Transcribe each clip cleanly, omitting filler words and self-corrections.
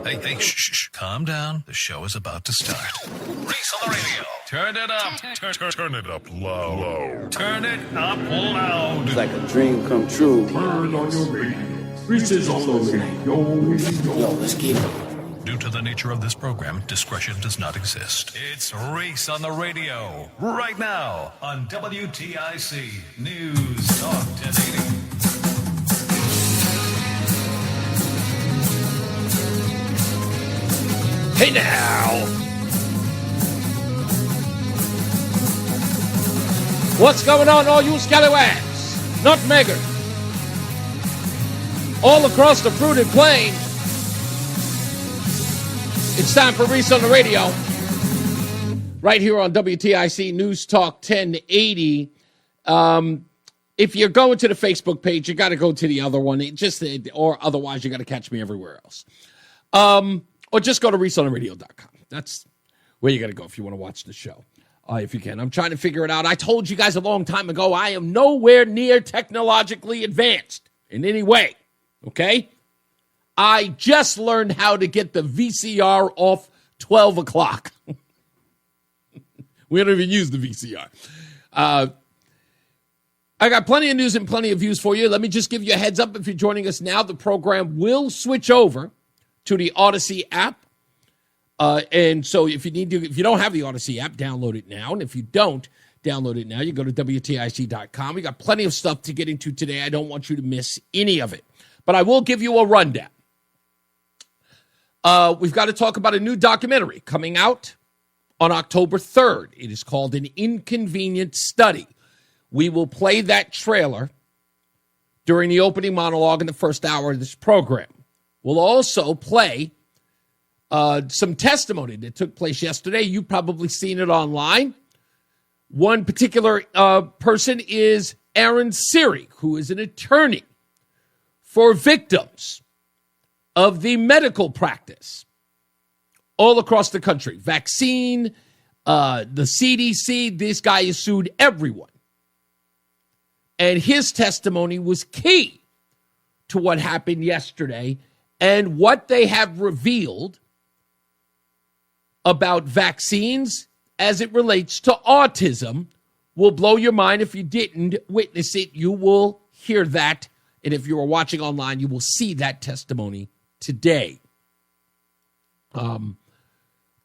Hey, shh. Calm down. The show is about to start. Reese on the radio. Turn it up. Turn it up low. Turn it up loud. It's like a dream come true. Turn on your radio. Reese is on the radio. Yo, let's get it. Due to the nature of this program, discretion does not exist. It's Reese on the radio. Right now on WTIC News Talk 1080. Hey now! What's going on, all you scallywags, nutmeggers, all across the fruited plain? It's time for Reese on the radio, right here on WTIC News Talk 1080. If you're going to the Facebook page, you got to go to the other one, or otherwise you got to catch me everywhere else. Or just go to ReeseOnTheRadio.com. That's where you got to go if you want to watch the show, if you can. I'm trying to figure it out. I told you guys a long time ago, I am nowhere near technologically advanced in any way, okay? I just learned how to get the VCR off 12 o'clock. We don't even use the VCR. I got plenty of news and plenty of views for you. Let me just give you a heads up. If you're joining us now, the program will switch over to the Odyssey app. And so if you don't have the Odyssey app, download it now. And if you don't download it now, you go to WTIC.com. We got plenty of stuff to get into today. I don't want you to miss any of it. But I will give you a rundown. We've got to talk about a new documentary coming out on October 3rd. It is called An Inconvenient Study. We will play that trailer during the opening monologue in the first hour of this program. We'll also play some testimony that took place yesterday. You've probably seen it online. One particular person is Aaron Siri, who is an attorney for victims of the medical practice all across the country. Vaccine, the CDC, this guy has sued everyone. And his testimony was key to what happened yesterday. And what they have revealed about vaccines as it relates to autism will blow your mind. If you didn't witness it, you will hear that. And if you are watching online, you will see that testimony today.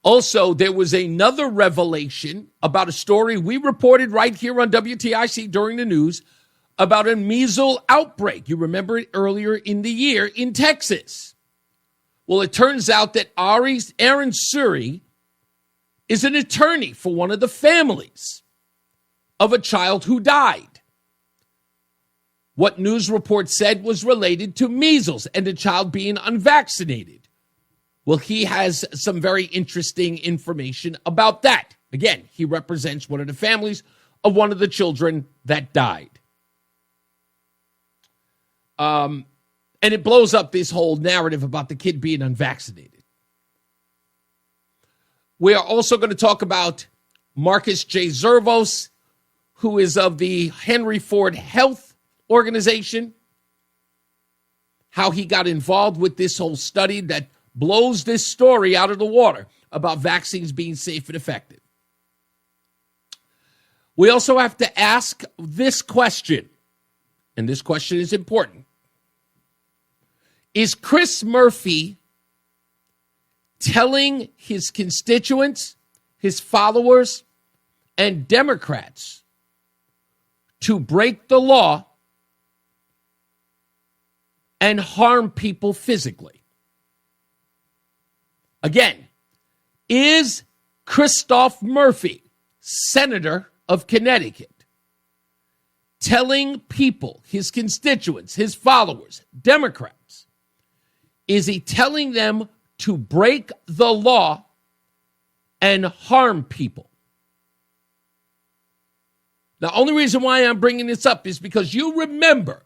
Also, there was another revelation about a story we reported right here on WTIC during the news about a measles outbreak. You remember it earlier in the year in Texas. Well, it turns out that Aaron Suri is an attorney for one of the families of a child who died. What news report said was related to measles and the child being unvaccinated. Well, he has some very interesting information about that. Again, he represents one of the families of one of the children that died. And it blows up this whole narrative about the kid being unvaccinated. We are also going to talk about Marcus J. Zervos, who is of the Henry Ford Health Organization, how he got involved with this whole study that blows this story out of the water about vaccines being safe and effective. We also have to ask this question, and this question is important. Is Chris Murphy telling his constituents, his followers, and Democrats to break the law and harm people physically? Again, is Christoph Murphy, Senator of Connecticut, telling people, his constituents, his followers, Democrats, is he telling them to break the law and harm people? The only reason why I'm bringing this up is because you remember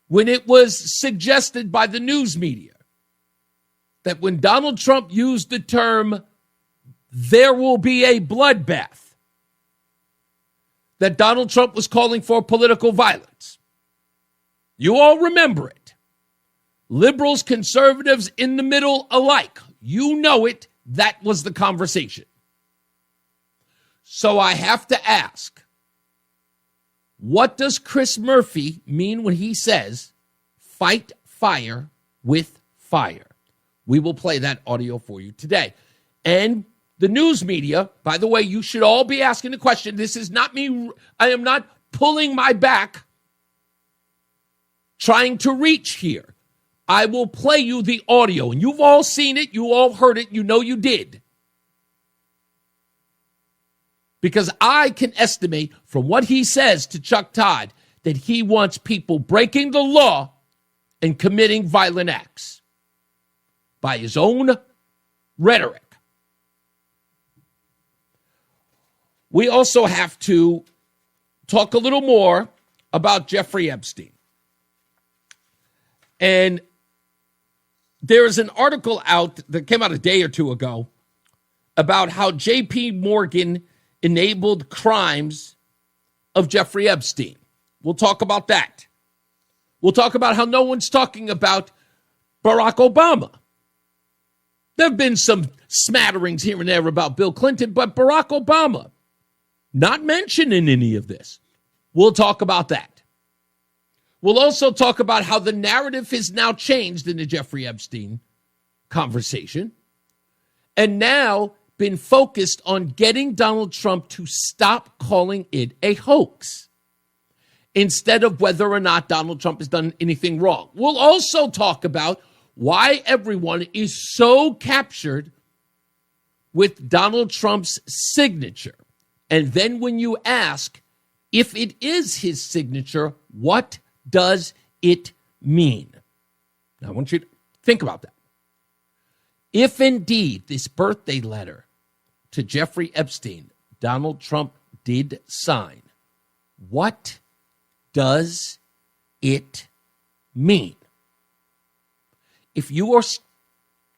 when it was suggested by the news media that when Donald Trump used the term, there will be a bloodbath, that Donald Trump was calling for political violence. You all remember it. Liberals, conservatives, in the middle alike. You know it. That was the conversation. So I have to ask, what does Chris Murphy mean when he says, fight fire with fire? We will play that audio for you today. And the news media, by the way, you should all be asking the question. This is not me. I am not pulling my back, trying to reach here. I will play you the audio, and you've all seen it. You all heard it. You know you did. Because I can estimate from what he says to Chuck Todd that he wants people breaking the law and committing violent acts by his own rhetoric. We also have to talk a little more about Jeffrey Epstein. And there is an article out that came out a day or two ago about how J.P. Morgan enabled crimes of Jeffrey Epstein. We'll talk about that. We'll talk about how no one's talking about Barack Obama. There have been some smatterings here and there about Bill Clinton, but Barack Obama, not mentioned in any of this. We'll talk about that. We'll also talk about how the narrative has now changed in the Jeffrey Epstein conversation and now been focused on getting Donald Trump to stop calling it a hoax instead of whether or not Donald Trump has done anything wrong. We'll also talk about why everyone is so captured with Donald Trump's signature. And then when you ask if it is his signature, what does it mean? Now, I want you to think about that. If indeed this birthday letter to Jeffrey Epstein, Donald Trump did sign, what does it mean? If you are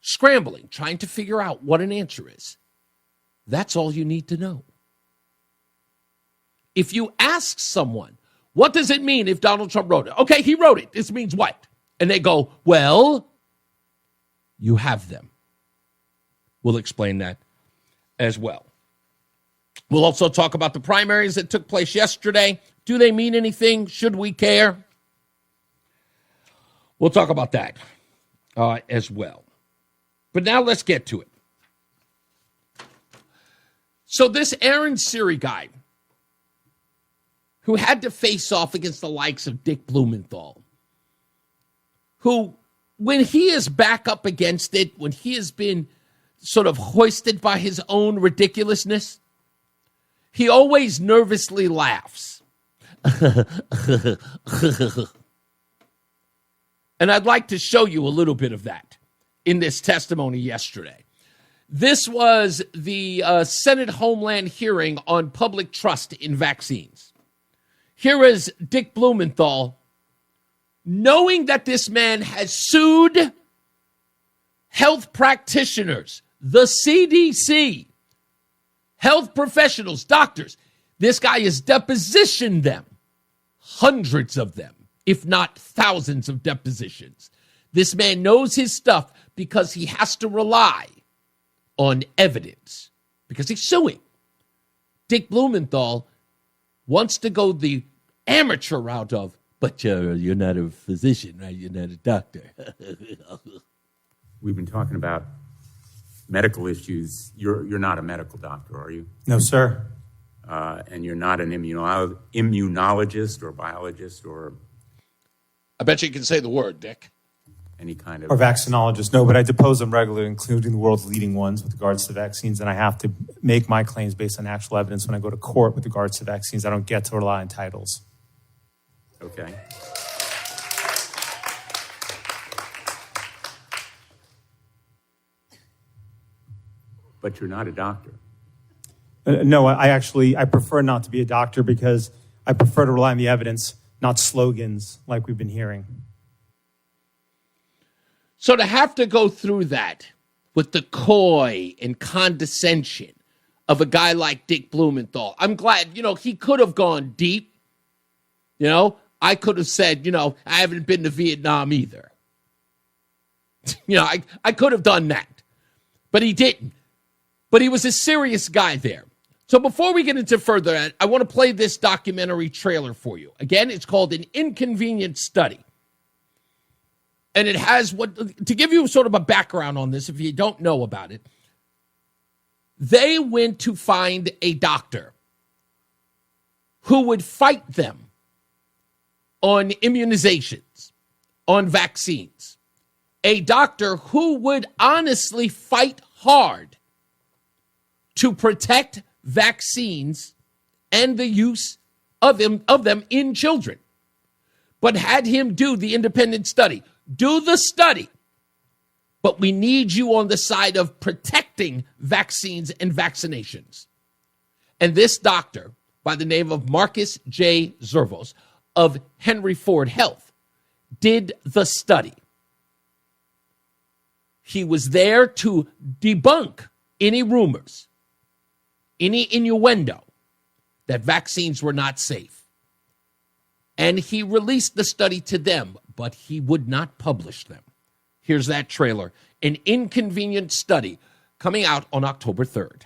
scrambling, trying to figure out what an answer is, that's all you need to know. If you ask someone, what does it mean if Donald Trump wrote it? Okay, he wrote it. This means what? And they go, well, you have them. We'll explain that as well. We'll also talk about the primaries that took place yesterday. Do they mean anything? Should we care? We'll talk about that as well. But now let's get to it. So this Aaron Siri guy, who had to face off against the likes of Dick Blumenthal, who, when he is back up against it, when he has been sort of hoisted by his own ridiculousness, he always nervously laughs. And I'd like to show you a little bit of that in this testimony yesterday. This was the Senate Homeland hearing on public trust in vaccines. Here is Dick Blumenthal, knowing that this man has sued health practitioners, the CDC, health professionals, doctors. This guy has depositioned them, hundreds of them, if not thousands of depositions. This man knows his stuff because he has to rely on evidence because he's suing. Dick Blumenthal wants to go the amateur route of, but you're not a physician, right? You're not a doctor. We've been talking about medical issues. You're not a medical doctor, are you? No, sir. And you're not an immunologist or biologist or I bet you can say the word, Dick. any kind of... Or vaccinologist. No, but I depose them regularly, including the world's leading ones with regards to vaccines, and I have to make my claims based on actual evidence when I go to court with regards to vaccines. I don't get to rely on titles. Okay. But you're not a doctor. No, I prefer not to be a doctor because I prefer to rely on the evidence, not slogans like we've been hearing. So to have to go through that with the coy and condescension of a guy like Dick Blumenthal, I'm glad, he could have gone deep. I could have said, I haven't been to Vietnam either. I could have done that, but he didn't. But he was a serious guy there. So before we get into further, I want to play this documentary trailer for you. Again, it's called An Inconvenient Study. And it has to give you sort of a background on this, if you don't know about it, they went to find a doctor who would fight them on immunizations, on vaccines. A doctor who would honestly fight hard to protect vaccines and the use of them in children, but had him do the independent study. Do the study, but we need you on the side of protecting vaccines and vaccinations. And this doctor, by the name of Marcus J. Zervos of Henry Ford Health, did the study. He was there to debunk any rumors, any innuendo that vaccines were not safe. And he released the study to them, but he would not publish them. Here's that trailer, An Inconvenient Study, coming out on October 3rd.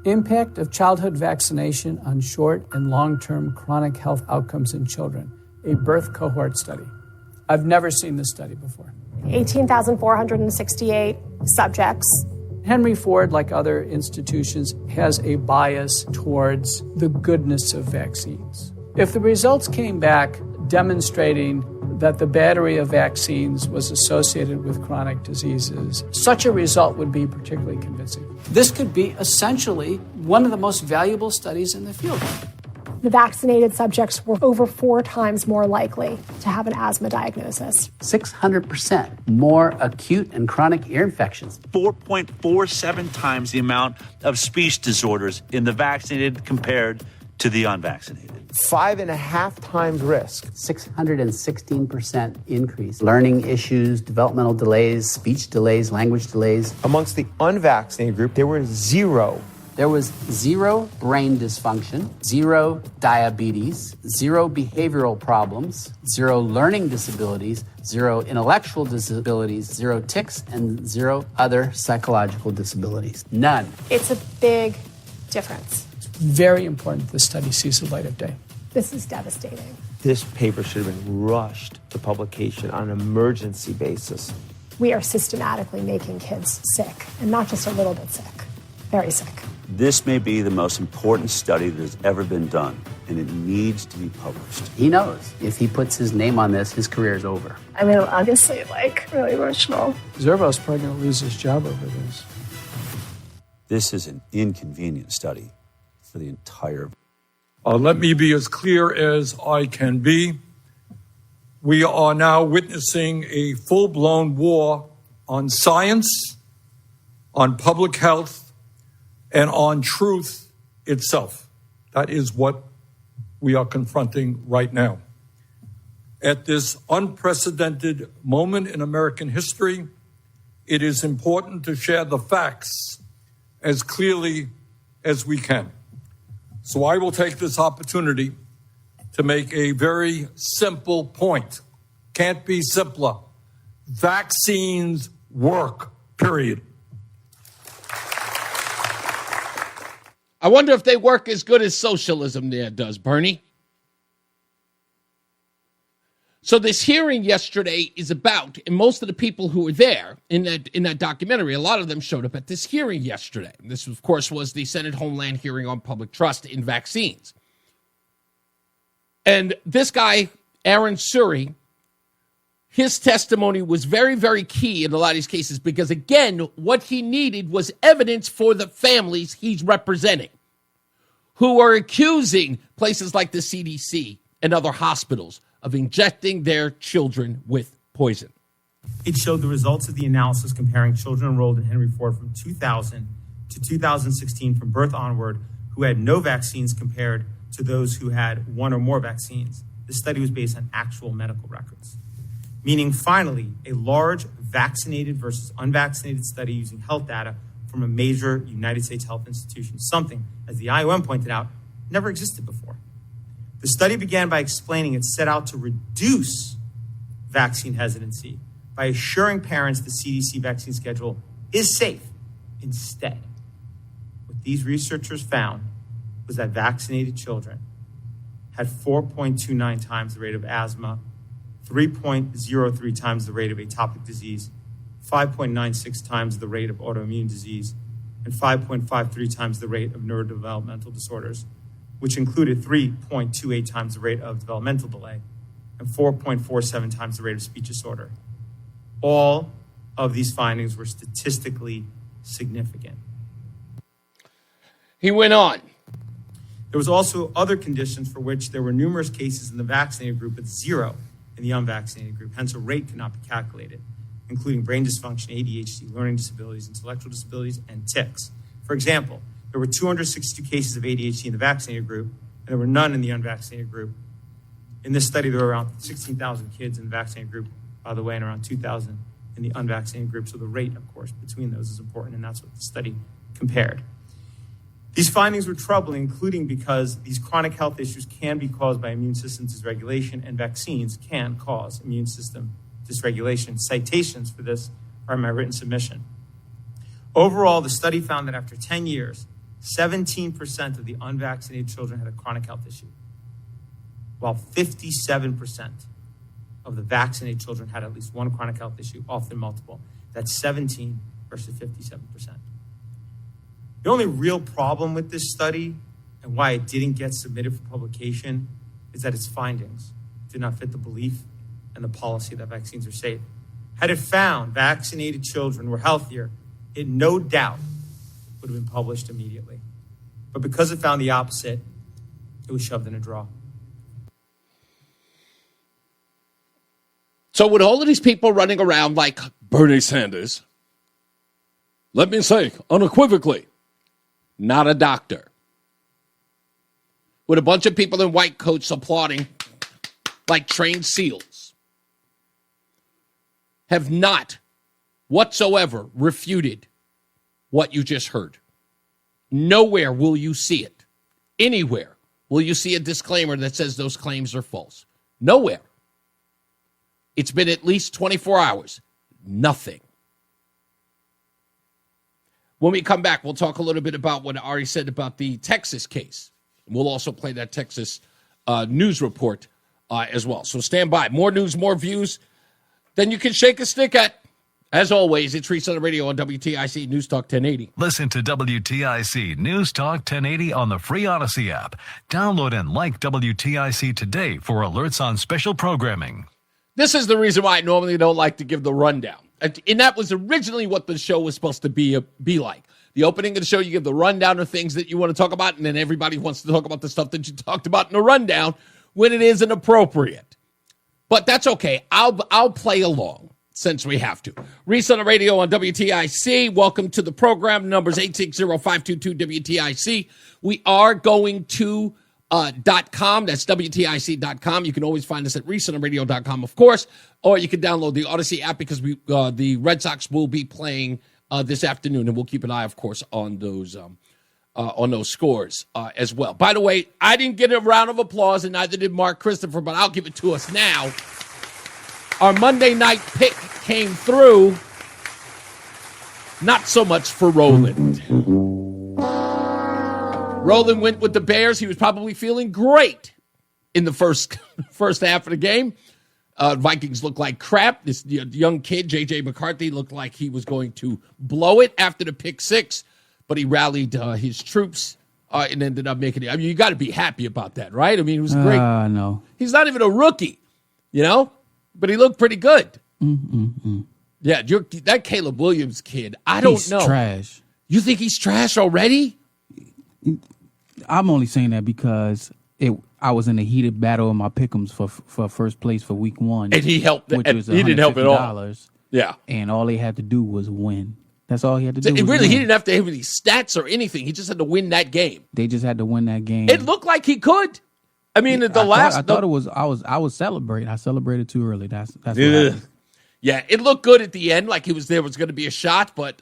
Impact of childhood vaccination on short and long-term chronic health outcomes in children, a birth cohort study. I've never seen this study before. 18,468 subjects. Henry Ford, like other institutions, has a bias towards the goodness of vaccines. If the results came back demonstrating that the battery of vaccines was associated with chronic diseases, such a result would be particularly convincing. This could be essentially one of the most valuable studies in the field. The vaccinated subjects were over 4 times more likely to have an asthma diagnosis. 600% more acute and chronic ear infections. 4.47 times the amount of speech disorders in the vaccinated compared to the unvaccinated. 5.5 times risk. 616% increase. Learning issues, developmental delays, speech delays, language delays. Amongst the unvaccinated group, there were 0. There was 0 brain dysfunction, 0 diabetes, 0 behavioral problems, 0 learning disabilities, 0 intellectual disabilities, 0 tics, and 0 other psychological disabilities. None. It's a big difference. Very important the study sees the light of day. This is devastating. This paper should have been rushed to publication on an emergency basis. We are systematically making kids sick, and not just a little bit sick, very sick. This may be the most important study that has ever been done, and it needs to be published. He knows if he puts his name on this, his career is over. I mean, obviously, really emotional. Zervos probably going to lose his job over this. This is an inconvenient study for the entire. Let me be as clear as I can be. We are now witnessing a full-blown war on science, on public health, and on truth itself. That is what we are confronting right now. At this unprecedented moment in American history, it is important to share the facts as clearly as we can. So I will take this opportunity to make a very simple point. Can't be simpler. Vaccines work, period. I wonder if they work as good as socialism there does, Bernie. So this hearing yesterday is about, and most of the people who were there in that documentary, a lot of them showed up at this hearing yesterday. This, of course, was the Senate Homeland hearing on public trust in vaccines. And this guy, Aaron Suri, his testimony was very, very key in a lot of these cases because, again, what he needed was evidence for the families he's representing who are accusing places like the CDC and other hospitals of injecting their children with poison. It showed the results of the analysis comparing children enrolled in Henry Ford from 2000 to 2016 from birth onward who had no vaccines compared to those who had 1 or more vaccines. This study was based on actual medical records, meaning finally a large vaccinated versus unvaccinated study using health data from a major United States health institution, something, as the IOM pointed out, never existed before. The study began by explaining it set out to reduce vaccine hesitancy by assuring parents the CDC vaccine schedule is safe. Instead, what these researchers found was that vaccinated children had 4.29 times the rate of asthma, 3.03 times the rate of atopic disease, 5.96 times the rate of autoimmune disease, and 5.53 times the rate of neurodevelopmental disorders, which included 3.28 times the rate of developmental delay and 4.47 times the rate of speech disorder. All of these findings were statistically significant. He went on. There was also other conditions for which there were numerous cases in the vaccinated group, but zero in the unvaccinated group. Hence, a rate could not be calculated, including brain dysfunction, ADHD, learning disabilities, intellectual disabilities, and tics. For example, there were 262 cases of ADHD in the vaccinated group, and there were none in the unvaccinated group. In this study, there were around 16,000 kids in the vaccinated group, by the way, and around 2,000 in the unvaccinated group. So the rate, of course, between those is important, and that's what the study compared. These findings were troubling, including because these chronic health issues can be caused by immune system dysregulation, and vaccines can cause immune system dysregulation. Citations for this are in my written submission. Overall, the study found that after 10 years, 17% of the unvaccinated children had a chronic health issue, while 57% of the vaccinated children had at least one chronic health issue, often multiple. That's 17 versus 57%. The only real problem with this study and why it didn't get submitted for publication is that its findings did not fit the belief and the policy that vaccines are safe. Had it found vaccinated children were healthier, it no doubt would have been published immediately. But because it found the opposite, it was shoved in a drawer. So with all of these people running around like Bernie Sanders, let me say unequivocally, not a doctor. With a bunch of people in white coats applauding like trained SEALs, have not whatsoever refuted what you just heard. Nowhere will you see it. Anywhere will you see a disclaimer that says those claims are false. Nowhere. It's been at least 24 hours. Nothing. When we come back, we'll talk a little bit about what Ari said about the Texas case. We'll also play that Texas news report as well. So stand by. More news, more views than you can shake a stick at. As always, it's Reese on the radio on WTIC News Talk 1080. Listen to WTIC News Talk 1080 on the free Odyssey app. Download and like WTIC today for alerts on special programming. This is the reason why I normally don't like to give the rundown. And that was originally what the show was supposed to be like. The opening of the show, you give the rundown of things that you want to talk about, and then everybody wants to talk about the stuff that you talked about in the rundown when it isn't appropriate. But that's okay. I'll play along since we have to. Reese on the radio on WTIC. Welcome to the program. Number's 860-522-WTIC. We are going to .com. That's WTIC.com. You can always find us at ReeseOnTheRadio.com, of course, or you can download the Odyssey app because the Red Sox will be playing this afternoon, and we'll keep an eye, of course, on those scores as well. By the way, I didn't get a round of applause, and neither did Mark Christopher, but I'll give it to us now. Our Monday night pick came through. Not so much for Roland. Roland went with the Bears. He was probably feeling great in the first half of the game. Vikings looked like crap. This young kid, J.J. McCarthy, looked like he was going to blow it after the pick six, but he rallied his troops and ended up making it. I mean, you got to be happy about that, right? I mean, it was great. No. He's not even a rookie, but he looked pretty good. Yeah, that Caleb Williams kid, I don't know. He's trash. You think he's trash already? I'm only saying that because I was in a heated battle in my pick'ems for first place for week one, and he helped. Which was he didn't help at all. Yeah, and all they had to do was win. That's all he had to do. He didn't have to have any stats or anything. He just had to win that game. They just had to win that game. It looked like he could. I mean, I thought it was. I was celebrating. I celebrated too early. That's what happened. Yeah, it looked good at the end, like there was going to be a shot, but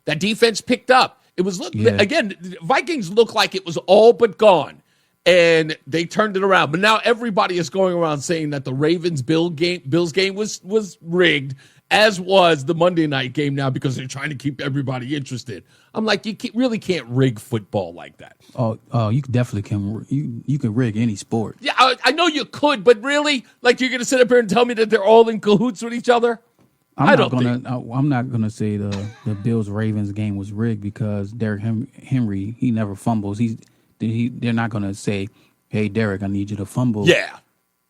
that defense picked up. It was again. Vikings looked like it was all but gone, and they turned it around. But now everybody is going around saying that the Ravens Bills game was rigged, as was the Monday night game now because they're trying to keep everybody interested. I'm like, really can't rig football like that. Oh, you definitely can. You can rig any sport. Yeah, I know you could, but really, like, you're going to sit up here and tell me that they're all in cahoots with each other? I'm not gonna say the Bills Ravens game was rigged because Derrick Henry, he never fumbles. They're not gonna say, "Hey, Derrick, I need you to fumble." Yeah.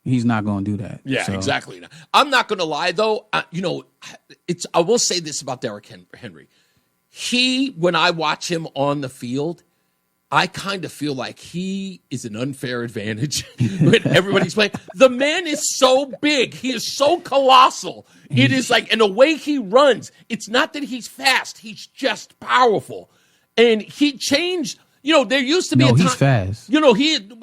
He's not going to do that. Yeah, so. exactly. I'm not going to lie, though. I will say this about Derrick Henry. When I watch him on the field, I kind of feel like he is an unfair advantage when everybody's playing. The man is so big. He is so colossal. It is like, and the way he runs, it's not that he's fast. He's just powerful. And he changed, there used to be a time. He's fast.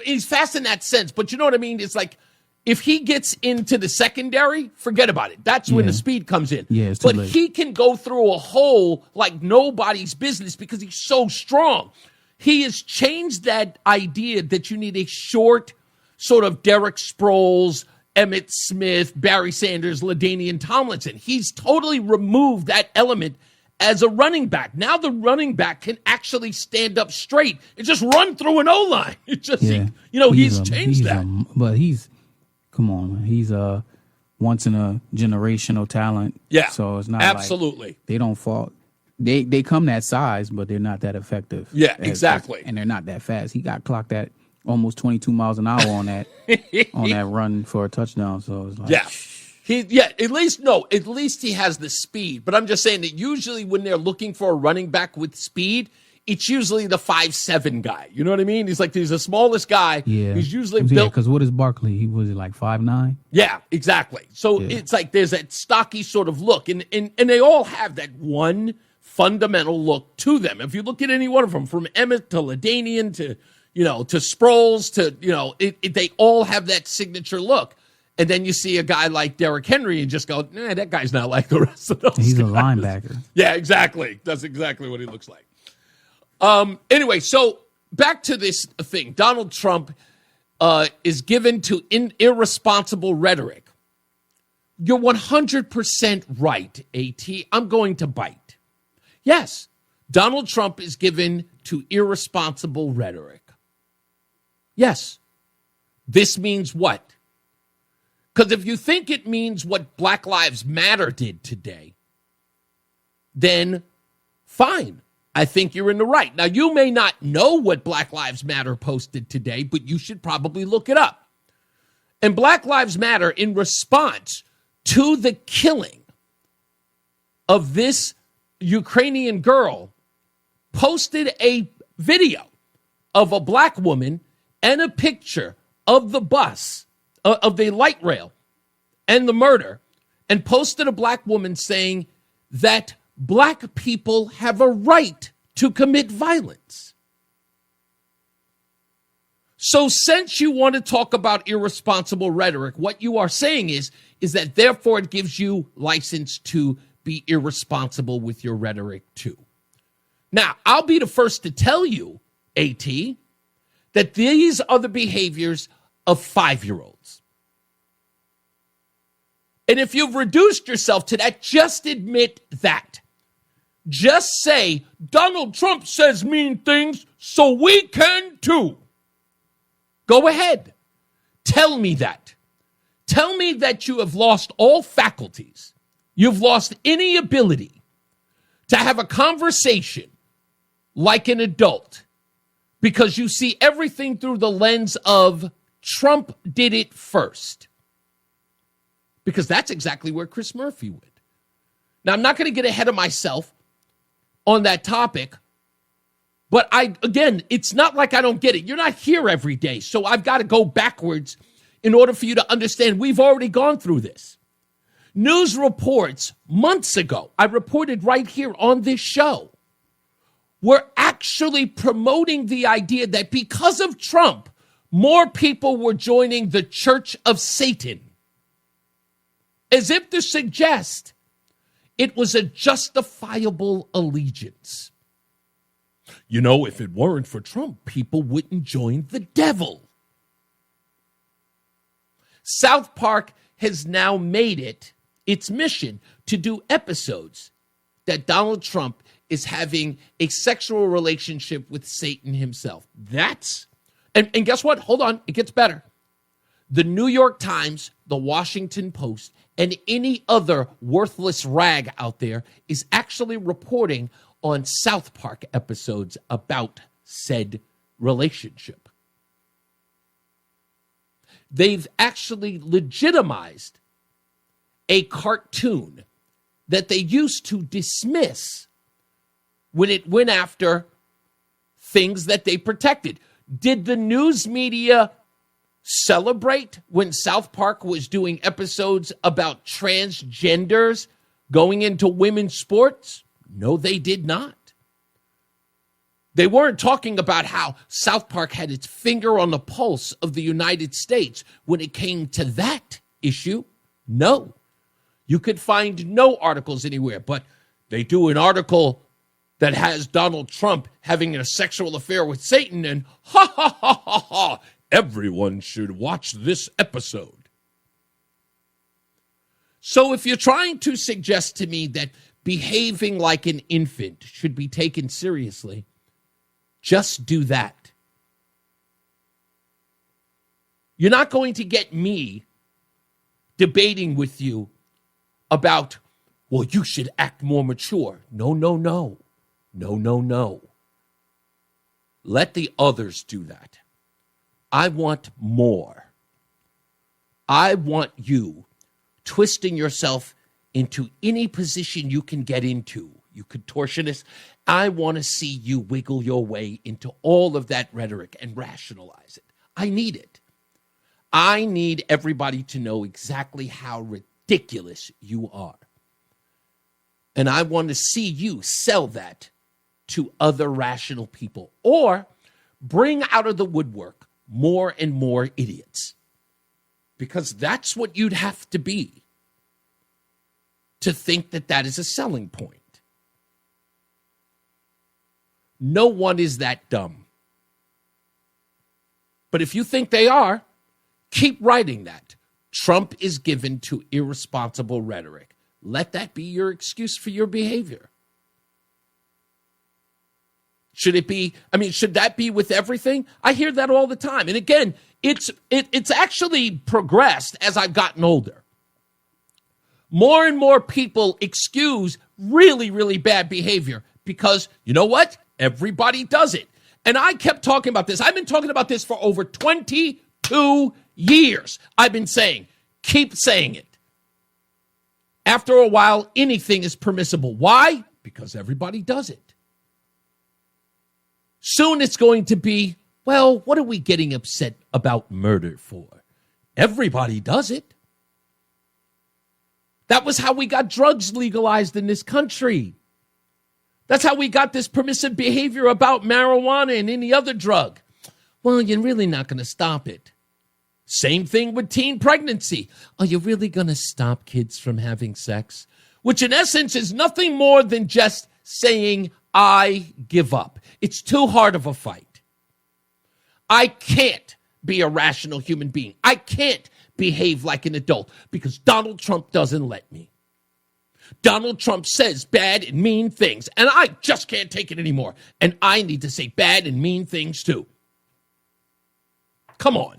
He's fast in that sense. But you know what I mean? It's like, if he gets into the secondary, forget about it. That's when the speed comes in. Yeah, it's too late. He can go through a hole like nobody's business because he's so strong. He has changed that idea that you need a short sort of Derek Sproles, Emmitt Smith, Barry Sanders, LaDainian Tomlinson. He's totally removed that element as a running back. Now the running back can actually stand up straight and just run through an O-line. It's just, he's changed that. But come on, man. He's a once in a generational talent. Yeah. So it's not absolutely. Like they don't fall. They come that size, but they're not that effective. Yeah, exactly. And they're not that fast. He got clocked at almost 22 miles an hour on that run for a touchdown. So it's like at least he has the speed. But I'm just saying that usually when they're looking for a running back with speed, it's usually the 5'7" guy. You know what I mean? He's the smallest guy. Yeah. He's usually built. Because what is Barkley? He was like 5'9"? Yeah, exactly. So it's like there's that stocky sort of look. And they all have that one fundamental look to them. If you look at any one of them, from Emmitt to LaDainian to Sproles to, they all have that signature look. And then you see a guy like Derrick Henry and just go, that guy's not like the rest of those He's guys. a linebacker. Yeah, exactly. That's exactly what he looks like. Anyway, so back to this thing. Donald Trump is given to irresponsible rhetoric. You're 100% right, AT. I'm going to bite. Yes, Donald Trump is given to irresponsible rhetoric. Yes. This means what? Because if you think it means what Black Lives Matter did today, then fine. I think you're in the right. Now, you may not know what Black Lives Matter posted today, but you should probably look it up. And Black Lives Matter, in response to the killing of this Ukrainian girl, posted a video of a black woman and a picture of the bus, of the light rail and the murder, and posted a black woman saying that black people have a right to commit violence. So since you want to talk about irresponsible rhetoric, what you are saying is that therefore it gives you license to be irresponsible with your rhetoric too. Now, I'll be the first to tell you, AT, that these are the behaviors of 5-year-olds. And if you've reduced yourself to that, just admit that. Just say, Donald Trump says mean things, so we can too. Go ahead. Tell me that. Tell me that you have lost all faculties. You've lost any ability to have a conversation like an adult because you see everything through the lens of Trump did it first. Because that's exactly where Chris Murphy went. Now, I'm not going to get ahead of myself on that topic, but again, it's not like I don't get it. You're not here every day, so I've got to go backwards in order for you to understand we've already gone through this. News reports months ago, I reported right here on this show, were actually promoting the idea that because of Trump, more people were joining the Church of Satan, as if to suggest it was a justifiable allegiance. You know, if it weren't for Trump, people wouldn't join the devil. South Park has now made it its mission to do episodes that Donald Trump is having a sexual relationship with Satan himself. And guess what? Hold on, it gets better. The New York Times, the Washington Post, and any other worthless rag out there is actually reporting on South Park episodes about said relationship. They've actually legitimized a cartoon that they used to dismiss when it went after things that they protected. Did the news media celebrate when South Park was doing episodes about transgenders going into women's sports? No, they did not. They weren't talking about how South Park had its finger on the pulse of the United States when it came to that issue. No. You could find no articles anywhere, but they do an article that has Donald Trump having a sexual affair with Satan, and ha, ha, ha, ha, ha, everyone should watch this episode. So if you're trying to suggest to me that behaving like an infant should be taken seriously, just do that. You're not going to get me debating with you about, well, you should act more mature. No, no, no. No, no, no. Let the others do that. I want more. I want you twisting yourself into any position you can get into, you contortionist. I want to see you wiggle your way into all of that rhetoric and rationalize it. I need it. I need everybody to know exactly how ridiculous you are. And I want to see you sell that to other rational people, or bring out of the woodwork more and more idiots. Because that's what you'd have to be to think that that is a selling point. No one is that dumb. But if you think they are, keep writing that. Trump is given to irresponsible rhetoric. Let that be your excuse for your behavior. Should that be with everything? I hear that all the time. And again, it's actually progressed as I've gotten older. More and more people excuse really, really bad behavior because, you know what? Everybody does it. And I kept talking about this. I've been talking about this for over 22 years. I've been saying, keep saying it. After a while, anything is permissible. Why? Because everybody does it. Soon it's going to be, well, what are we getting upset about murder for? Everybody does it. That was how we got drugs legalized in this country. That's how we got this permissive behavior about marijuana and any other drug. Well, you're really not going to stop it. Same thing with teen pregnancy. Are you really going to stop kids from having sex? Which in essence is nothing more than just saying, I give up. It's too hard of a fight. I can't be a rational human being. I can't behave like an adult because Donald Trump doesn't let me. Donald Trump says bad and mean things, and I just can't take it anymore. And I need to say bad and mean things too. Come on.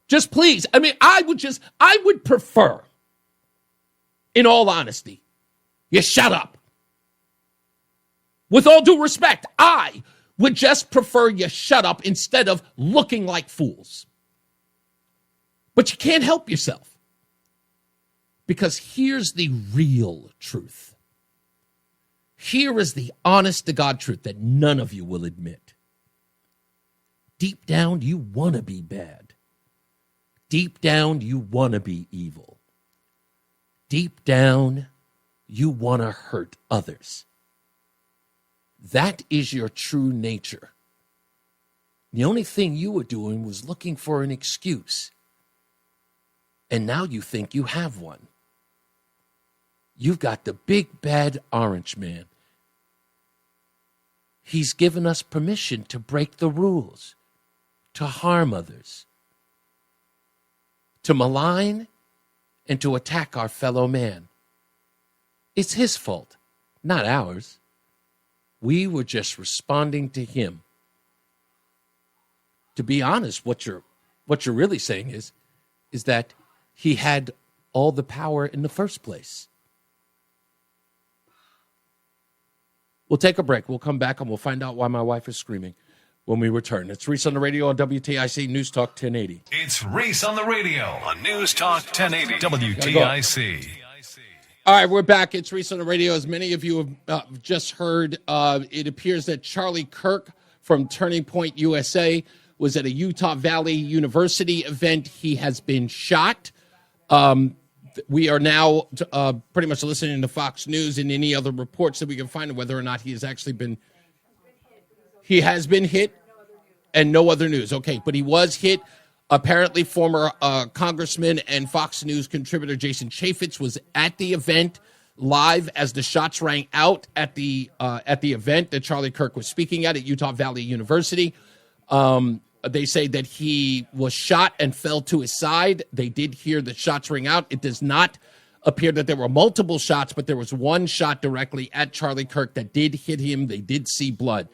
Just please. I would prefer, in all honesty, you shut up. With all due respect, I would just prefer you shut up instead of looking like fools. But you can't help yourself. Because here's the real truth. Here is the honest-to-God truth that none of you will admit. Deep down, you want to be bad. Deep down, you want to be evil. Deep down, you want to hurt others. That is your true nature. The only thing you were doing was looking for an excuse. And now you think you have one. You've got the big bad orange man. He's given us permission to break the rules, to harm others, to malign and to attack our fellow man. It's his fault, not ours. We were just responding to him. To be honest, what you're really saying is that he had all the power in the first place. We'll take a break. We'll come back and we'll find out why my wife is screaming when we return. It's Reese on the radio on WTIC News Talk 1080. It's Reese on the radio on News Talk 1080 WTIC. All right, we're back. It's Reese on the radio. As many of you have just heard, it appears that Charlie Kirk from Turning Point USA was at a Utah Valley University event. He has been shot. We are now pretty much listening to Fox News and any other reports that we can find on whether or not he has actually been. He has been hit, and no other news. Okay, but he was hit. Apparently, former Congressman and Fox News contributor Jason Chaffetz was at the event live as the shots rang out at the event that Charlie Kirk was speaking at Utah Valley University. They say that he was shot and fell to his side. They did hear the shots ring out. It does not appear that there were multiple shots, but there was one shot directly at Charlie Kirk that did hit him. They did see blood.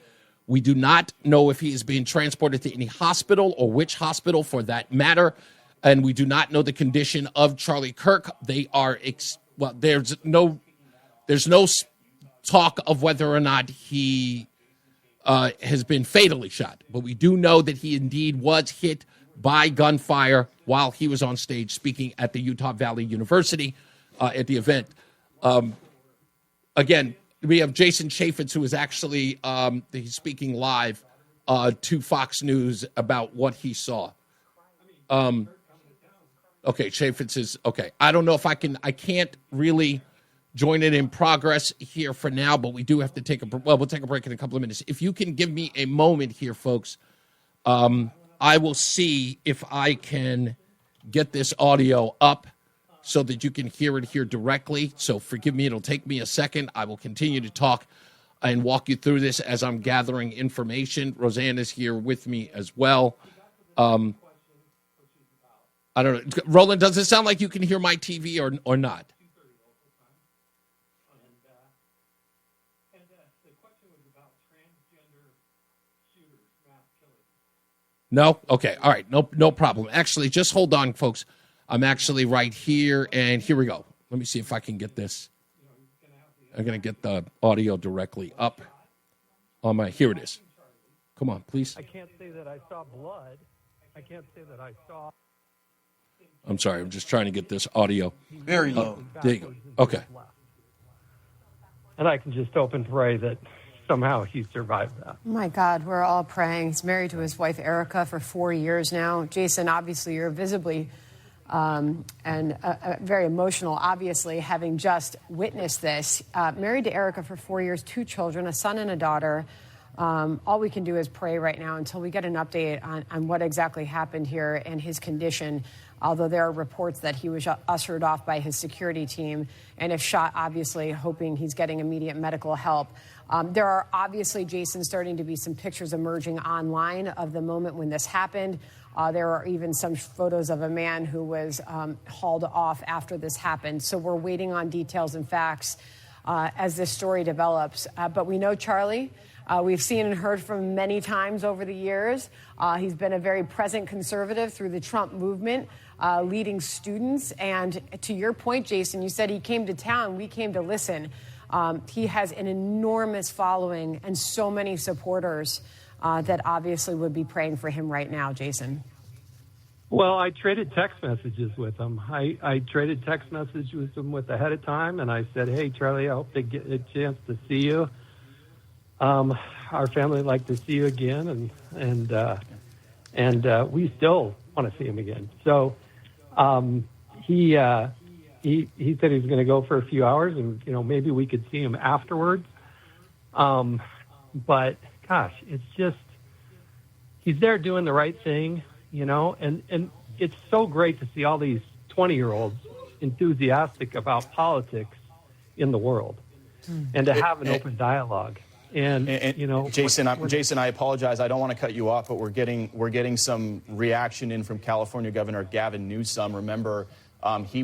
We do not know if he is being transported to any hospital or which hospital for that matter. And we do not know the condition of Charlie Kirk. They are, there's no talk of whether or not he has been fatally shot. But we do know that he indeed was hit by gunfire while he was on stage speaking at the Utah Valley University at the event. Again, we have Jason Chaffetz, who is actually he's speaking live to Fox News about what he saw. Okay, Chaffetz is okay. I don't know if I can't really join it in progress here for now, but we do have to we'll take a break in a couple of minutes. If you can give me a moment here, folks, I will see if I can get this audio up so that you can hear it here directly. So forgive me, it'll take me a second. I will continue to talk and walk you through this as I'm gathering information. Roseanne is here with me as well. I don't know. Roland, does it sound like you can hear my TV or not? No? Okay. All right. No problem. Actually, just hold on, folks. I'm actually right here, and here we go. Let me see if I can get this. I'm going to get the audio directly up on my. Here it is. Come on, please. I can't say that I saw blood. I can't say that I saw. I'm sorry. I'm just trying to get this audio. Very low. There you go. Okay. And I can just hope and pray that somehow he survived that. Oh my God, we're all praying. He's married to his wife, Erica, for 4 years now. Jason, obviously, you're visibly very emotional, obviously, having just witnessed this. Married to Erica for 4 years, 2 children, a son and a daughter. All we can do is pray right now until we get an update on what exactly happened here and his condition, although there are reports that he was ushered off by his security team, and if shot, obviously, hoping he's getting immediate medical help. There are obviously, Jason, starting to be some pictures emerging online of the moment when this happened. There are even some photos of a man who was hauled off after this happened. So we're waiting on details and facts as this story develops. But we know Charlie. We've seen and heard from him many times over the years. He's been a very present conservative through the Trump movement, leading students. And to your point, Jason, you said he came to town. We came to listen. He has an enormous following and so many supporters that obviously would be praying for him right now, Jason. Well, I traded text messages with him. I traded text messages with him ahead of time, and I said, hey, Charlie, I hope they get a chance to see you. Our family would like to see you again, and we still want to see him again. So he said he was going to go for a few hours, and maybe we could see him afterwards. But gosh, it's just he's there doing the right thing, and it's so great to see all these 20-year-olds enthusiastic about politics in the world, and to have an open dialogue. And Jason, I apologize. I don't want to cut you off, but we're getting some reaction in from California Governor Gavin Newsom. Remember, He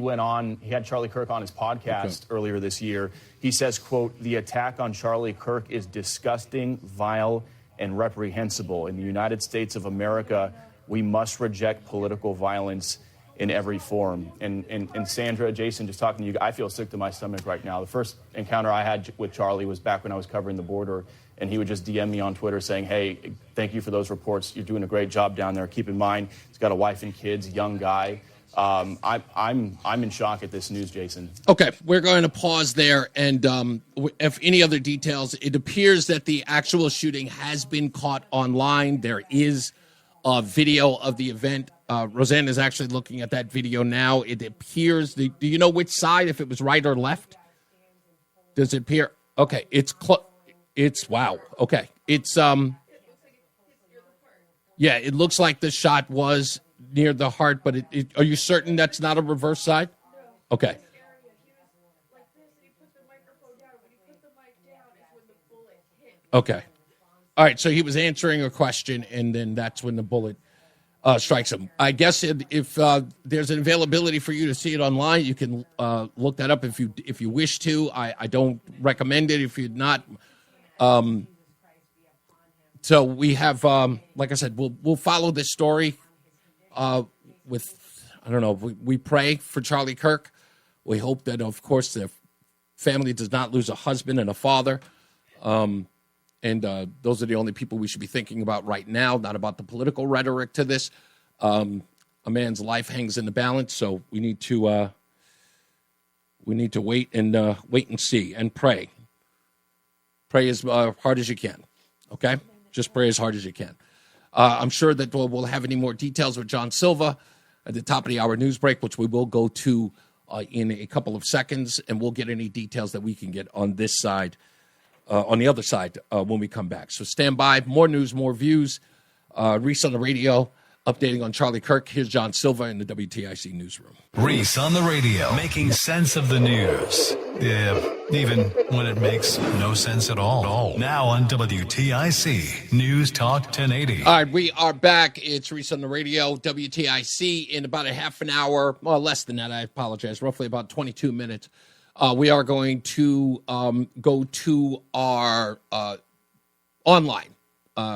had Charlie Kirk on his podcast earlier this year. He says, quote, "The attack on Charlie Kirk is disgusting, vile, and reprehensible. In the United States of America, we must reject political violence in every form." And Sandra, Jason, just talking to you, I feel sick to my stomach right now. The first encounter I had with Charlie was back when I was covering the border, and he would just DM me on Twitter saying, "Hey, thank you for those reports. You're doing a great job down there. Keep in mind, he's got a wife and kids, young guy." I'm in shock at this news, Jason. Okay, we're going to pause there, and if any other details, it appears that the actual shooting has been caught online. There is a video of the event. Roseanne is actually looking at that video now. It appears. Do you know which side? If it was right or left? Does it appear? Okay, it's wow. Okay, it's yeah. It looks like the shot was near the heart, but are you certain that's not a reverse side? Okay. Okay. All right, so he was answering a question, and then that's when the bullet strikes him. I guess if there's an availability for you to see it online, you can look that up if you wish to. I don't recommend it if you're not. So we have, like I said, we'll follow this story. We pray for Charlie Kirk. We hope that, of course, the family does not lose a husband and a father. And those are the only people we should be thinking about right now, not about the political rhetoric to this. A man's life hangs in the balance, so we need to wait and see and pray. Pray as hard as you can, okay? Just pray as hard as you can. I'm sure that we'll have any more details with John Silva at the top of the hour news break, which we will go to in a couple of seconds, and we'll get any details that we can get on this side, on the other side, when we come back. So stand by. More news, more views. Reese on the radio, updating on Charlie Kirk. Here's John Silva in the WTIC newsroom. Reese on the radio, making sense of the news. Yeah, even when it makes no sense at all. Now on WTIC, News Talk 1080. All right, we are back. It's Reese on the radio, WTIC, in about a half an hour. Well, less than that, I apologize. Roughly about 22 minutes. We are going to go to our online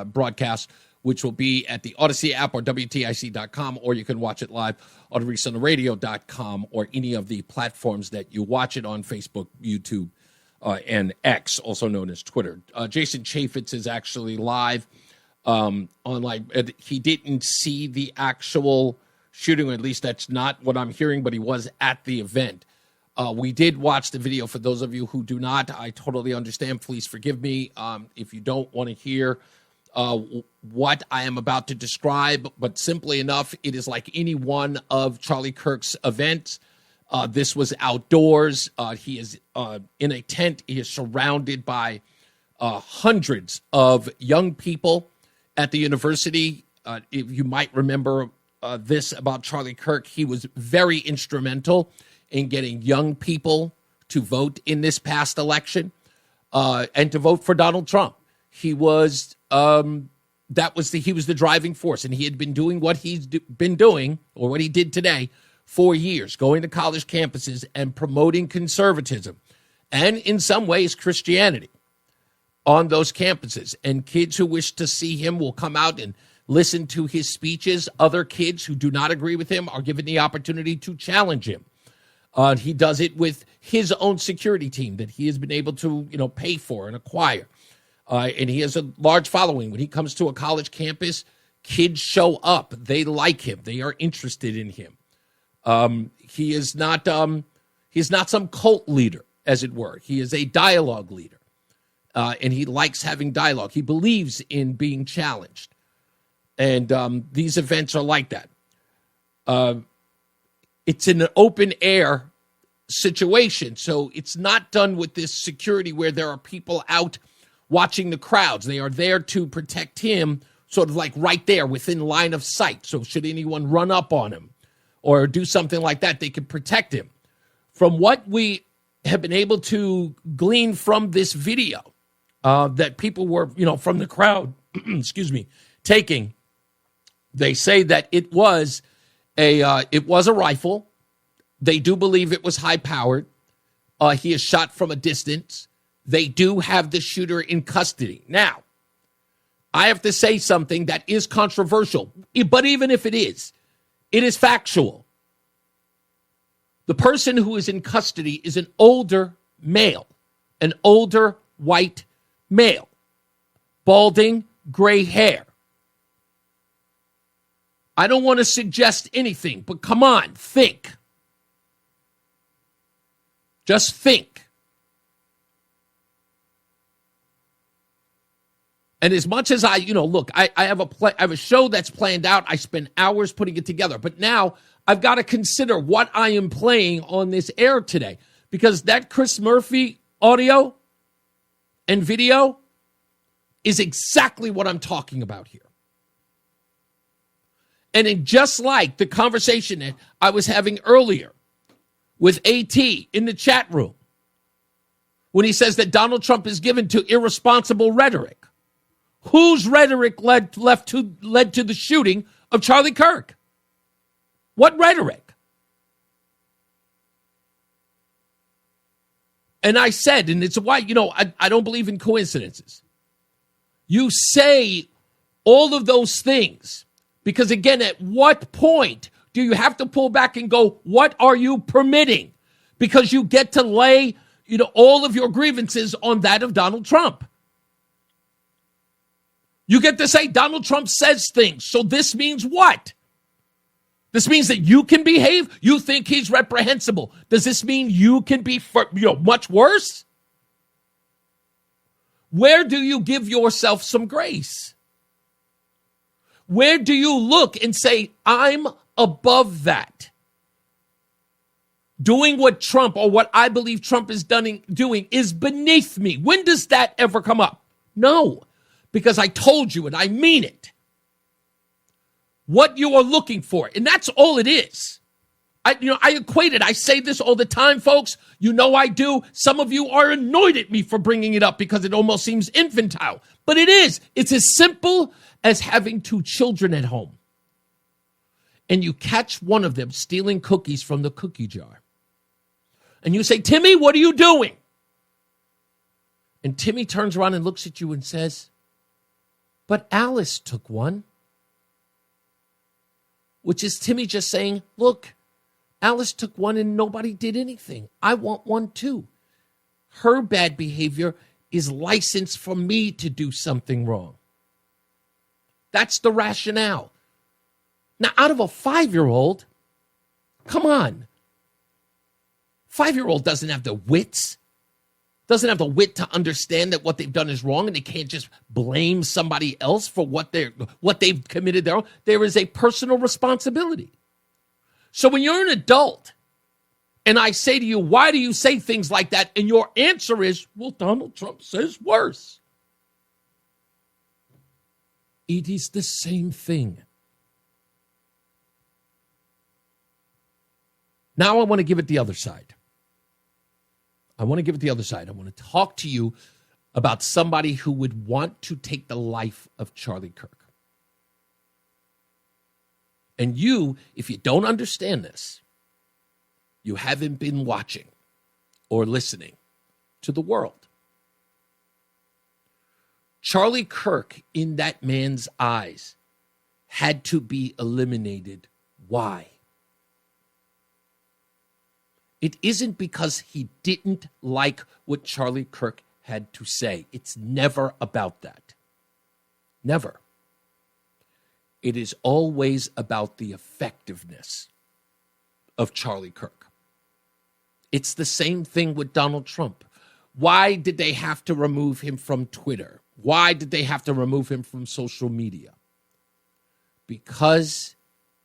broadcast, which will be at the Odyssey app or WTIC.com, or you can watch it live on ReeseOnTheRadio.com or any of the platforms that you watch it on, Facebook, YouTube, and X, also known as Twitter. Jason Chaffetz is actually live online. He didn't see the actual shooting, or at least that's not what I'm hearing, but he was at the event. We did watch the video. For those of you who do not, I totally understand. Please forgive me if you don't want to hear what I am about to describe, but simply enough, it is like any one of Charlie Kirk's events. This was outdoors. He is in a tent. He is surrounded by hundreds of young people at the university. If you might remember this about Charlie Kirk, he was very instrumental in getting young people to vote in this past election and to vote for Donald Trump. He was he was the driving force, and he had been doing what he's been doing, or what he did today, for years, going to college campuses and promoting conservatism and, in some ways, Christianity on those campuses. And kids who wish to see him will come out and listen to his speeches. Other kids who do not agree with him are given the opportunity to challenge him. He does it with his own security team that he has been able to, pay for and acquire. And he has a large following. When he comes to a college campus, kids show up. They like him. They are interested in him. He is not some cult leader, as it were. He is a dialogue leader. And he likes having dialogue. He believes in being challenged. And these events are like that. It's in an open air situation. So it's not done with this security where there are people out watching the crowds. They are there to protect him, sort of like right there within line of sight. So should anyone run up on him or do something like that, they can protect him. From what we have been able to glean from this video that people were, from the crowd, taking, they say that it was a rifle They do believe it was high-powered. He is shot from a distance. They do have the shooter in custody. Now, I have to say something that is controversial, but even if it is factual. The person who is in custody is an older male, an older white male, balding, gray hair. I don't want to suggest anything, but come on, think. Just think. And as much as I have a show that's planned out. I spend hours putting it together. But now I've got to consider what I am playing on this air today. Because that Chris Murphy audio and video is exactly what I'm talking about here. And just like the conversation that I was having earlier with AT in the chat room, when he says that Donald Trump is given to irresponsible rhetoric. Whose rhetoric led to the shooting of Charlie Kirk? What rhetoric? And I said, and it's why, I don't believe in coincidences. You say all of those things because, again, at what point do you have to pull back and go, what are you permitting? Because you get to lay, all of your grievances on that of Donald Trump. You get to say Donald Trump says things. So this means what? This means that you can behave? You think he's reprehensible. Does this mean you can be much worse? Where do you give yourself some grace? Where do you look and say, I'm above that? Doing what Trump or what I believe Trump is doing is beneath me. When does that ever come up? No. Because I told you, and I mean it, what you are looking for. And that's all it is. I equate it. I say this all the time, folks. I do. Some of you are annoyed at me for bringing it up because it almost seems infantile. But it is. It's as simple as having 2 children at home. And you catch one of them stealing cookies from the cookie jar. And you say, Timmy, what are you doing? And Timmy turns around and looks at you and says, but Alice took one. Which is Timmy just saying, look, Alice took one and nobody did anything. I want one too. Her bad behavior is license for me to do something wrong. That's the rationale. Now, out of a 5-year-old, come on. 5-year-old doesn't have the wits. Doesn't have the wit to understand that what they've done is wrong and they can't just blame somebody else for what they've committed their own. There is a personal responsibility. So when you're an adult and I say to you, why do you say things like that? And your answer is, well, Donald Trump says worse. It is the same thing. Now I want to give it the other side. I want to talk to you about somebody who would want to take the life of Charlie Kirk. And you, if you don't understand this, you haven't been watching or listening to the world. Charlie Kirk, in that man's eyes, had to be eliminated. Why? It isn't because he didn't like what Charlie Kirk had to say. It's never about that. Never. It is always about the effectiveness of Charlie Kirk. It's the same thing with Donald Trump. Why did they have to remove him from Twitter? Why did they have to remove him from social media? Because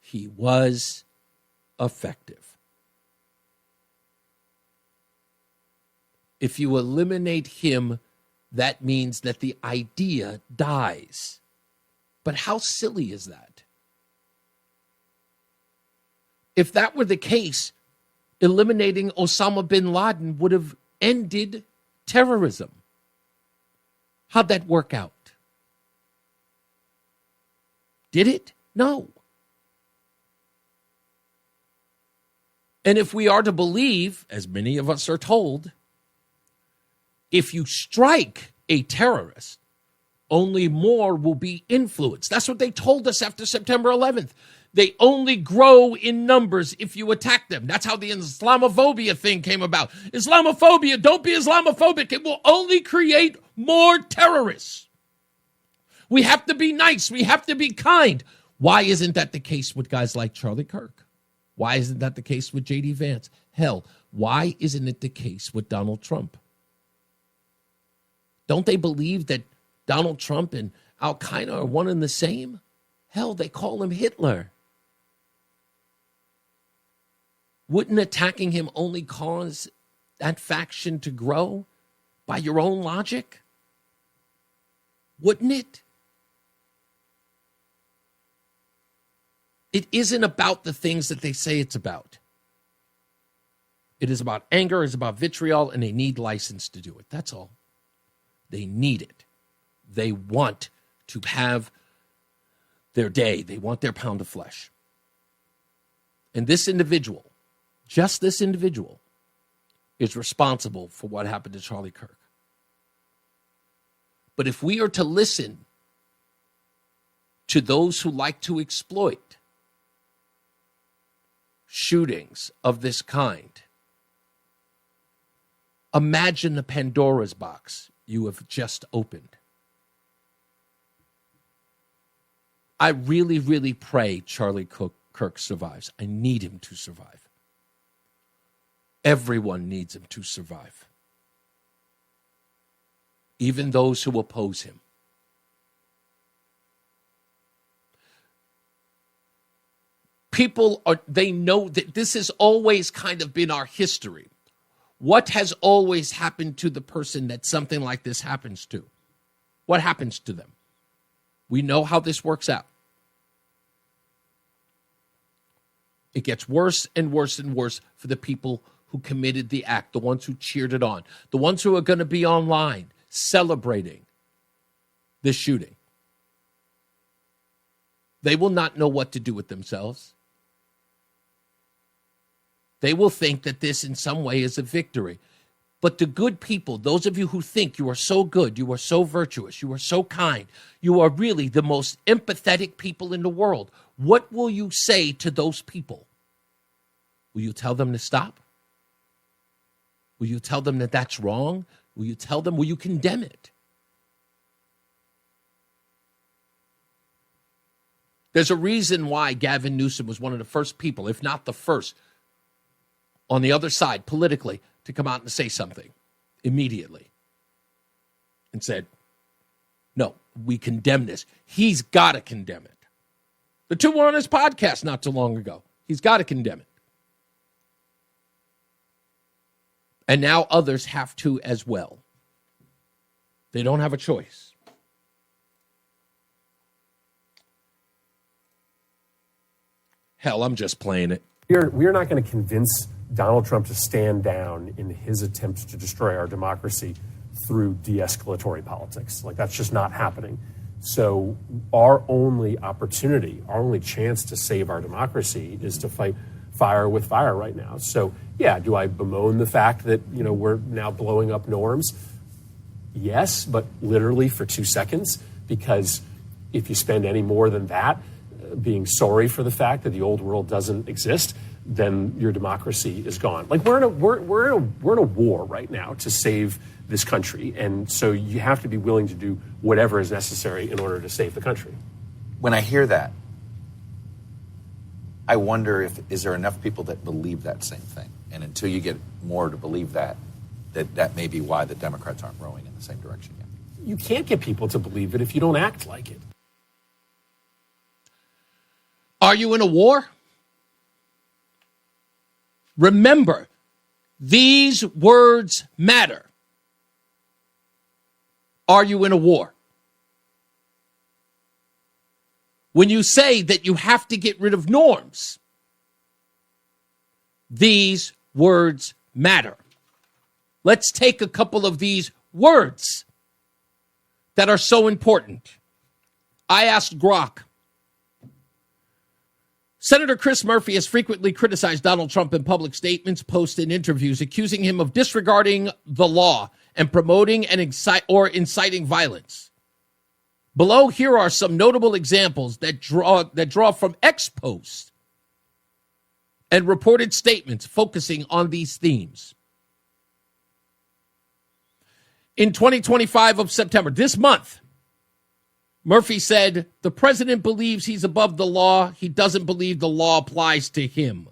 he was effective. If you eliminate him, that means that the idea dies. But how silly is that? If that were the case, eliminating Osama bin Laden would have ended terrorism. How'd that work out? Did it? No. And if we are to believe, as many of us are told, if you strike a terrorist, only more will be influenced. That's what they told us after September 11th. They only grow in numbers if you attack them. That's how the Islamophobia thing came about. Islamophobia, don't be Islamophobic. It will only create more terrorists. We have to be nice. We have to be kind. Why isn't that the case with guys like Charlie Kirk? Why isn't that the case with J.D. Vance? Hell, why isn't it the case with Donald Trump? Don't they believe that Donald Trump and Al-Qaeda are one and the same? Hell, they call him Hitler. Wouldn't attacking him only cause that faction to grow by your own logic? Wouldn't it? It isn't about the things that they say it's about. It is about anger, it's about vitriol, and they need license to do it. That's all. They need it. They want to have their day. They want their pound of flesh. And this individual, just this individual, is responsible for what happened to Charlie Kirk. But if we are to listen to those who like to exploit shootings of this kind, imagine the Pandora's box you have just opened. I really, really pray Charlie Kirk survives. I need him to survive. Everyone needs him to survive. Even those who oppose him. People they know that this has always kind of been our history. What has always happened to the person that something like this happens to? What happens to them? We know how this works out. It gets worse and worse and worse for the people who committed the act, the ones who cheered it on, the ones who are going to be online celebrating this shooting. They will not know what to do with themselves. They will think that this in some way is a victory. But the good people, those of you who think you are so good, you are so virtuous, you are so kind, you are really the most empathetic people in the world, what will you say to those people? Will you tell them to stop? Will you tell them that that's wrong? Will you tell them, will you condemn it? There's a reason why Gavin Newsom was one of the first people, if not the first, on the other side, politically, to come out and say something immediately. And said, no, we condemn this. He's got to condemn it. The two were on his podcast not too long ago. He's got to condemn it. And now others have to as well. They don't have a choice. Hell, I'm just playing it. We're not going to convince Donald Trump to stand down in his attempts to destroy our democracy through de-escalatory politics. Like, that's just not happening. So our only opportunity, our only chance to save our democracy is to fight fire with fire right now. So, yeah, do I bemoan the fact that, we're now blowing up norms? Yes, but literally for 2 seconds, because if you spend any more than that being sorry for the fact that the old world doesn't exist, then your democracy is gone. Like, we're in a war right now to save this country, and so you have to be willing to do whatever is necessary in order to save the country. When I hear that, I wonder is there enough people that believe that same thing? And until you get more to believe that may be why the Democrats aren't rowing in the same direction yet. You can't get people to believe it if you don't act like it. Are you in a war? Remember, these words matter. Are you in a war? When you say that you have to get rid of norms, these words matter. Let's take a couple of these words that are so important. I asked Grok, Senator Chris Murphy has frequently criticized Donald Trump in public statements, posts, and interviews, accusing him of disregarding the law and promoting and inciting violence. Below, here are some notable examples that draw from ex posts and reported statements focusing on these themes. In 2025 of September, this month, Murphy said, the president believes he's above the law. He doesn't believe the law applies to him.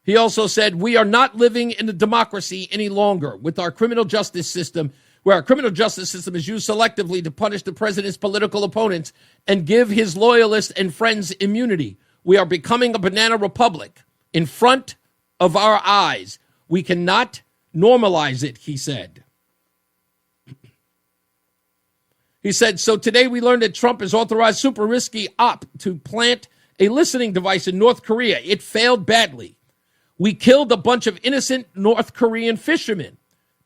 He also said, we are not living in a democracy any longer with our criminal justice system, where our criminal justice system is used selectively to punish the president's political opponents and give his loyalists and friends immunity. We are becoming a banana republic in front of our eyes. We cannot normalize it, he said. He said, so today we learned that Trump has authorized super risky op to plant a listening device in North Korea. It failed badly. We killed a bunch of innocent North Korean fishermen.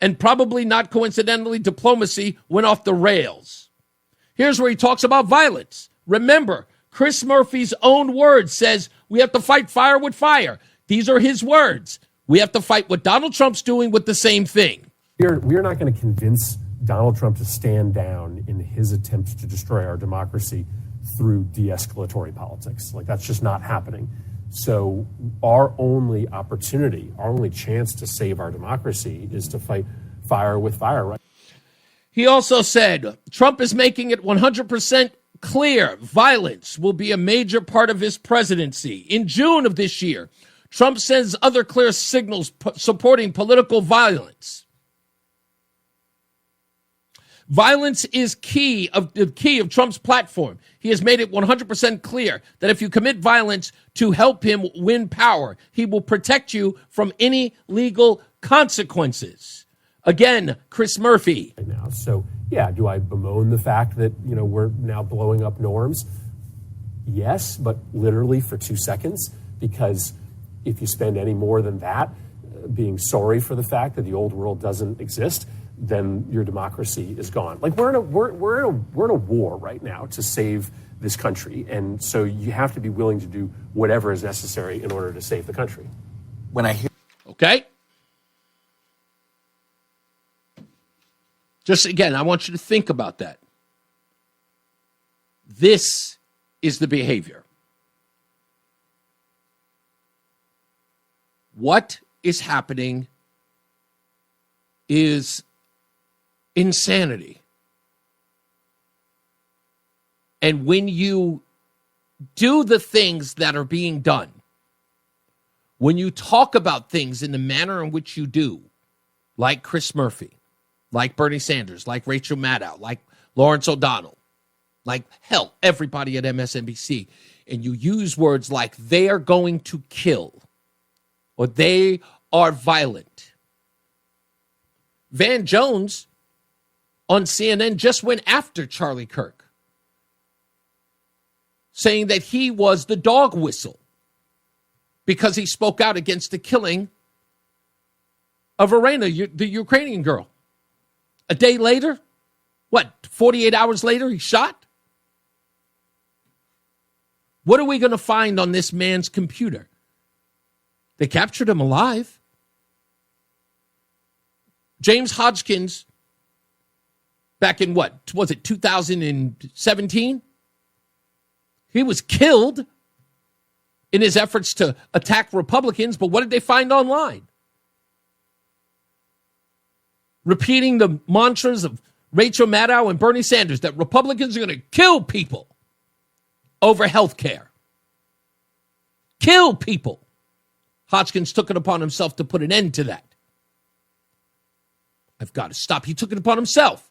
And probably not coincidentally, diplomacy went off the rails. Here's where he talks about violence. Remember, Chris Murphy's own words says we have to fight fire with fire. These are his words. We have to fight what Donald Trump's doing with the same thing. We're not going to convince Donald Trump to stand down in his attempts to destroy our democracy through de-escalatory politics. Like, that's just not happening. So our only opportunity, our only chance to save our democracy is to fight fire with fire. Right? He also said Trump is making it 100% clear violence will be a major part of his presidency. In June of this year, Trump sends other clear signals supporting political violence. Violence is the key of Trump's platform. He has made it 100% clear that if you commit violence to help him win power, he will protect you from any legal consequences. Again, Chris Murphy. Right now. So, yeah, do I bemoan the fact that, we're now blowing up norms? Yes, but literally for 2 seconds, because if you spend any more than that being sorry for the fact that the old world doesn't exist, then your democracy is gone. Like, we're in a war right now to save this country, and so you have to be willing to do whatever is necessary in order to save the country. When I hear, okay, just again, I want you to think about that. This is the behavior. What is happening is insanity. And when you do the things that are being done, when you talk about things in the manner in which you do, like Chris Murphy, like Bernie Sanders, like Rachel Maddow, like Lawrence O'Donnell, like, hell, everybody at MSNBC, and you use words like they are going to kill or they are violent. Van Jones on CNN just went after Charlie Kirk, saying that he was the dog whistle because he spoke out against the killing of Irina, the Ukrainian girl. A day later, 48 hours later, he's shot? What are we going to find on this man's computer? They captured him alive. James Hodgkins, back in 2017? He was killed in his efforts to attack Republicans, but what did they find online? Repeating the mantras of Rachel Maddow and Bernie Sanders that Republicans are going to kill people over health care. Kill people. Hodgkins took it upon himself to put an end to that. I've got to stop. He took it upon himself.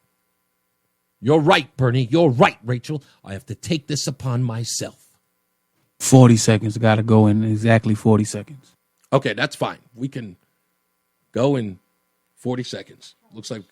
You're right, Bernie. You're right, Rachel. I have to take this upon myself. 40 seconds. Got to go in exactly 40 seconds. Okay, that's fine. We can go in 40 seconds. Looks like.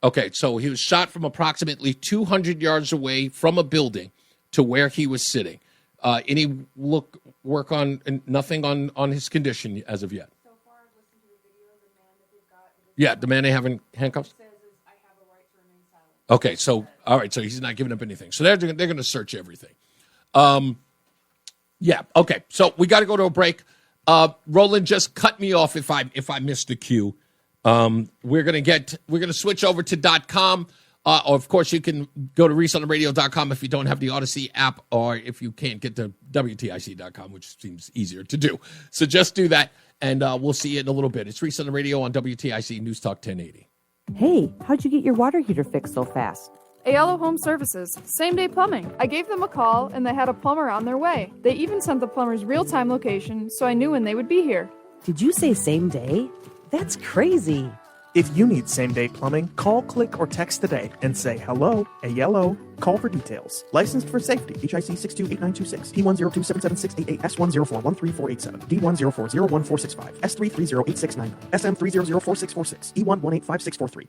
Okay, so he was shot from approximately 200 yards away from a building to where he was sitting. Any work on nothing on his condition as of yet? So far, I've listened to the video. The man that they've got. Yeah, the man they have in handcuffs. Says is, I have a right to remain silent. Okay, so all right, so he's not giving up anything. So they're going to search everything. Yeah. Okay. So we got to go to a break. Roland, just cut me off if I missed the cue. We're gonna switch over to .com. Of course, you can go to ReeseOnTheRadio.com if you don't have the Odyssey app, or if you can't get to WTIC.com, which seems easier to do. So just do that, and we'll see you in a little bit. It's Reese on the Radio on WTIC News Talk 1080. Hey, how'd you get your water heater fixed so fast? Aiello Home Services, same-day plumbing. I gave them a call, and they had a plumber on their way. They even sent the plumber's real-time location, so I knew when they would be here. Did you say same day? That's crazy. If you need same-day plumbing, call, click, or text today and say, hello, Aiello. Call for details. Licensed for safety. HIC 628926. P102776888. S1041347. D1040145. S3308699. SM3004646. E1185643.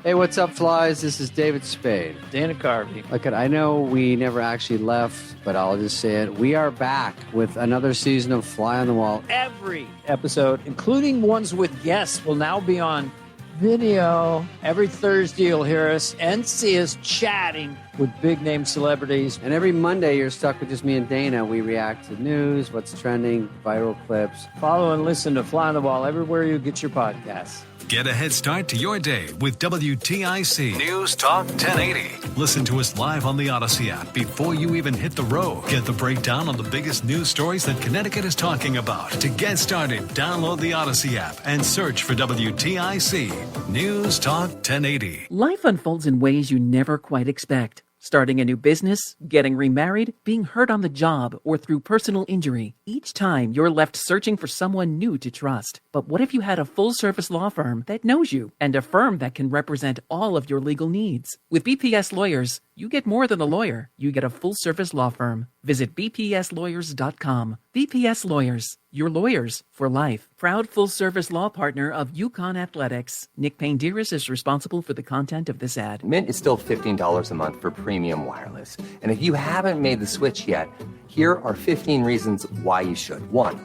Hey, what's up, flies? This is David Spade. Dana Carvey. Look, I know we never actually left, but I'll just say it. We are back with another season of Fly on the Wall. Every episode, including ones with guests, will now be on video. Every Thursday, you'll hear us and see us chatting with big-name celebrities. And every Monday, you're stuck with just me and Dana. We react to news, what's trending, viral clips. Follow and listen to Fly on the Wall everywhere you get your podcasts. Get a head start to your day with WTIC News Talk 1080. Listen to us live on the Odyssey app before you even hit the road. Get the breakdown on the biggest news stories that Connecticut is talking about. To get started, download the Odyssey app and search for WTIC News Talk 1080. Life unfolds in ways you never quite expect. Starting a new business, getting remarried, being hurt on the job, or through personal injury. Each time, you're left searching for someone new to trust. But what if you had a full-service law firm that knows you and a firm that can represent all of your legal needs? With BPS Lawyers, you get more than a lawyer. You get a full-service law firm. Visit bpslawyers.com. BPS Lawyers, your lawyers for life. Proud full-service law partner of UConn Athletics. Nick Payne-Dearis is responsible for the content of this ad. Mint is still $15 a month for premium wireless. And if you haven't made the switch yet, here are 15 reasons why you should. 1,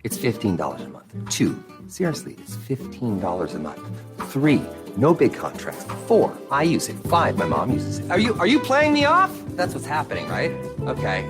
it's $15 a month. 2, seriously, it's $15 a month. 3, no big contracts. 4, I use it. 5, my mom uses it. Are you playing me off? That's what's happening, right? Okay.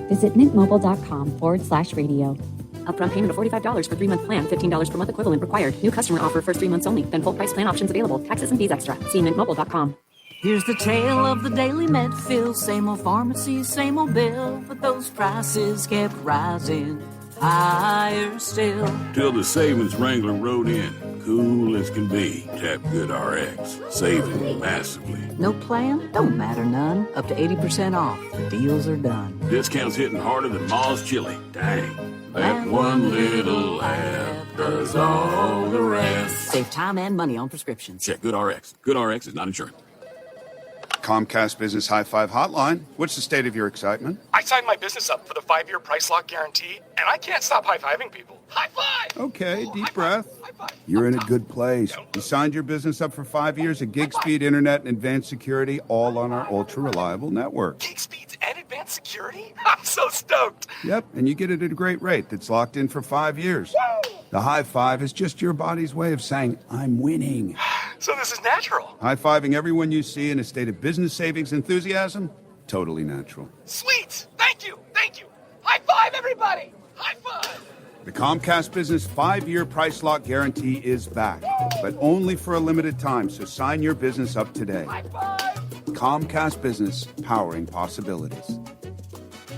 Visit mintmobile.com/radio. Upfront payment of $45 for 3-month plan, $15 per month equivalent required. New customer offer first 3 months only. Then full price plan options available. Taxes and fees extra. See mintmobile.com. Here's the tale of the daily med fill. Same old pharmacy, same old bill. But those prices kept rising higher still. Till the savings wrangler rode in. Cool as can be. Tap Good RX. Saving massively. No plan? Don't matter none. Up to 80% off. The deals are done. Discounts hitting harder than Ma's chili. Dang. That one little app does all the rest. Save time and money on prescriptions. Check Good RX. Good RX is not insurance. Comcast Business High Five Hotline. What's the state of your excitement? I signed my business up for the 5-year price lock guarantee, and I can't stop high-fiving people. High five! Okay, deep breath. You're in a good place. You signed your business up for 5 years of gig speed internet and advanced security, all on our ultra-reliable network. Gig speeds and advanced security? I'm so stoked. Yep, and you get it at a great rate that's locked in for 5 years. Woo! The high five is just your body's way of saying, I'm winning. So this is natural. High-fiving everyone you see in a state of business savings enthusiasm? Totally natural. Sweet! Thank you! Thank you! High five, everybody! High five! The Comcast Business 5-year price lock guarantee is back, but only for a limited time, so sign your business up today. High five! Comcast Business, powering possibilities.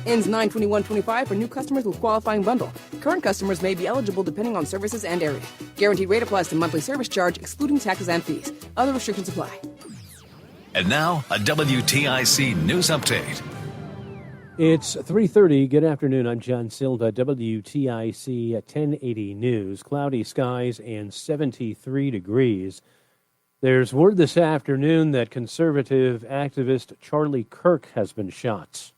Ends 9/21/25 for new customers with qualifying bundle. Current customers may be eligible depending on services and area. Guaranteed rate applies to monthly service charge, excluding taxes and fees. Other restrictions apply. And now, a WTIC news update. It's 3:30. Good afternoon. I'm John Silda, WTIC 1080 News. Cloudy skies and 73 degrees. There's word this afternoon that conservative activist Charlie Kirk has been shot.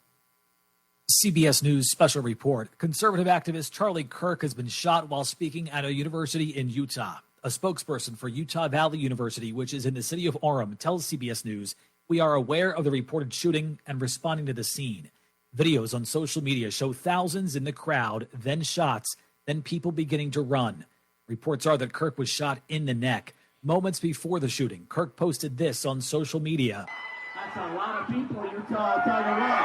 CBS News special report. Conservative activist Charlie Kirk has been shot while speaking at a university in Utah. A spokesperson for Utah Valley University, which is in the city of Orem, tells CBS News, "We are aware of the reported shooting and responding to the scene. Videos on social media show thousands in the crowd, then shots, then people beginning to run. Reports are that Kirk was shot in the neck. Moments before the shooting, Kirk posted this on social media. That's a lot of people, Utah. I'll tell you what.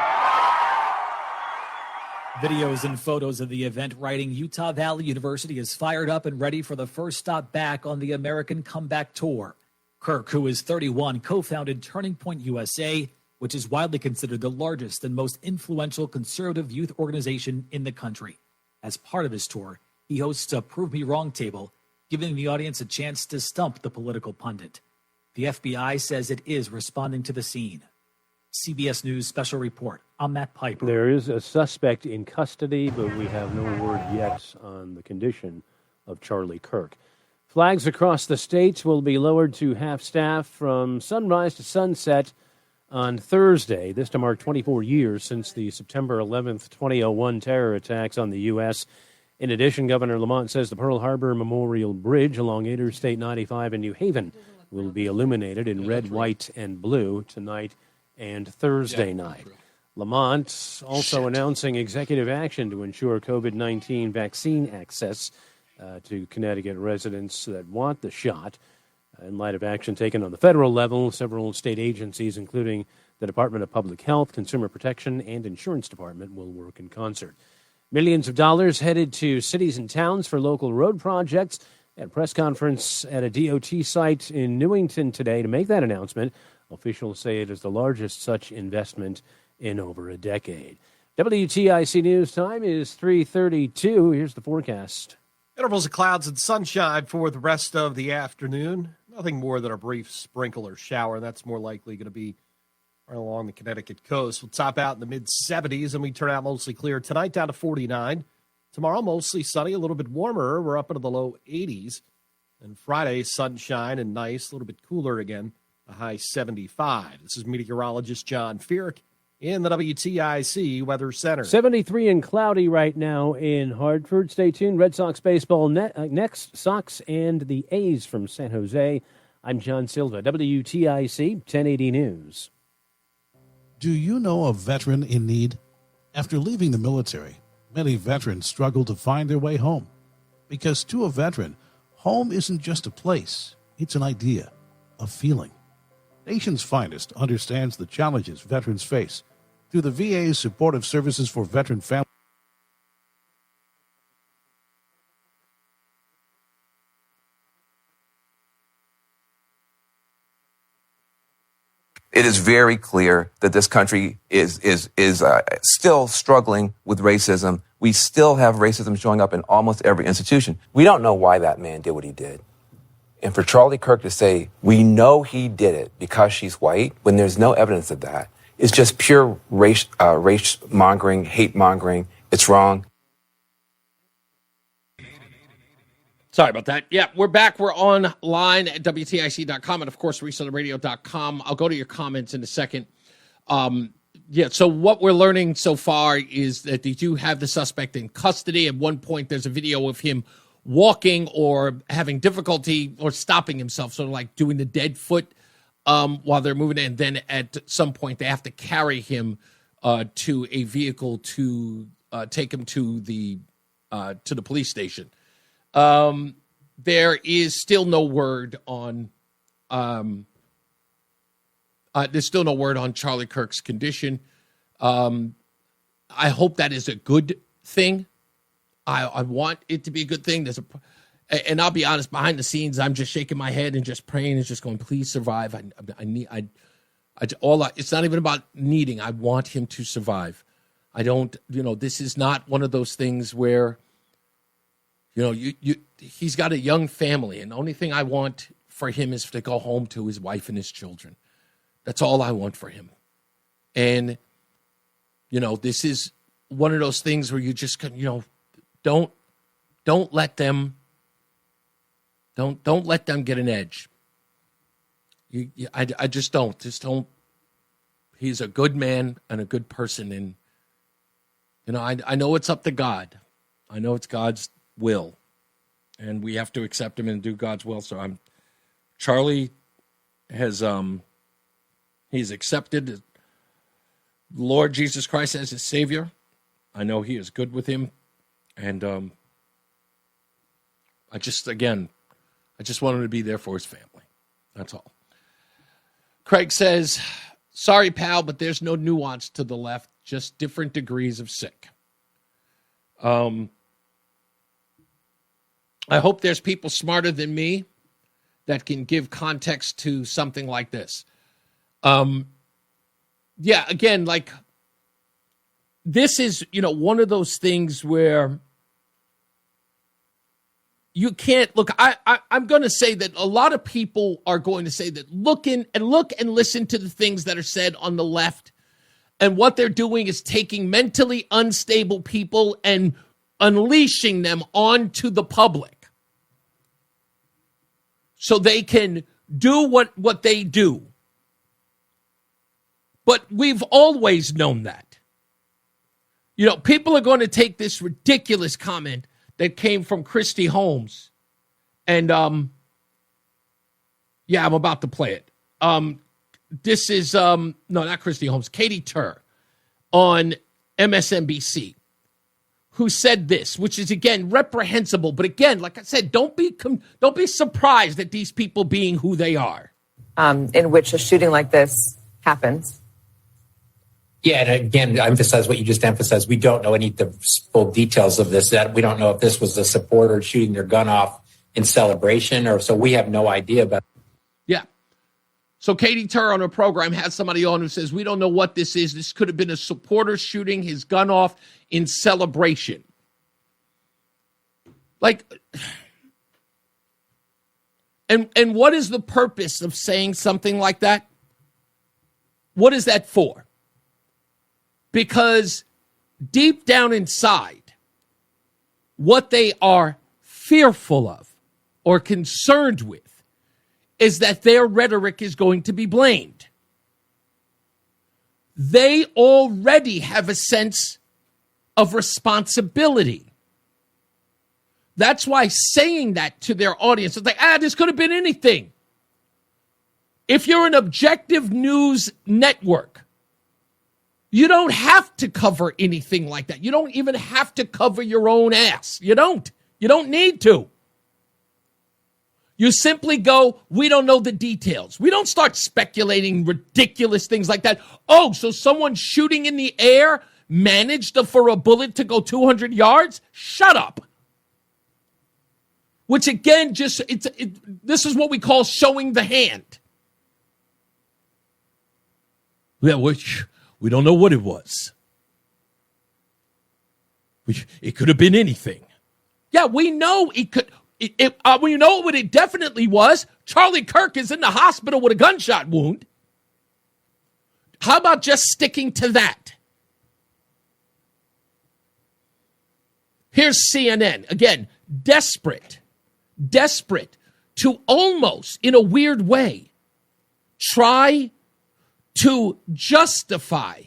Videos and photos of the event writing Utah Valley University is fired up and ready for the first stop back on the American Comeback Tour. Kirk, who is 31, co-founded Turning Point USA, which is widely considered the largest and most influential conservative youth organization in the country. As part of his tour, he hosts a Prove Me Wrong table, giving the audience a chance to stump the political pundit. The FBI says it is responding to the scene. CBS News Special Report. I'm Matt Piper. There is a suspect in custody, but we have no word yet on the condition of Charlie Kirk. Flags across the state will be lowered to half-staff from sunrise to sunset on Thursday. This to mark 24 years since the September 11th, 2001 terror attacks on the U.S. In addition, Governor Lamont says the Pearl Harbor Memorial Bridge along Interstate 95 in New Haven will be illuminated in red, white, and blue tonight and Thursday night. Lamont also announcing executive action to ensure COVID-19 vaccine access to Connecticut residents that want the shot. In light of action taken on the federal level, several state agencies, including the Department of Public Health, Consumer Protection, and Insurance Department, will work in concert. Millions of dollars headed to cities and towns for local road projects. At a press conference at a DOT site in Newington today to make that announcement, officials say it is the largest such investment in over a decade. WTIC News time is 3:32. Here's the forecast. Intervals of clouds and sunshine for the rest of the afternoon. Nothing more than a brief sprinkle or shower. That's more likely going to be right along the Connecticut coast. We'll top out in the mid-70s, and we turn out mostly clear tonight, down to 49. Tomorrow, mostly sunny, a little bit warmer. We're up into the low 80s. And Friday, sunshine and nice, a little bit cooler again, a high 75. This is meteorologist John Kirk in the WTIC Weather Center. 73 and cloudy right now in Hartford. Stay tuned. Red Sox baseball next. Sox and the A's from San Jose. I'm John Silva, WTIC 1080 News. Do you know a veteran in need? After leaving the military, many veterans struggle to find their way home. Because to a veteran, home isn't just a place, it's an idea, a feeling. Nation's Finest understands the challenges veterans face through the VA's supportive services for veteran families. It is very clear that this country is still struggling with racism. We still have racism showing up in almost every institution. We don't know why that man did what he did. And for Charlie Kirk to say, we know he did it because she's white, when there's no evidence of that, is just pure race mongering, hate mongering. It's wrong. Sorry about that. Yeah, we're back. We're online at WTIC.com and, of course, ResearchRadio.com. I'll go to your comments in a second. So what we're learning so far is that they do have the suspect in custody. At one point, there's a video of him walking or having difficulty or stopping himself, sort of like doing the dead foot while they're moving. And then at some point, they have to carry him to a vehicle to take him to the police station. There is still no word on Charlie Kirk's condition. I hope that is a good thing. I want it to be a good thing. And I'll be honest, behind the scenes, I'm just shaking my head and just praying and just going, please survive. It's not even about needing. I want him to survive. I don't, this is not one of those things where, he's got a young family, and the only thing I want for him is to go home to his wife and his children. That's all I want for him. And, this is one of those things where you just, don't let them get an edge. I just don't. He's a good man and a good person. And, I know it's up to God. I know it's God's will, and we have to accept him and do God's will. So Charlie has he's accepted the Lord Jesus Christ as his Savior. I know he is good with him, and I just want him to be there for his family. That's all. Craig says, Sorry, pal, but there's no nuance to the left, just different degrees of sick. I hope there's people smarter than me that can give context to something like this. Yeah, again, like, this is, one of those things where you can't look. I'm going to say that a lot of people are going to say that look and listen to the things that are said on the left. And what they're doing is taking mentally unstable people and unleashing them onto the public so they can do what they do. But we've always known that. People are going to take this ridiculous comment that came from Christy Holmes. And, yeah, I'm about to play it. This is, no, not Christy Holmes, Katie Tur on MSNBC, who said this, which is, again, reprehensible. But again, like I said, don't be surprised at these people being who they are. In which a shooting like this happens. Yeah, and again, I emphasize what you just emphasized. We don't know any of the full details of this. That we don't know if this was a supporter shooting their gun off in celebration, or so we have no idea about. Yeah. So Katie Tur on her program has somebody on who says, we don't know what this is. This could have been a supporter shooting his gun off in celebration. Like, and what is the purpose of saying something like that? What is that for? Because deep down inside, what they are fearful of or concerned with is that their rhetoric is going to be blamed. They already have a sense of responsibility. That's why saying that to their audience is like, this could have been anything. If you're an objective news network, you don't have to cover anything like that. You don't even have to cover your own ass. You don't. You don't need to. You simply go, we don't know the details. We don't start speculating ridiculous things like that. Oh, so someone shooting in the air managed for a bullet to go 200 yards? Shut up. Which again, this is what we call showing the hand. Yeah, we don't know what it was. It could have been anything. Yeah, we know it could. We know what it definitely was. Charlie Kirk is in the hospital with a gunshot wound. How about just sticking to that? Here's CNN. Again, desperate to almost, in a weird way, try to justify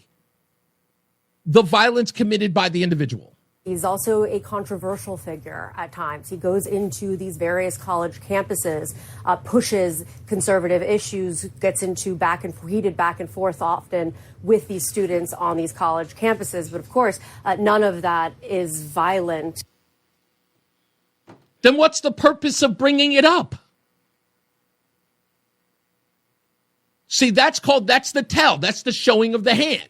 the violence committed by the individual. He's also a controversial figure at times. He goes into these various college campuses, pushes conservative issues, gets into heated back and forth often with these students on these college campuses. But of course, none of that is violent. Then what's the purpose of bringing it up? See, that's the showing of the hand.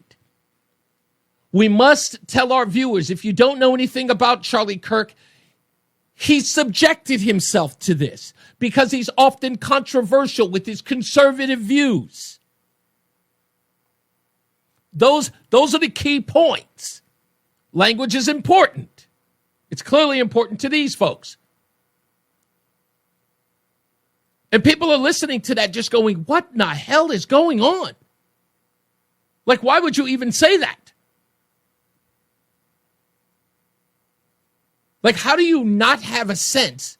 We must tell our viewers, if you don't know anything about Charlie Kirk, he subjected himself to this because he's often controversial with his conservative views. Those are the key points. Language is important. It's clearly important to these folks. And people are listening to that just going, what in the hell is going on? Like, why would you even say that? Like, how do you not have a sense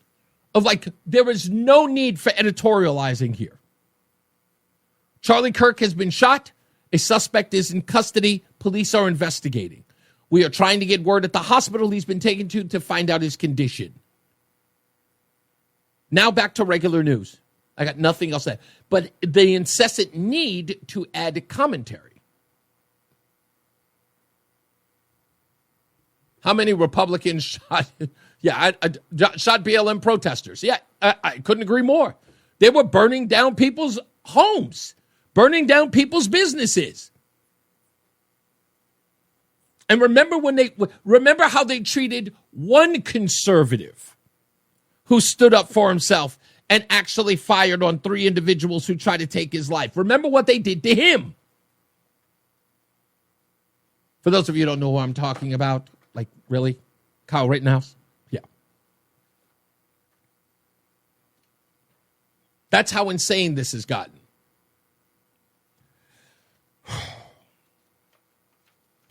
of, like, there is no need for editorializing here? Charlie Kirk has been shot. A suspect is in custody. Police are investigating. We are trying to get word at the hospital he's been taken to find out his condition. Now back to regular news. I got nothing else to add. But the incessant need to add commentary. How many Republicans shot? Shot BLM protesters. Yeah, I couldn't agree more. They were burning down people's homes, burning down people's businesses. And remember how they treated one conservative who stood up for himself and actually fired on 3 individuals who tried to take his life. Remember what they did to him. For those of you who don't know who I'm talking about, like, really? Kyle Rittenhouse? Yeah. That's how insane this has gotten.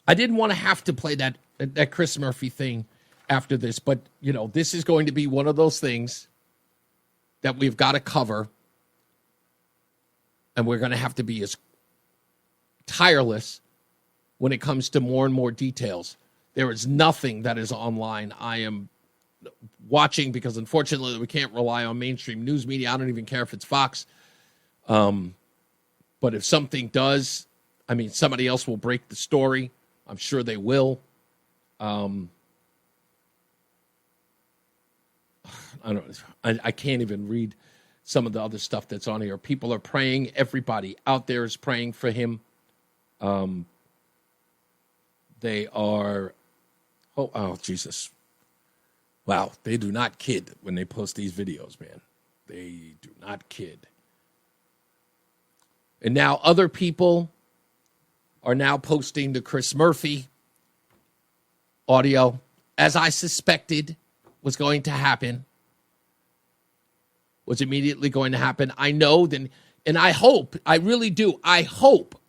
I didn't want to have to play that Chris Murphy thing after this, but, this is going to be one of those things that we've got to cover, and we're going to have to be as tireless when it comes to more and more details. There is nothing that is online I am watching because, unfortunately, we can't rely on mainstream news media. I don't even care if it's Fox. But if something does, somebody else will break the story. I'm sure they will. I can't even read some of the other stuff that's on here. People are praying. Everybody out there is praying for him. They are, oh, Jesus. Wow, they do not kid when they post these videos, man. They do not kid. And now other people are now posting the Chris Murphy audio, as I suspected was going to happen, was immediately going to happen. I know, and I hope, I really do, I hope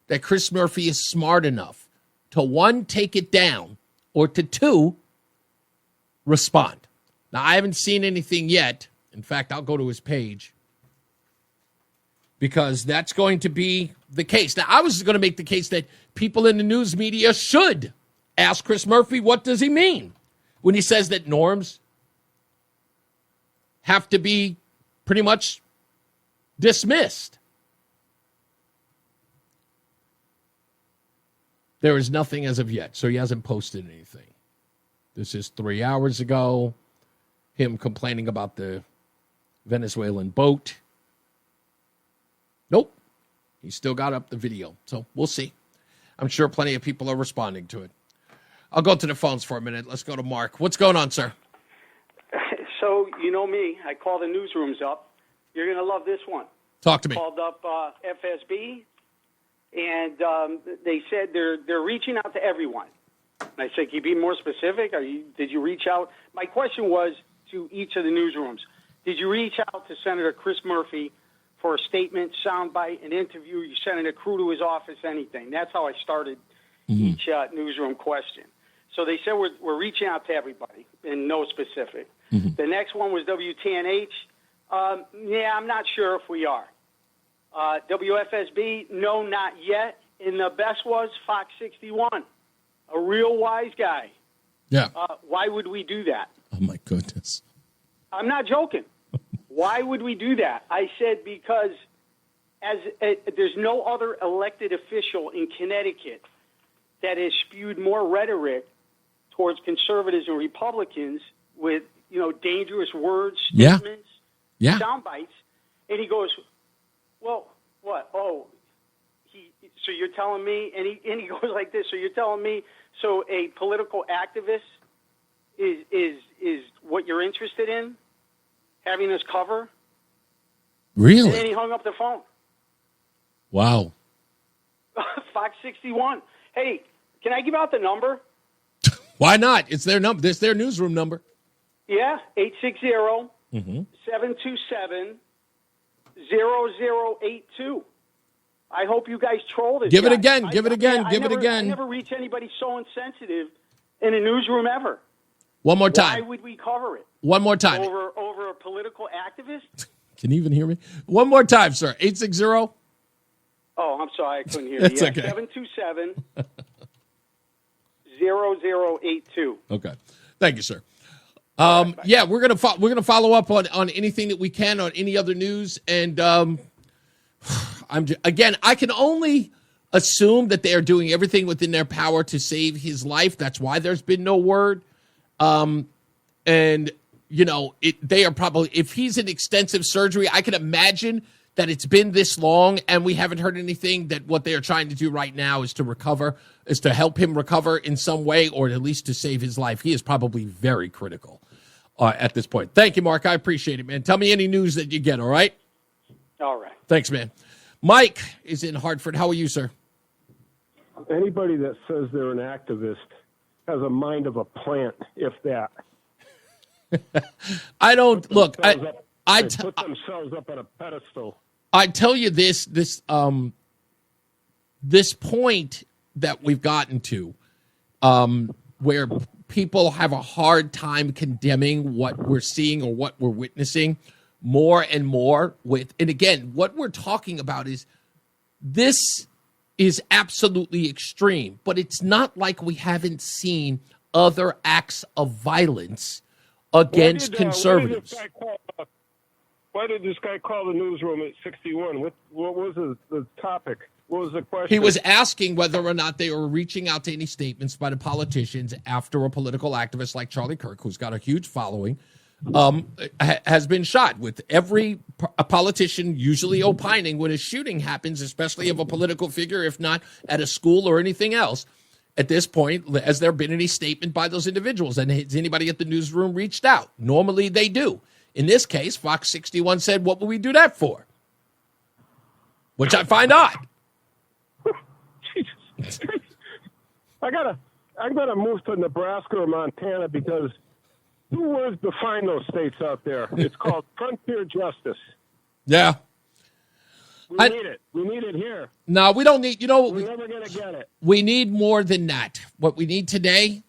that Chris Murphy is smart enough to, 1, take it down, or to 2, respond. Now, I haven't seen anything yet. In fact, I'll go to his page because that's going to be the case. Now, I was going to make the case that people in the news media should ask Chris Murphy, what does he mean when he says that norms have to be pretty much dismissed? There is nothing as of yet, so he hasn't posted anything. This is 3 hours ago, him complaining about the Venezuelan boat. Nope. He still got up the video, so we'll see. I'm sure plenty of people are responding to it. I'll go to the phones for a minute. Let's go to Mark. What's going on, sir? So, you know me. I call the newsrooms up. You're going to love this one. Talk to me. Called up FSB, and they said they're reaching out to everyone. And I said, can you be more specific? Did you reach out? My question was to each of the newsrooms. Did you reach out to Senator Chris Murphy for a statement, soundbite, an interview? You sent a crew to his office, anything? That's how I started each newsroom question. So they said we're reaching out to everybody, and no specific. The next one was WTNH. Yeah, I'm not sure if we are. WFSB, no, not yet. And the best was Fox 61, a real wise guy. Yeah. Why would we do that? Oh, my goodness. I'm not joking. Why would we do that? I said because there's no other elected official in Connecticut that has spewed more rhetoric towards conservatives and Republicans with, dangerous words, statements, sound bites. And he goes, well, what? Oh, so you're telling me, and he goes like this, so you're telling me, so a political activist is what you're interested in, having us cover? Really? And then he hung up the phone. Wow. Fox 61. Hey, can I give out the number? Why not? It's their number. It's their newsroom number. Yeah, 860-727-0082. I hope you guys troll this. Give it guy. again. Give it again. Give it again. I never reach anybody so insensitive in a newsroom ever. One more time. Why would we cover it? One more time. Over a political activist? Can you even hear me? One more time, sir. 860. Oh, I'm sorry. I couldn't hear you. That's okay. 727-0082. Okay. Thank you, sir. Yeah, we're gonna follow up on anything that we can on any other news, and I can only assume that they are doing everything within their power to save his life. That's why there's been no word. And they are probably, if he's in extensive surgery, I can imagine that it's been this long and we haven't heard anything, that what they are trying to do right now is to help him recover in some way, or at least to save his life. He is probably very critical at this point. Thank you, Mark. I appreciate it, man. Tell me any news that you get, all right? All right. Thanks, man. Mike is in Hartford. How are you, sir? Anybody that says they're an activist has a mind of a plant, if that. I don't look. I put themselves up on a pedestal. I tell you this point that we've gotten to, where people have a hard time condemning what we're seeing or what we're witnessing more and more with. And again, what we're talking about is this is absolutely extreme, but it's not like we haven't seen other acts of violence against conservatives. Why did this guy call the newsroom at 61? What was the topic? What was the question? He was asking whether or not they were reaching out to any statements by the politicians after a political activist like Charlie Kirk, who's got a huge following, has been shot, with every politician usually opining when a shooting happens, especially of a political figure, if not at a school or anything else. At this point, has there been any statement by those individuals? And has anybody at the newsroom reached out? Normally they do. In this case, Fox 61 said, what would we do that for? Which I find odd. I'm gonna move to Nebraska or Montana because 2 words define those states out there. It's called frontier justice. Yeah. We need it. We need it here. No, we don't need, we're never gonna get it. We need more than that. What we need today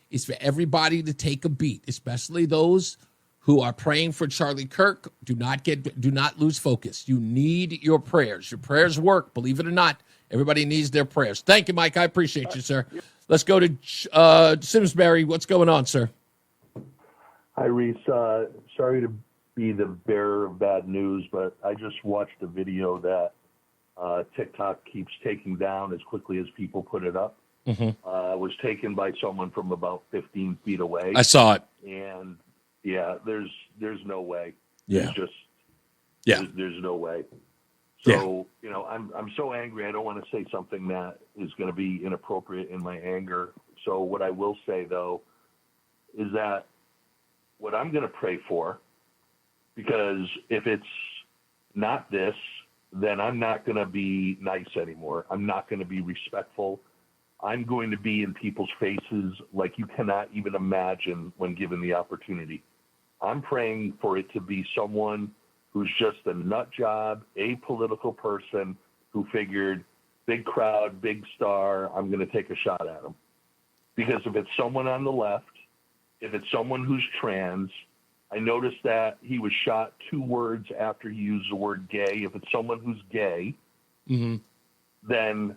is for everybody to take a beat, especially those who are praying for Charlie Kirk. Do not lose focus. You need your prayers. Your prayers work, believe it or not. Everybody needs their prayers. Thank you, Mike. I appreciate you, sir. Let's go to Simsbury. What's going on, sir? Hi, Reese. Sorry to be the bearer of bad news, but I just watched a video that TikTok keeps taking down as quickly as people put it up. Mm-hmm. Was taken by someone from about 15 feet away. I saw it. And yeah, there's no way. Yeah. There's no way. So, I'm so angry. I don't want to say something that is going to be inappropriate in my anger. So what I will say, though, is that what I'm going to pray for, because if it's not this, then I'm not going to be nice anymore. I'm not going to be respectful. I'm going to be in people's faces like you cannot even imagine when given the opportunity. I'm praying for it to be someone who's just a nut job, apolitical person who figured big crowd, big star, I'm going to take a shot at him. Because if it's someone on the left, if it's someone who's trans, I noticed that he was shot 2 words after he used the word gay. If it's someone who's gay, then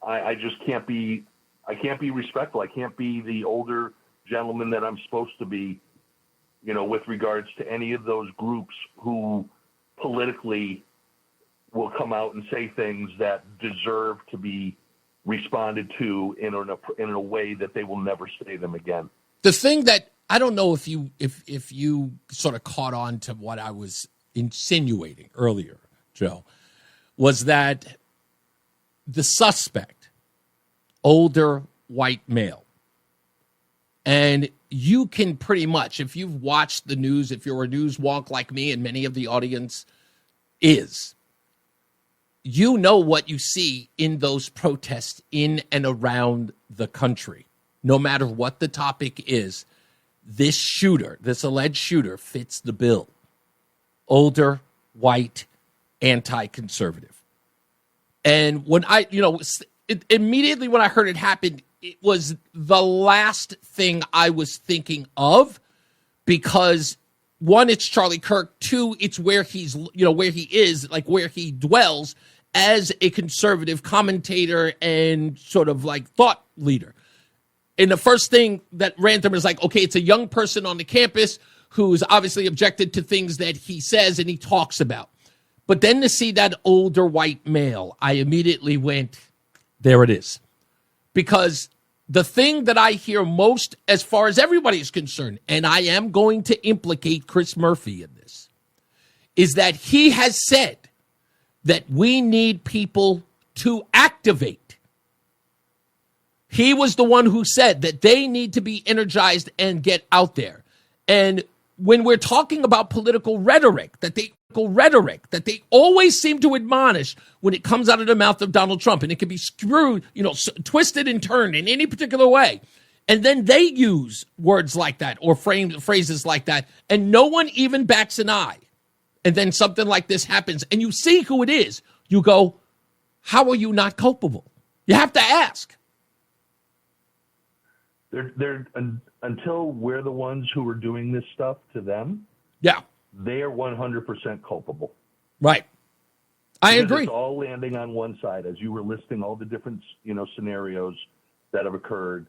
I just can't be respectful. I can't be the older gentleman that I'm supposed to be, with regards to any of those groups who politically will come out and say things that deserve to be responded to in a way that they will never say them again. The thing that I don't know if you sort of caught on to what I was insinuating earlier, Joe, was that the suspect, older white male, and you can pretty much, if you've watched the news, if you're a news wonk like me and many of the audience is, you know what you see in those protests in and around the country. No matter what the topic is, this alleged shooter fits the bill. Older, white, anti-conservative. And when immediately when I heard it happen, it was the last thing I was thinking of, because 1, it's Charlie Kirk. 2, it's where where he is, like where he dwells as a conservative commentator and sort of like thought leader. And the first thing that ran through me is like, okay, it's a young person on the campus who's obviously objected to things that he says and he talks about. But then to see that older white male, I immediately went, there it is. Because the thing that I hear most as far as everybody is concerned, and I am going to implicate Chris Murphy in this, is that he has said that we need people to activate. He was the one who said that they need to be energized and get out there. And when we're talking about political rhetoric that they always seem to admonish when it comes out of the mouth of Donald Trump, and it can be screwed, twisted and turned in any particular way. And then they use words like that or phrases like that, and no one even bats an eye. And then something like this happens, and you see who it is. You go, how are you not culpable? You have to ask. Until we're the ones who are doing this stuff to them, they are 100% culpable. Right. I agree. It's all landing on one side, as you were listing all the different scenarios that have occurred,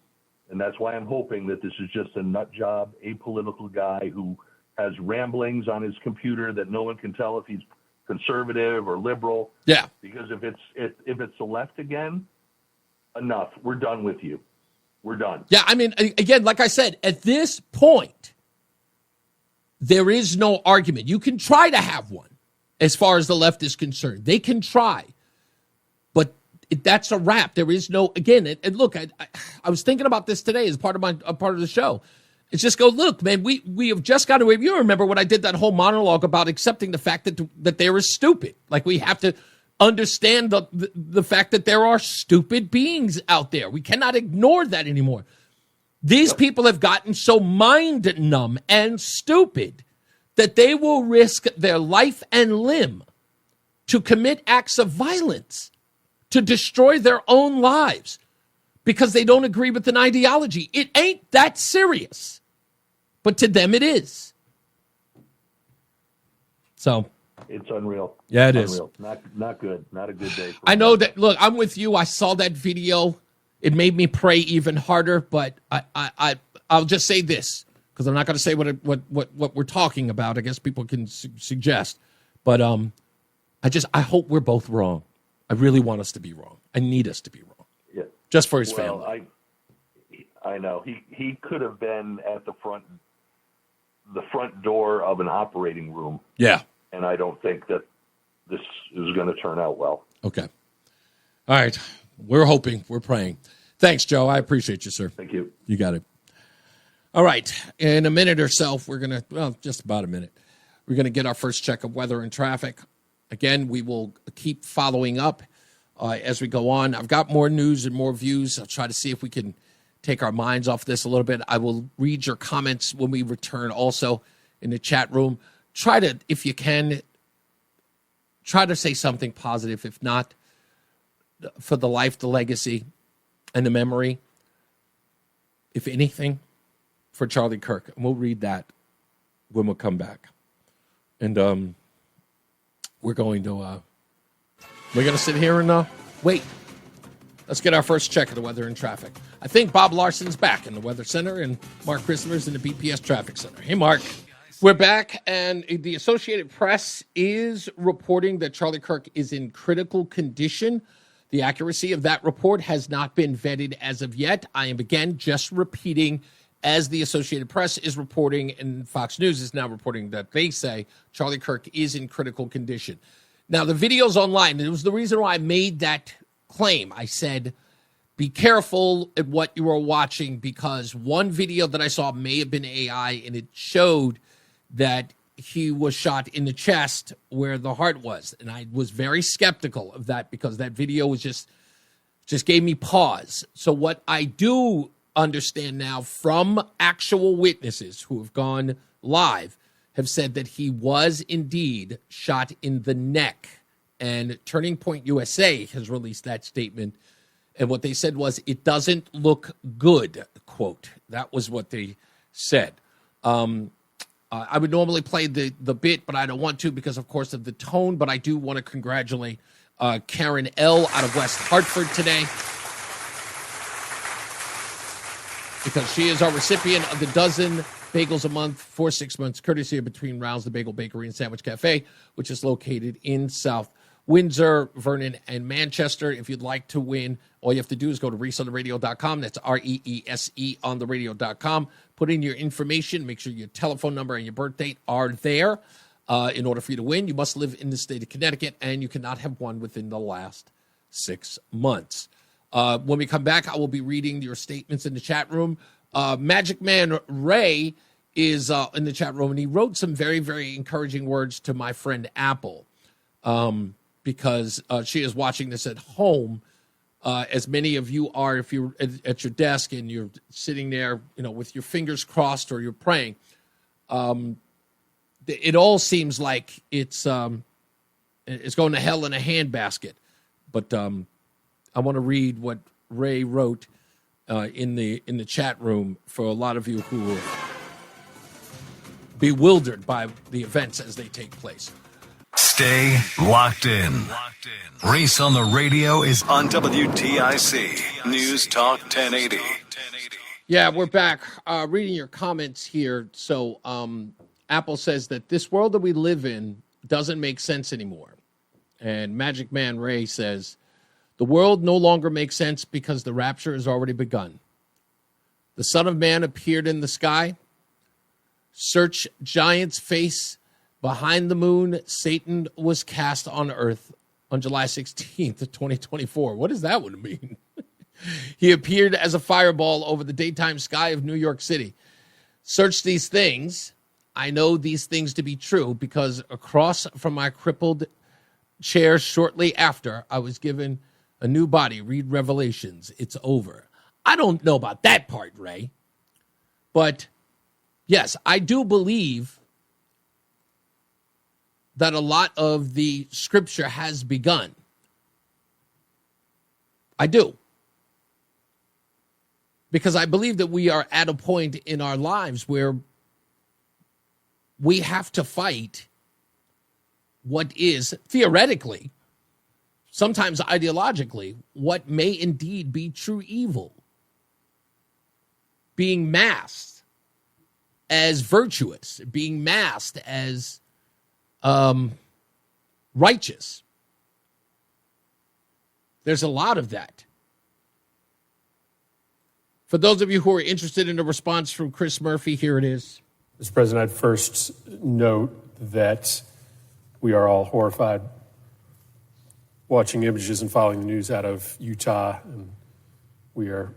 and that's why I'm hoping that this is just a nut job, apolitical guy who has ramblings on his computer that no one can tell if he's conservative or liberal. Yeah. Because if it's the left again, enough. We're done with you. We're done. Yeah, I mean, again, like I said, at this point, there is no argument. You can try to have one as far as the left is concerned. They can try. But that's a wrap. There is no, again, and look, I was thinking about this today as part of the show. It's just go, look, man, we have just got to, you remember when I did that whole monologue about accepting the fact that they were stupid. Like, we have to understand the fact that there are stupid beings out there. We cannot ignore that anymore. These people have gotten so mind numb and stupid that they will risk their life and limb to commit acts of violence, to destroy their own lives because they don't agree with an ideology. It ain't that serious, but to them it is. So it's unreal. Yeah, it unreal. is. Not good. Not a good day. I know that. Look, I'm with you. I saw that video. It made me pray even harder. But I'll just say this, because I'm not going to say what we're talking about. I guess people can suggest. But I hope we're both wrong. I really want us to be wrong. I need us to be wrong. Yeah. Just for his family. I know he could have been at the front door of an operating room. Yeah. And I don't think that this is going to turn out well. Okay. All right. We're hoping. We're praying. Thanks, Joe. I appreciate you, sir. Thank you. You got it. All right. In a minute or so, we're going to, just about a minute, we're going to get our first check of weather and traffic. Again, we will keep following up as we go on. I've got more news and more views. I'll try to see if we can take our minds off this a little bit. I will read your comments when we return also in the chat room. Try to, if you can, try to say something positive. If not, for the life, the legacy, and the memory, if anything, for Charlie Kirk. And we'll read that when we come back. And we're going to sit here and wait. Let's get our first check of the weather and traffic. I think Bob Larson's back in the Weather Center, and Mark Christopher's in the BPS Traffic Center. Hey, Mark. We're back, and the Associated Press is reporting that Charlie Kirk is in critical condition. The accuracy of that report has not been vetted as of yet. I am, again, just repeating as the Associated Press is reporting, and Fox News is now reporting that they say Charlie Kirk is in critical condition. Now, the video's online, and it was the reason why I made that claim. I said, be careful at what you are watching, because one video that I saw may have been AI, and it showed that he was shot in the chest where the heart was. And I was very skeptical of that, because that video was just gave me pause. So what I do understand now from actual witnesses who have gone live have said that he was indeed shot in the neck. And Turning Point USA has released that statement. And what they said was, it doesn't look good, quote. That was what they said. I would normally play the bit, but I don't want to because, of course, of the tone. But I do want to congratulate Karen L. out of West Hartford today, because she is our recipient of the dozen bagels a month for 6 months, courtesy of Between Rounds, the Bagel Bakery and Sandwich Cafe, which is located in South Windsor, Vernon, and Manchester. If you'd like to win, all you have to do is go to reeseontheradio.com. That's REESE on the radio.com. Put in your information. Make sure your telephone number and your birth date are there. In order for you to win, you must live in the state of Connecticut, and you cannot have won within the last 6 months. When we come back, I will be reading your statements in the chat room. Magic Man Ray is in the chat room, and he wrote some very, very encouraging words to my friend Apple because she is watching this at home, as many of you are if you're at your desk and you're sitting there, with your fingers crossed or you're praying. It all seems like it's going to hell in a handbasket. But I want to read what Ray wrote in the chat room for a lot of you who are bewildered by the events as they take place. Stay locked in. Reese on the radio is on WTIC News Talk 1080. Yeah, we're back. Reading your comments here. So Apple says that this world that we live in doesn't make sense anymore. And Magic Man Ray says, the world no longer makes sense because the rapture has already begun. The Son of Man appeared in the sky. Search giant's face behind the moon. Satan was cast on earth on July 16th of 2024. What does that one mean? He appeared as a fireball over the daytime sky of New York City. Search these things. I know these things to be true because across from my crippled chair shortly after, I was given a new body. Read Revelations. It's over. I don't know about that part, Ray. But yes, I do believe that a lot of the scripture has begun. I do. Because I believe that we are at a point in our lives where we have to fight what is, theoretically, sometimes ideologically, what may indeed be true evil, being masked as virtuous, being masked as righteous. There's a lot of that. For those of you who are interested in a response from Chris Murphy, here it is. Mr. President, I'd first note that we are all horrified watching images and following the news out of Utah, and we are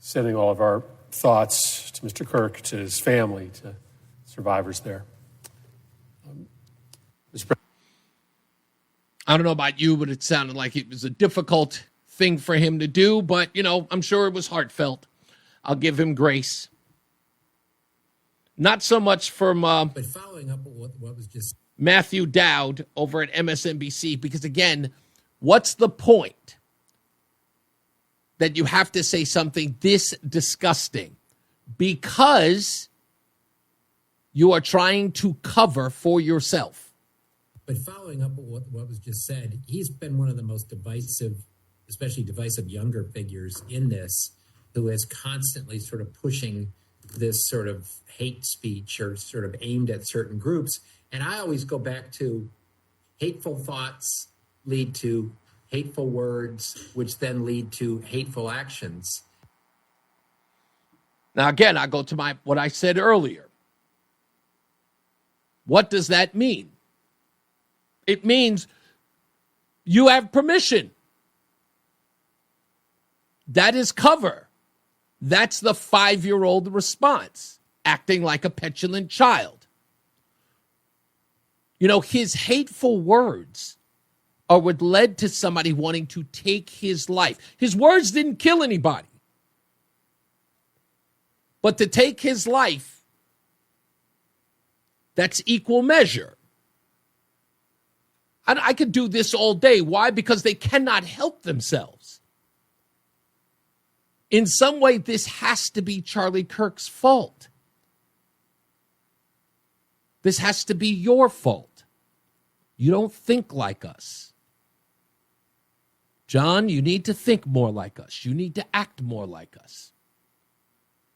sending all of our thoughts to Mr. Kirk, to his family, to survivors there. I don't know about you, but it sounded like it was a difficult thing for him to do, but, I'm sure it was heartfelt. I'll give him grace. Not so much from but following up on what was just Matthew Dowd over at MSNBC, because, again, what's the point that you have to say something this disgusting? Because you are trying to cover for yourself. But following up on what was just said, he's been one of the most divisive, especially divisive younger figures in this, who is constantly sort of pushing this sort of hate speech or sort of aimed at certain groups. And I always go back to hateful thoughts lead to hateful words, which then lead to hateful actions. Now, again, I go to what I said earlier. What does that mean? It means you have permission. That is cover. That's the 5-year-old response, acting like a petulant child. His hateful words are what led to somebody wanting to take his life. His words didn't kill anybody. But to take his life, that's equal measure. I could do this all day. Why? Because they cannot help themselves. In some way, this has to be Charlie Kirk's fault. This has to be your fault. You don't think like us. John, you need to think more like us. You need to act more like us.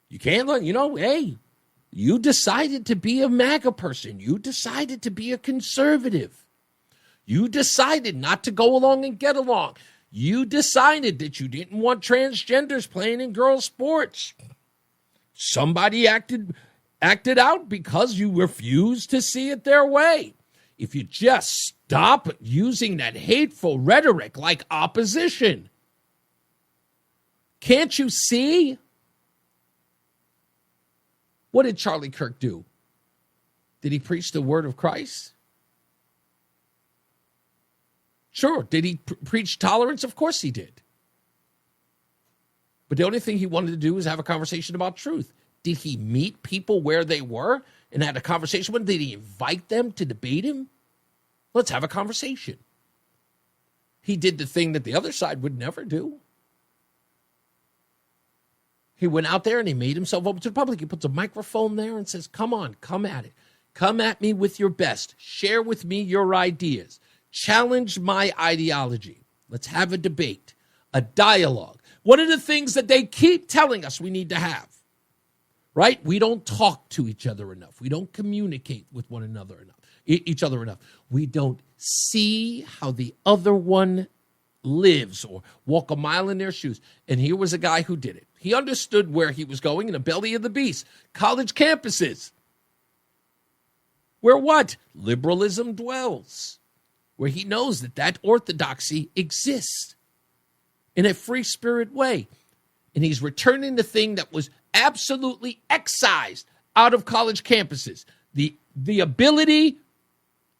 You can't let, hey, you decided to be a MAGA person. You decided to be a conservative. You decided not to go along and get along. You decided that you didn't want transgenders playing in girls' sports. Somebody acted acted out because you refuse to see it their way. If you just stop using that hateful rhetoric like opposition. Can't you see? What did Charlie Kirk do? Did he preach the word of Christ? Sure. Did he preach tolerance? Of course he did. But the only thing he wanted to do was have a conversation about truth. Did he meet people where they were and had a conversation with them? Did he invite them to debate him? Let's have a conversation. He did the thing that the other side would never do. He went out there and he made himself open to the public. He puts a microphone there and says, come on, come at it. Come at me with your best. Share with me your ideas. Challenge my ideology. Let's have a debate, a dialogue. One of the things that they keep telling us we need to have, right? We don't talk to each other enough. We don't communicate with one another enough, each other enough. We don't see how the other one lives or walk a mile in their shoes. And here was a guy who did it. He understood where he was going in the belly of the beast. College campuses. Where what? Liberalism dwells. Where he knows that orthodoxy exists in a free spirit way. And he's returning the thing that was absolutely excised out of college campuses. The ability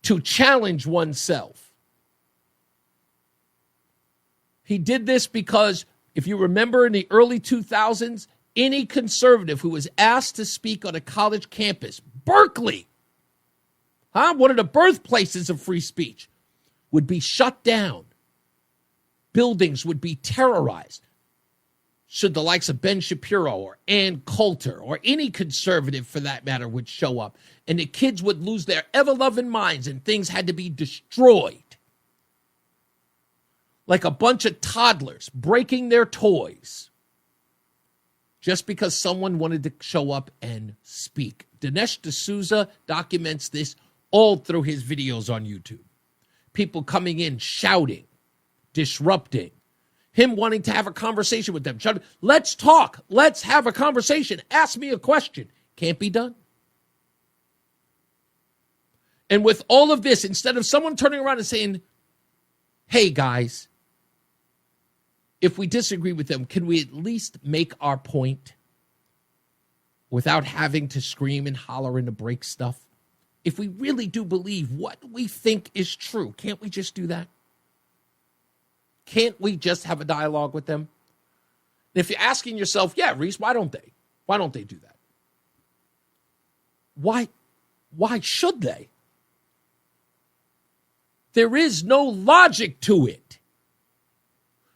to challenge oneself. He did this because, if you remember in the early 2000s, any conservative who was asked to speak on a college campus, Berkeley, one of the birthplaces of free speech, would be shut down. Buildings would be terrorized. Should the likes of Ben Shapiro or Ann Coulter or any conservative for that matter would show up, and the kids would lose their ever-loving minds and things had to be destroyed. Like a bunch of toddlers breaking their toys just because someone wanted to show up and speak. Dinesh D'Souza documents this all through his videos on YouTube. People coming in, shouting, disrupting, him wanting to have a conversation with them. Shouting, let's talk. Let's have a conversation. Ask me a question. Can't be done. And with all of this, instead of someone turning around and saying, hey, guys, if we disagree with them, can we at least make our point without having to scream and holler and to break stuff? If we really do believe what we think is true, can't we just do that? Can't we just have a dialogue with them? And if you're asking yourself, yeah, Reese, why don't they? Why don't they do that? Why should they? There is no logic to it.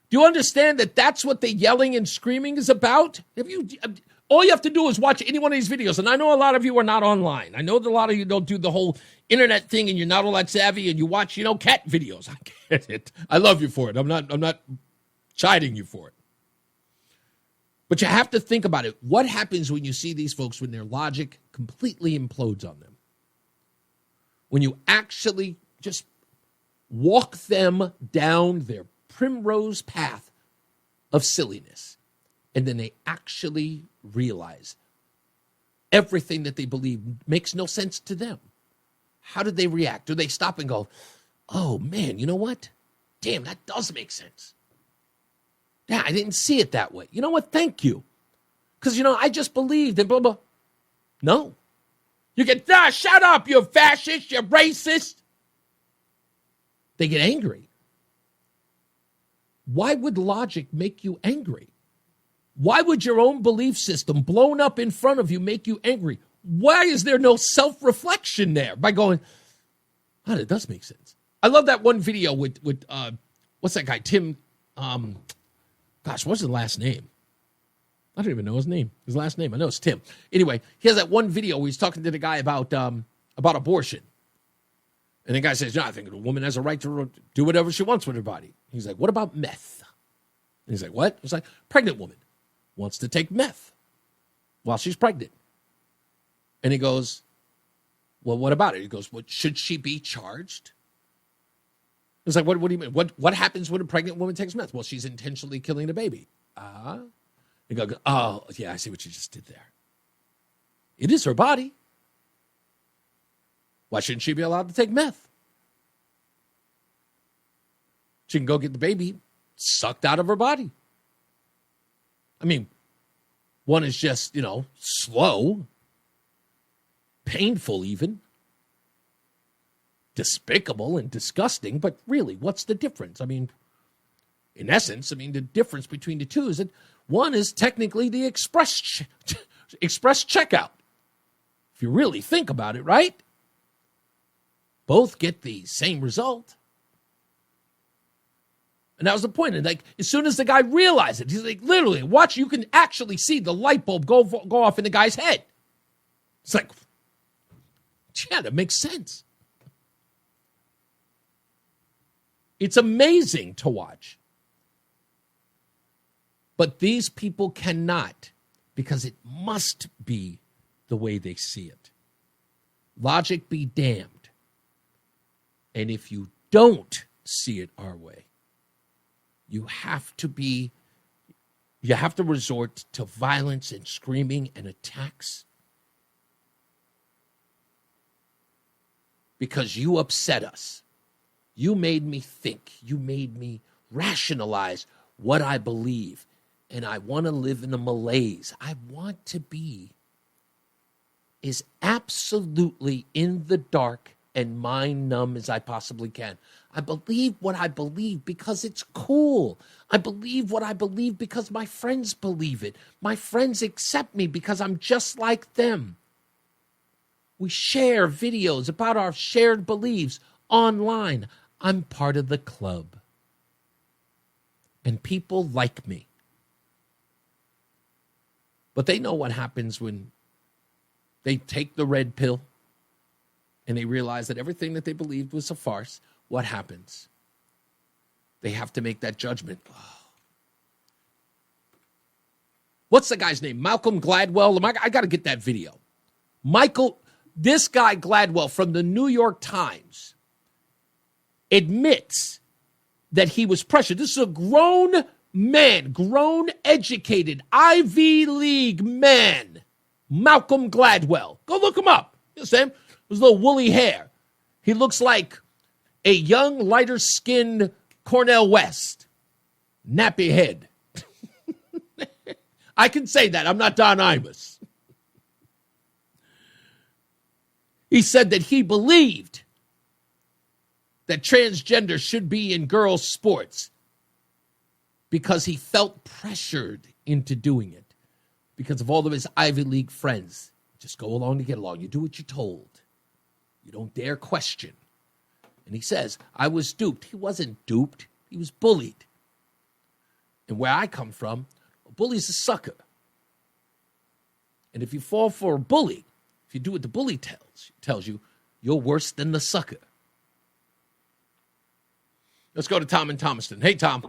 Do you understand that that's what the yelling and screaming is about? All you have to do is watch any one of these videos. And I know a lot of you are not online. I know that a lot of you don't do the whole internet thing and you're not all that savvy and you watch, cat videos. I get it. I love you for it. I'm not chiding you for it. But you have to think about it. What happens when you see these folks when their logic completely implodes on them? When you actually just walk them down their primrose path of silliness. And then they actually realize everything that they believe makes no sense to them. How do they react? Do they stop and go, oh, man, you know what? Damn, that does make sense. Yeah, I didn't see it that way. You know what? Thank you. Because, I just believed in blah, blah. No. You get, shut up, you fascist, you racist. They get angry. Why would logic make you angry? Why would your own belief system blown up in front of you make you angry? Why is there no self-reflection there by going, that does make sense. I love that one video with what's that guy, Tim, what's his last name? I don't even know his name. His last name, I know it's Tim. Anyway, he has that one video where he's talking to the guy about abortion. And the guy says, I think a woman has a right to do whatever she wants with her body. He's like, what about meth? And he's like, what? He's like, pregnant woman wants to take meth while she's pregnant. And he goes, well, what about it? He goes, well, should she be charged? He's like, what do you mean? What happens when a pregnant woman takes meth? Well, she's intentionally killing the baby. He goes, oh, yeah, I see what you just did there. It is her body. Why shouldn't she be allowed to take meth? She can go get the baby sucked out of her body. I mean, one is just, slow, painful even, despicable and disgusting, but really, what's the difference? I mean, in essence, the difference between the two is that one is technically the express checkout. If you really think about it, right? Both get the same result. And that was the point. And as soon as the guy realized it, he's like, literally, watch, you can actually see the light bulb go off in the guy's head. It's like, yeah, that makes sense. It's amazing to watch. But these people cannot, because it must be the way they see it. Logic be damned. And if you don't see it our way, you have to resort to violence and screaming and attacks because you upset us. You made me think. You made me rationalize what I believe. And I want to live in a malaise. I want to be as absolutely in the dark and mind numb as I possibly can. I believe what I believe because it's cool. I believe what I believe because my friends believe it. My friends accept me because I'm just like them. We share videos about our shared beliefs online. I'm part of the club. And people like me. But they know what happens when they take the red pill and they realize that everything that they believed was a farce. What happens? They have to make that judgment. What's the guy's name? Malcolm Gladwell? I got to get that video. This guy Gladwell from the New York Times admits that he was pressured. This is a grown man, grown, educated, Ivy League man, Malcolm Gladwell. Go look him up. You understand? His little woolly hair. He looks like a young, lighter-skinned Cornel West. Nappy head. I can say that. I'm not Don Imus. He said that he believed that transgender should be in girls' sports because he felt pressured into doing it because of all of his Ivy League friends. Just go along to get along. You do what you're told. You don't dare question. And he says, I was duped. He wasn't duped. He was bullied. And where I come from, a bully's a sucker. And if you fall for a bully, if you do what the bully tells you, you're worse than the sucker. Let's go to Tom in Thomaston. Hey, Tom.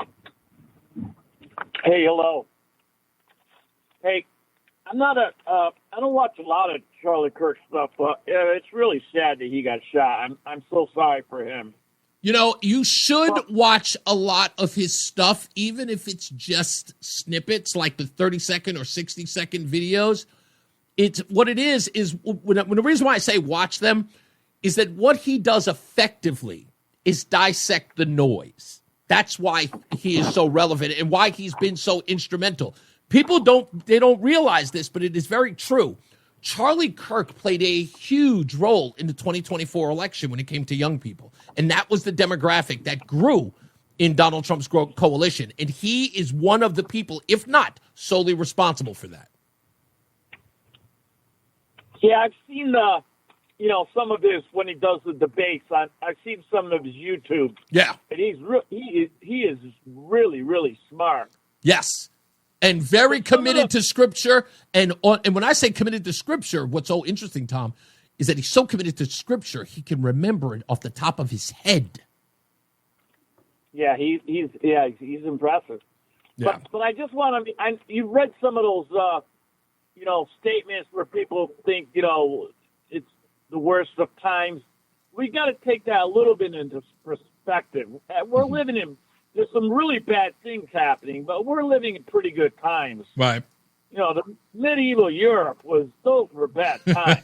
Hey, hello. Hey, I don't watch a lot of Charlie Kirk stuff, but it's really sad that he got shot. I'm so sorry for him. You should watch a lot of his stuff, even if it's just snippets, like the 30-second or 60-second videos. What it is when the reason why I say watch them is that what he does effectively is dissect the noise. That's why he is so relevant and why he's been so instrumental. People don't realize this, but it is very true. Charlie Kirk played a huge role in the 2024 election when it came to young people. And that was the demographic that grew in Donald Trump's coalition. And he is one of the people, if not solely responsible for that. Yeah, I've seen some of this when he does the debates. I've seen some of his YouTube. Yeah. And he is really, really smart. Yes. And very committed to Scripture. And when I say committed to Scripture, what's so interesting, Tom, is that he's so committed to Scripture, he can remember it off the top of his head. Yeah, he's impressive. Yeah. But I just want to. You read some of those, statements where people think, it's the worst of times. We got to take that a little bit into perspective. We're living in. There's some really bad things happening, but we're living in pretty good times. Right. the medieval Europe those were bad times.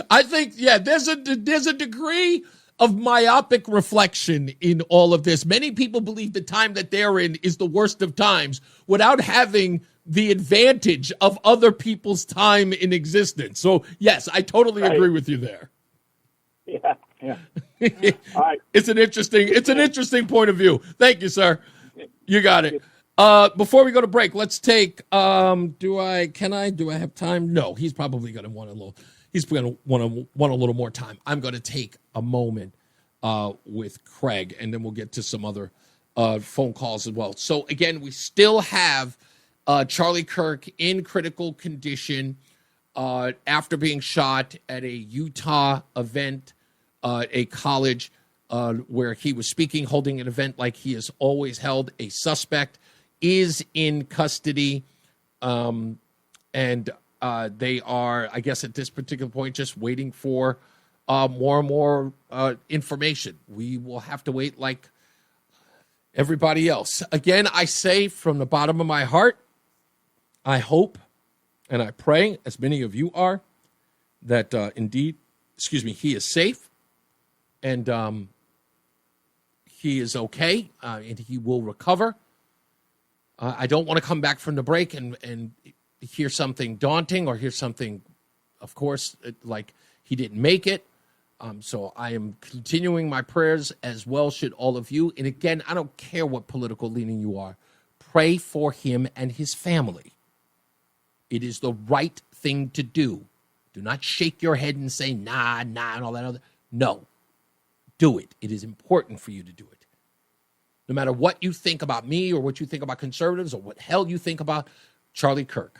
I think, there's a degree of myopic reflection in all of this. Many people believe the time that they're in is the worst of times without having the advantage of other people's time in existence. So, yes, I totally agree with you there. Yeah. All right. It's an interesting point of view. Thank you, sir. You got it. Before we go to break, let's take. Do I have time? No, he's probably going to want a little. He's going to want a little more time. I'm going to take a moment with Craig, and then we'll get to some other phone calls as well. So again, we still have Charlie Kirk in critical condition after being shot at a Utah event, a college where he was speaking, holding an event like he has always held. A suspect is in custody, and they are, I guess, at this particular point, just waiting for more and more information. We will have to wait like everybody else. Again, I say from the bottom of my heart, I hope and I pray, as many of you are, that indeed, he is safe and he is okay and he will recover. I don't want to come back from the break and hear something daunting or hear something, of course, like he didn't make it. So I am continuing my prayers, as well should all of you. And again, I don't care what political leaning you are. Pray for him and his family. It is the right thing to do. Do not shake your head and say, nah, and all that other. No, do it. It is important for you to do it. No matter what you think about me or what you think about conservatives or what hell you think about Charlie Kirk.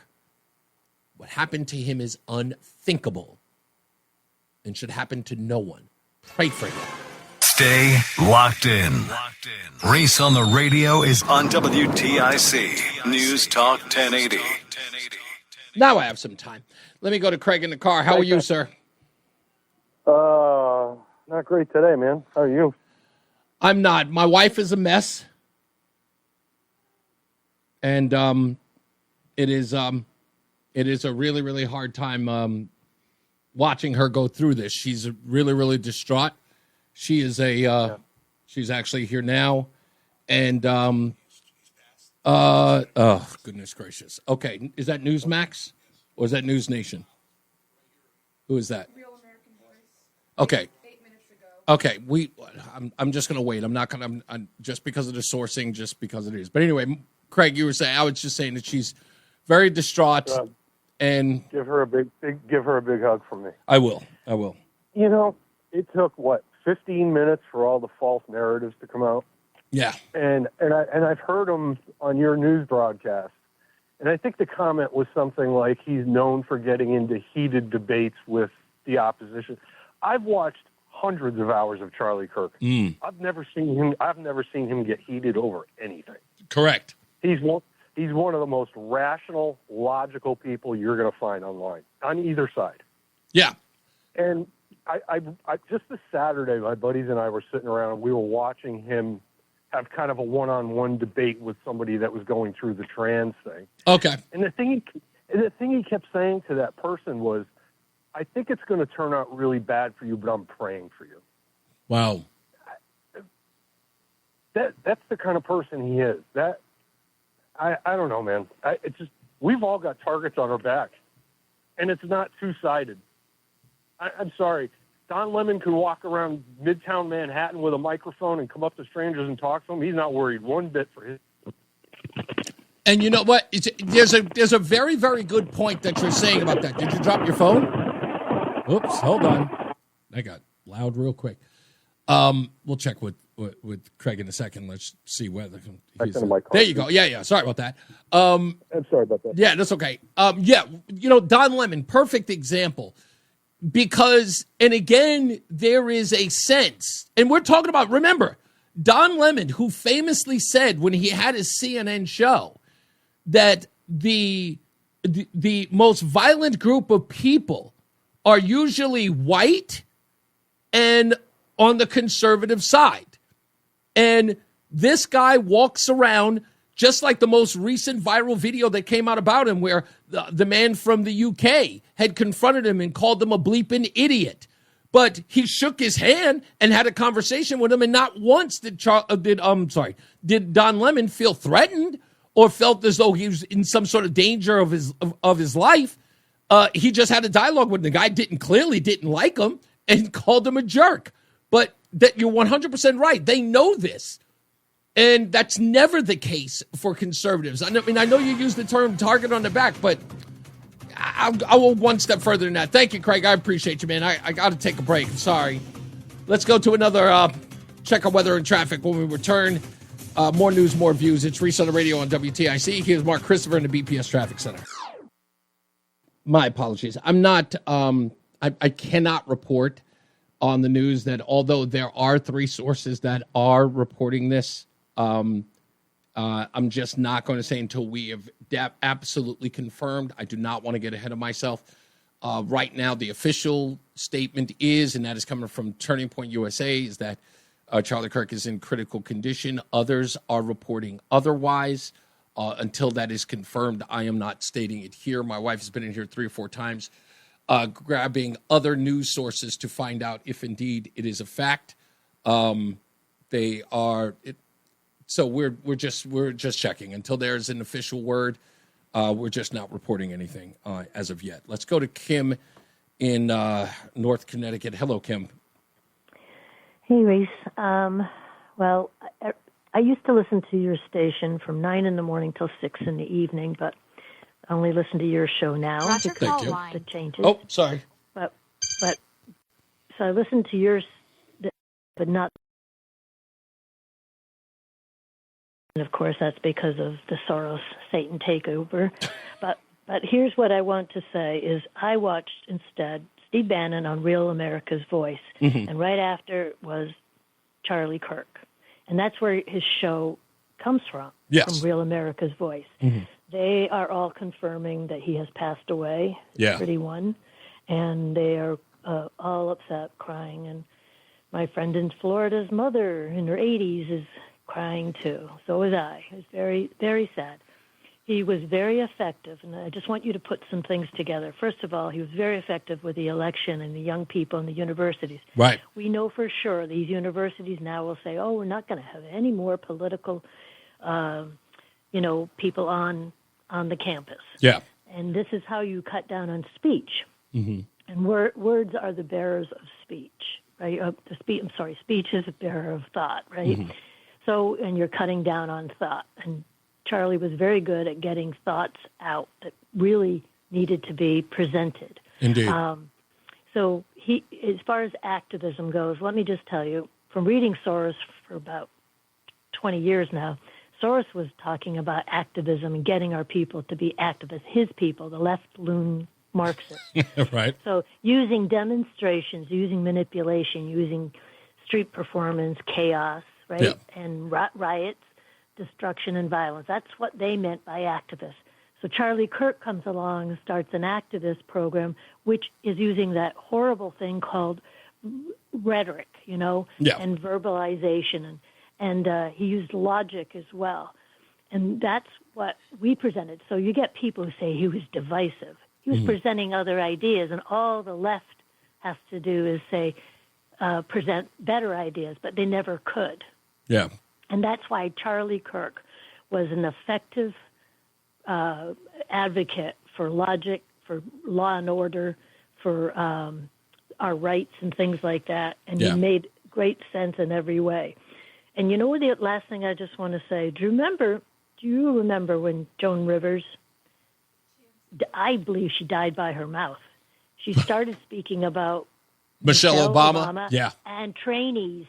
What happened to him is unthinkable and should happen to no one. Pray for him. Stay locked in. Reese on the radio is on WTIC News Talk 1080. Now I have some time. Let me go to Craig in the car. How are you, sir? Not great today, man. How are you? I'm not. My wife is a mess. And it is a really, really hard time watching her go through this. She's really, really distraught. She is she's actually here now. And oh, goodness gracious. Okay, is that Newsmax or is that News Nation? Who is that? Real American Voice. Okay. 8 minutes ago. Okay, I'm just going to wait. I'm not going to just because of the sourcing, just because it is. But anyway, Craig, you were saying, I was just saying that she's very distraught and give her a big hug from me. I will. You know, it took 15 minutes for all the false narratives to come out. Yeah. And I've heard them on your news broadcast. And I think the comment was something like he's known for getting into heated debates with the opposition. I've watched hundreds of hours of Charlie Kirk. I've never seen him get heated over anything. Correct. He's one of the most rational, logical people you're going to find online on either side. Yeah. And I just this Saturday, my buddies and I were sitting around and we were watching him have kind of a one-on-one debate with somebody that was going through the trans thing. Okay. And the thing he kept saying to that person was, I think it's going to turn out really bad for you, but I'm praying for you. Wow. That's the kind of person he is. I don't know, man. We've all got targets on our back, and it's not two-sided. I'm sorry. Don Lemon can walk around Midtown Manhattan with a microphone and come up to strangers and talk to them. He's not worried one bit for his. And you know what? There's a very, very good point that you're saying about that. Did you drop your phone? Oops, hold on. I got loud real quick. We'll check with Craig in a second. Let's see whether he's there. You go. Yeah. Sorry about that. I'm sorry about that. Yeah, that's okay. Don Lemon, perfect example. Because, and again, there is a sense, and we're talking about, remember, Don Lemon, who famously said when he had his CNN show that the most violent group of people are usually white and on the conservative side. And this guy walks around Just like the most recent viral video that came out about him where the man from the UK had confronted him and called him a bleeping idiot. But he shook his hand and had a conversation with him, and not once did Don Lemon feel threatened or felt as though he was in some sort of danger of his life. He just had a dialogue with him. The guy clearly didn't like him and called him a jerk. But that you're 100% right. They know this. And that's never the case for conservatives. I mean, I know you use the term target on the back, but I'll go one step further than that. Thank you, Craig. I appreciate you, man. I got to take a break. I'm sorry. Let's go to another check on weather and traffic when we return. More news, more views. It's Reese on the radio on WTIC. Here's Mark Christopher in the BPS Traffic Center. My apologies. I'm not, I cannot report on the news that although there are 3 sources that are reporting this, I'm just not going to say until we have absolutely confirmed. I do not want to get ahead of myself. Right now, the official statement is, and that is coming from Turning Point USA, is that Charlie Kirk is in critical condition. Others are reporting otherwise. Until that is confirmed, I am not stating it here. My wife has been in here 3 or 4 times, grabbing other news sources to find out if indeed it is a fact. They are. So we're just checking until there's an official word. We're just not reporting anything as of yet. Let's go to Kim in North Connecticut. Hello, Kim. Hey, Reese. Well, I used to listen to your station from 9 in the morning till 6 in the evening, but I only listen to your show now because of the changes. Oh, sorry. But so I listen to yours, but not. And of course, that's because of the Soros Satan takeover. But here's what I want to say is I watched instead Steve Bannon on Real America's Voice, and right after was Charlie Kirk. And that's where his show comes from Real America's Voice. They are all confirming that he has passed away, 31, and they are all upset, crying. And my friend in Florida's mother in her 80s is crying too. So was I. It was very, very sad. He was very effective, and I just want you to put some things together. First of all, he was very effective with the election and the young people in the universities. Right. We know for sure these universities now will say, oh, we're not going to have any more political, people on the campus. Yeah. And this is how you cut down on speech. And words are the bearers of speech, right? Speech is a bearer of thought, right? So, and you're cutting down on thought. And Charlie was very good at getting thoughts out that really needed to be presented. Indeed. So he, as far as activism goes, let me just tell you, from reading Soros for about 20 years now, Soros was talking about activism and getting our people to be activists, his people, the left-loon Marxists. Right. So using demonstrations, using manipulation, using street performance, chaos, right, and riots, destruction and violence. That's what they meant by activists. So Charlie Kirk comes along and starts an activist program, which is using that horrible thing called rhetoric, and verbalization. And he used logic as well. And that's what we presented. So you get people who say he was divisive. He was presenting other ideas, and all the left has to do is say, present better ideas, but they never could. Yeah. And that's why Charlie Kirk was an effective advocate for logic, for law and order, for our rights and things like that. And he made great sense in every way. And you know what, the last thing I just want to say, do you remember when Joan Rivers, I believe she died by her mouth. She started speaking about Michelle Obama. Yeah. And trainees.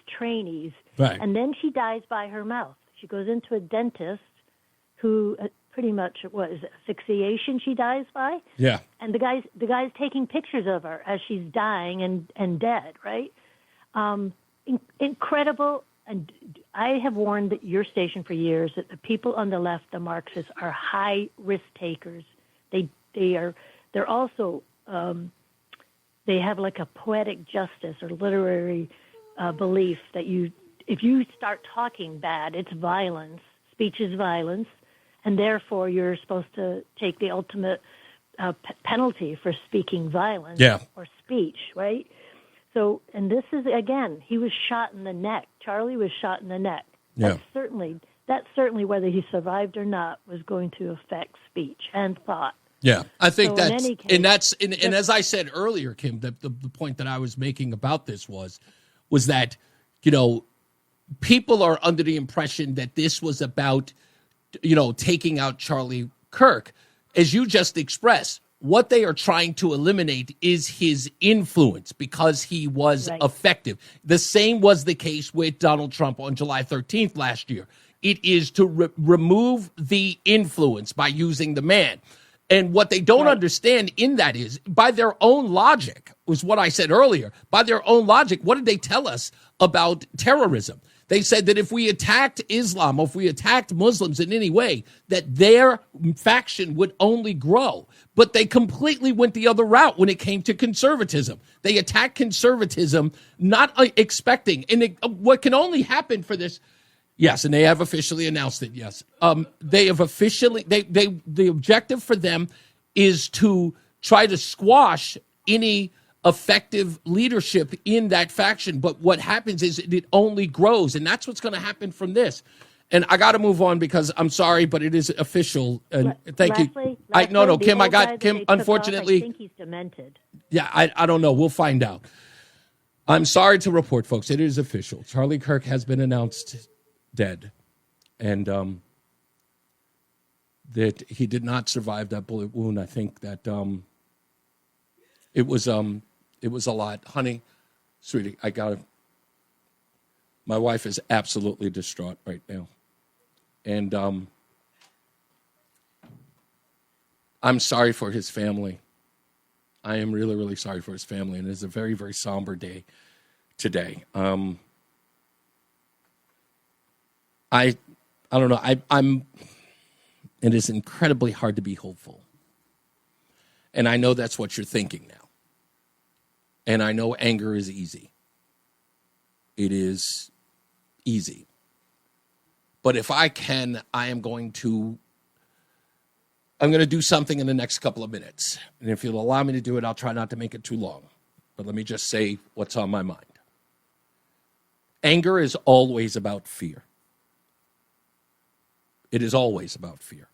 Right. And then she dies by her mouth. She goes into a dentist who pretty much, asphyxiation she dies by? Yeah. And the guy's taking pictures of her as she's dying and dead, right? Incredible. And I have warned your station for years that the people on the left, the Marxists, are high risk takers. They're also they have like a poetic justice or literary belief that if you start talking bad, it's violence. Speech is violence. and therefore you're supposed to take the ultimate penalty for speaking violence or speech, right? So, and this is, again, he was shot in the neck. Charlie was shot in the neck. Yeah. That's certainly whether he survived or not was going to affect speech and thought. Yeah, I think So in that's, any case, and as I said earlier, Kim, the point that I was making about this was that, you know, people are under the impression that this was about, you know, taking out Charlie Kirk. As you just expressed, what they are trying to eliminate is his influence because he was effective. The same was the case with Donald Trump on July 13th last year. It is to remove the influence by using the man. And what they don't understand in that is, by their own logic, was what I said earlier, by their own logic, what did they tell us about terrorism? They said that if we attacked Islam, or if we attacked Muslims in any way, that their faction would only grow. But they completely went the other route when it came to conservatism. They attacked conservatism, not expecting. And what can only happen for this... Yes, and they have officially announced it, yes. They have officially... The objective for them is to try to squash any effective leadership in that faction. But what happens is it only grows, and that's what's going to happen from this. And I got to move on because I'm sorry, but it is official. And thank you. No, Kim, I got Kim. Unfortunately, I think he's demented. Yeah, I don't know. We'll find out. I'm sorry to report, folks. It is official. Charlie Kirk has been announced dead, and that he did not survive that bullet wound. I think that it was a lot, honey, sweetie. My wife is absolutely distraught right now. And I'm sorry for his family. I am really, really sorry for his family. And it's a very, very somber day today. I don't know. It is incredibly hard to be hopeful. And I know that's what you're thinking now. And I know anger is easy. It is easy. But if I can, I'm going to do something in the next couple of minutes. And if you'll allow me to do it, I'll try not to make it too long. But let me just say what's on my mind. Anger is always about fear. It is always about fear.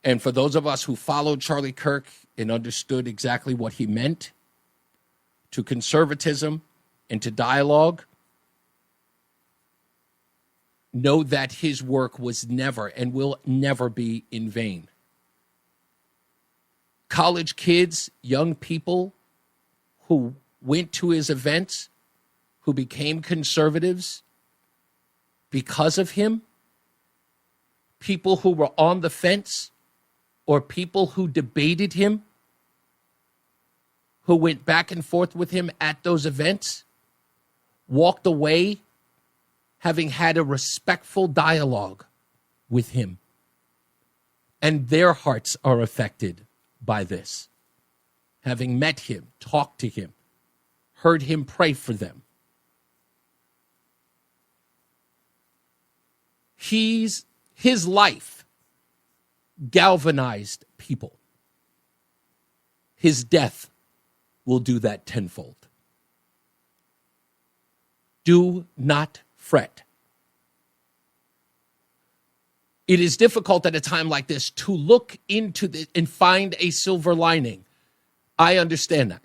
And for those of us who followed Charlie Kirk and understood exactly what he meant to conservatism and to dialogue, know that his work was never and will never be in vain. College kids, young people who went to his events, who became conservatives because of him, people who were on the fence, or people who debated him, who went back and forth with him at those events, walked away having had a respectful dialogue with him. And their hearts are affected by this. Having met him, talked to him, heard him pray for them. His life galvanized people. His death will do that tenfold. Do not fret. It is difficult at a time like this to look into this and find a silver lining. I understand that.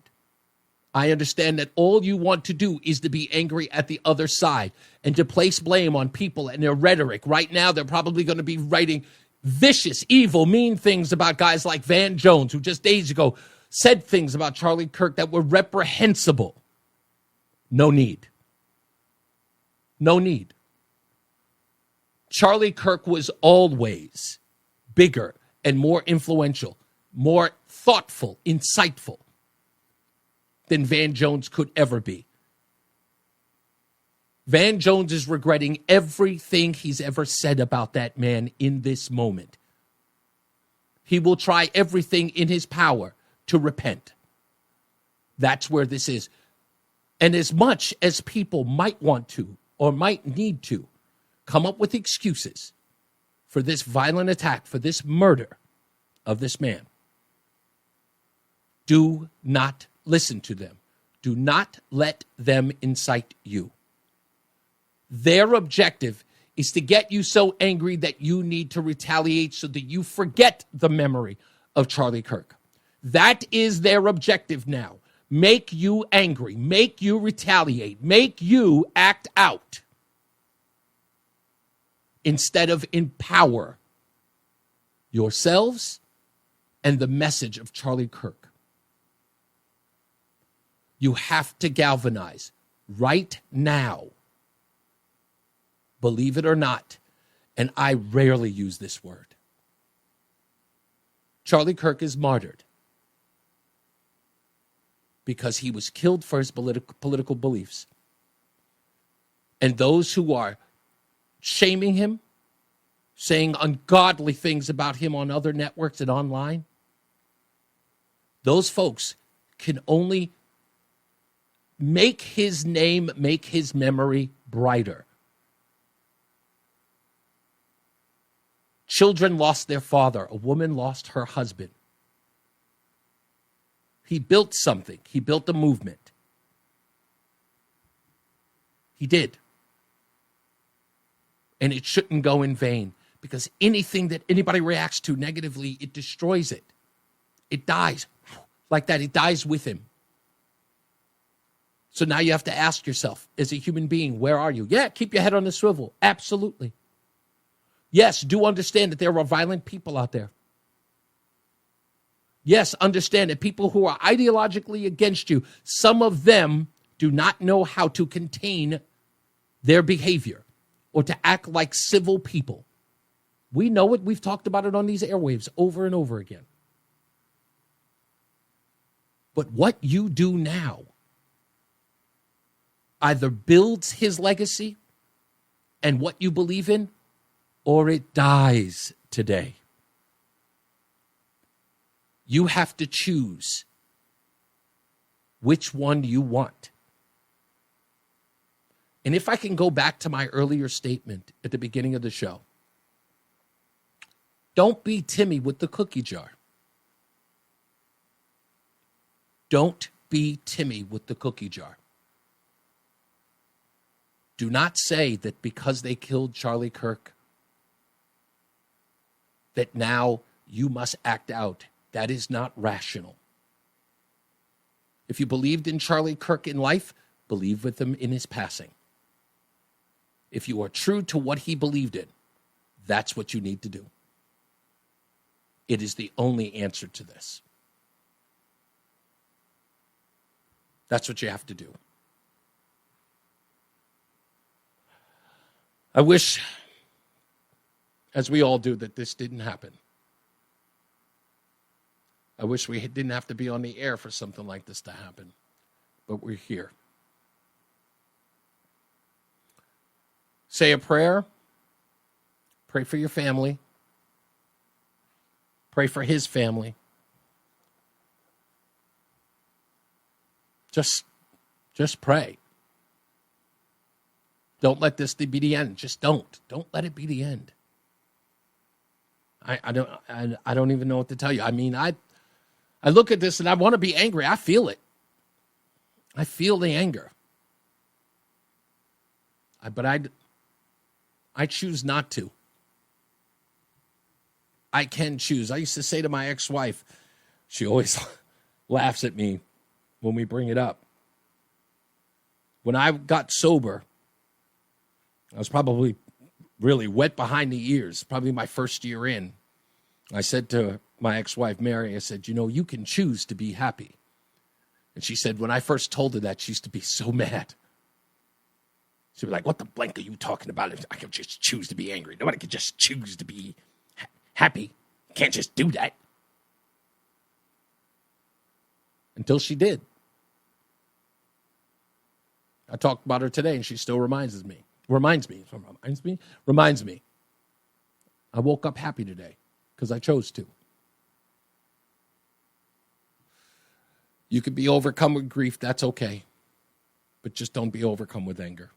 I understand that all you want to do is to be angry at the other side and to place blame on people and their rhetoric. Right now, they're probably going to be writing vicious, evil, mean things about guys like Van Jones, who just days ago said things about Charlie Kirk that were reprehensible. No need. No need. Charlie Kirk was always bigger and more influential, more thoughtful, insightful than Van Jones could ever be. Van Jones is regretting everything he's ever said about that man in this moment. He will try everything in his power to repent. That's where this is. And as much as people might want to or might need to come up with excuses for this violent attack, for this murder of this man. Do not listen to them. Do not let them incite you. Their objective is to get you so angry that you need to retaliate so that you forget the memory of Charlie Kirk. That is their objective now. Make you angry, make you retaliate, make you act out instead of empower yourselves and the message of Charlie Kirk. You have to galvanize right now. Believe it or not, and I rarely use this word. Charlie Kirk is martyred because he was killed for his political beliefs. And those who are shaming him, saying ungodly things about him on other networks and online, those folks can only make his name, make his memory brighter. Children lost their father. A woman lost her husband. He built something. He built a movement. He did. And it shouldn't go in vain, because anything that anybody reacts to negatively, it destroys it. It dies like that. It dies with him. So now you have to ask yourself, as a human being, where are you? Yeah, keep your head on the swivel. Absolutely. Yes, do understand that there are violent people out there. Yes, understand that people who are ideologically against you, some of them do not know how to contain their behavior or to act like civil people. We know it. We've talked about it on these airwaves over and over again. But what you do now either builds his legacy and what you believe in, or it dies today. You have to choose which one you want. And if I can go back to my earlier statement at the beginning of the show, don't be Timmy with the cookie jar. Don't be Timmy with the cookie jar. Do not say that because they killed Charlie Kirk, that now you must act out. That is not rational. If you believed in Charlie Kirk in life, believe with him in his passing. If you are true to what he believed in, that's what you need to do. It is the only answer to this. That's what you have to do. I wish, as we all do, that this didn't happen. I wish we didn't have to be on the air for something like this to happen, but we're here. Say a prayer. Pray for your family. Pray for his family. Just pray. Don't let this be the end. Just don't. Don't let it be the end. I don't even know what to tell you. I mean, I look at this and I want to be angry. I feel it. I feel the anger. But I choose not to. I can choose. I used to say to my ex-wife, she always laughs at me when we bring it up. When I got sober, I was probably really wet behind the ears, probably my first year in. I said to my ex-wife, Mary, I said, you can choose to be happy. And she said, when I first told her that, she used to be so mad. She'd be like, what the blank are you talking about? I can just choose to be angry. Nobody can just choose to be happy. You can't just do that. Until she did. I talked about her today, and she still reminds me. I woke up happy today because I chose to. You could be overcome with grief. That's okay. But just don't be overcome with anger.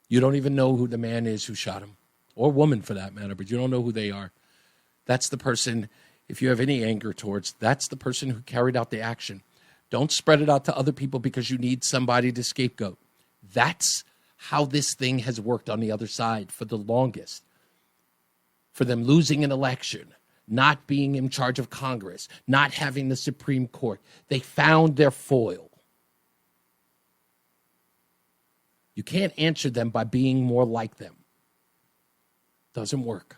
You don't even know who the man is who shot him. or woman for that matter, but you don't know who they are. That's the person, if you have any anger towards, that's the person who carried out the action. Don't spread it out to other people because you need somebody to scapegoat. That's how this thing has worked on the other side for the longest. For them losing an election, not being in charge of Congress, not having the Supreme Court. They found their foil. You can't answer them by being more like them. Doesn't work.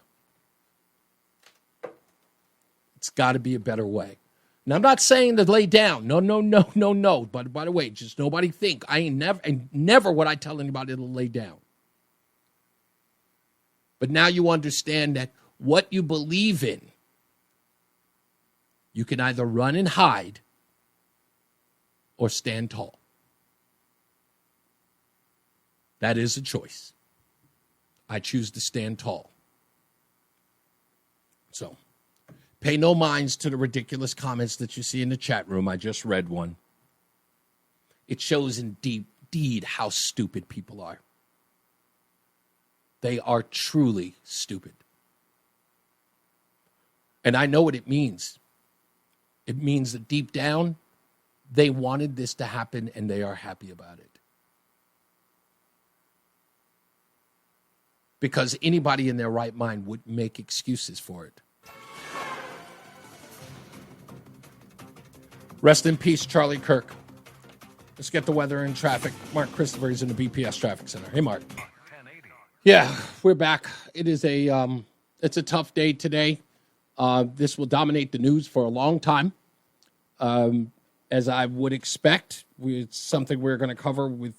It's got to be a better way. Now, I'm not saying to lay down. No. But by the way, just nobody think. Never would I tell anybody to lay down. But now you understand that what you believe in, you can either run and hide or stand tall. That is a choice. I choose to stand tall. So, pay no minds to the ridiculous comments that you see in the chat room. I just read one. It shows indeed how stupid people are. They are truly stupid. And I know what it means. It means that deep down, they wanted this to happen and they are happy about it. Because anybody in their right mind would make excuses for it. Rest in peace, Charlie Kirk. Let's get the weather and traffic. Mark Christopher is in the BPS Traffic Center. Hey, Mark. Yeah, we're back. It is it's a tough day today. This will dominate the news for a long time. As I would expect, it's something we're going to cover with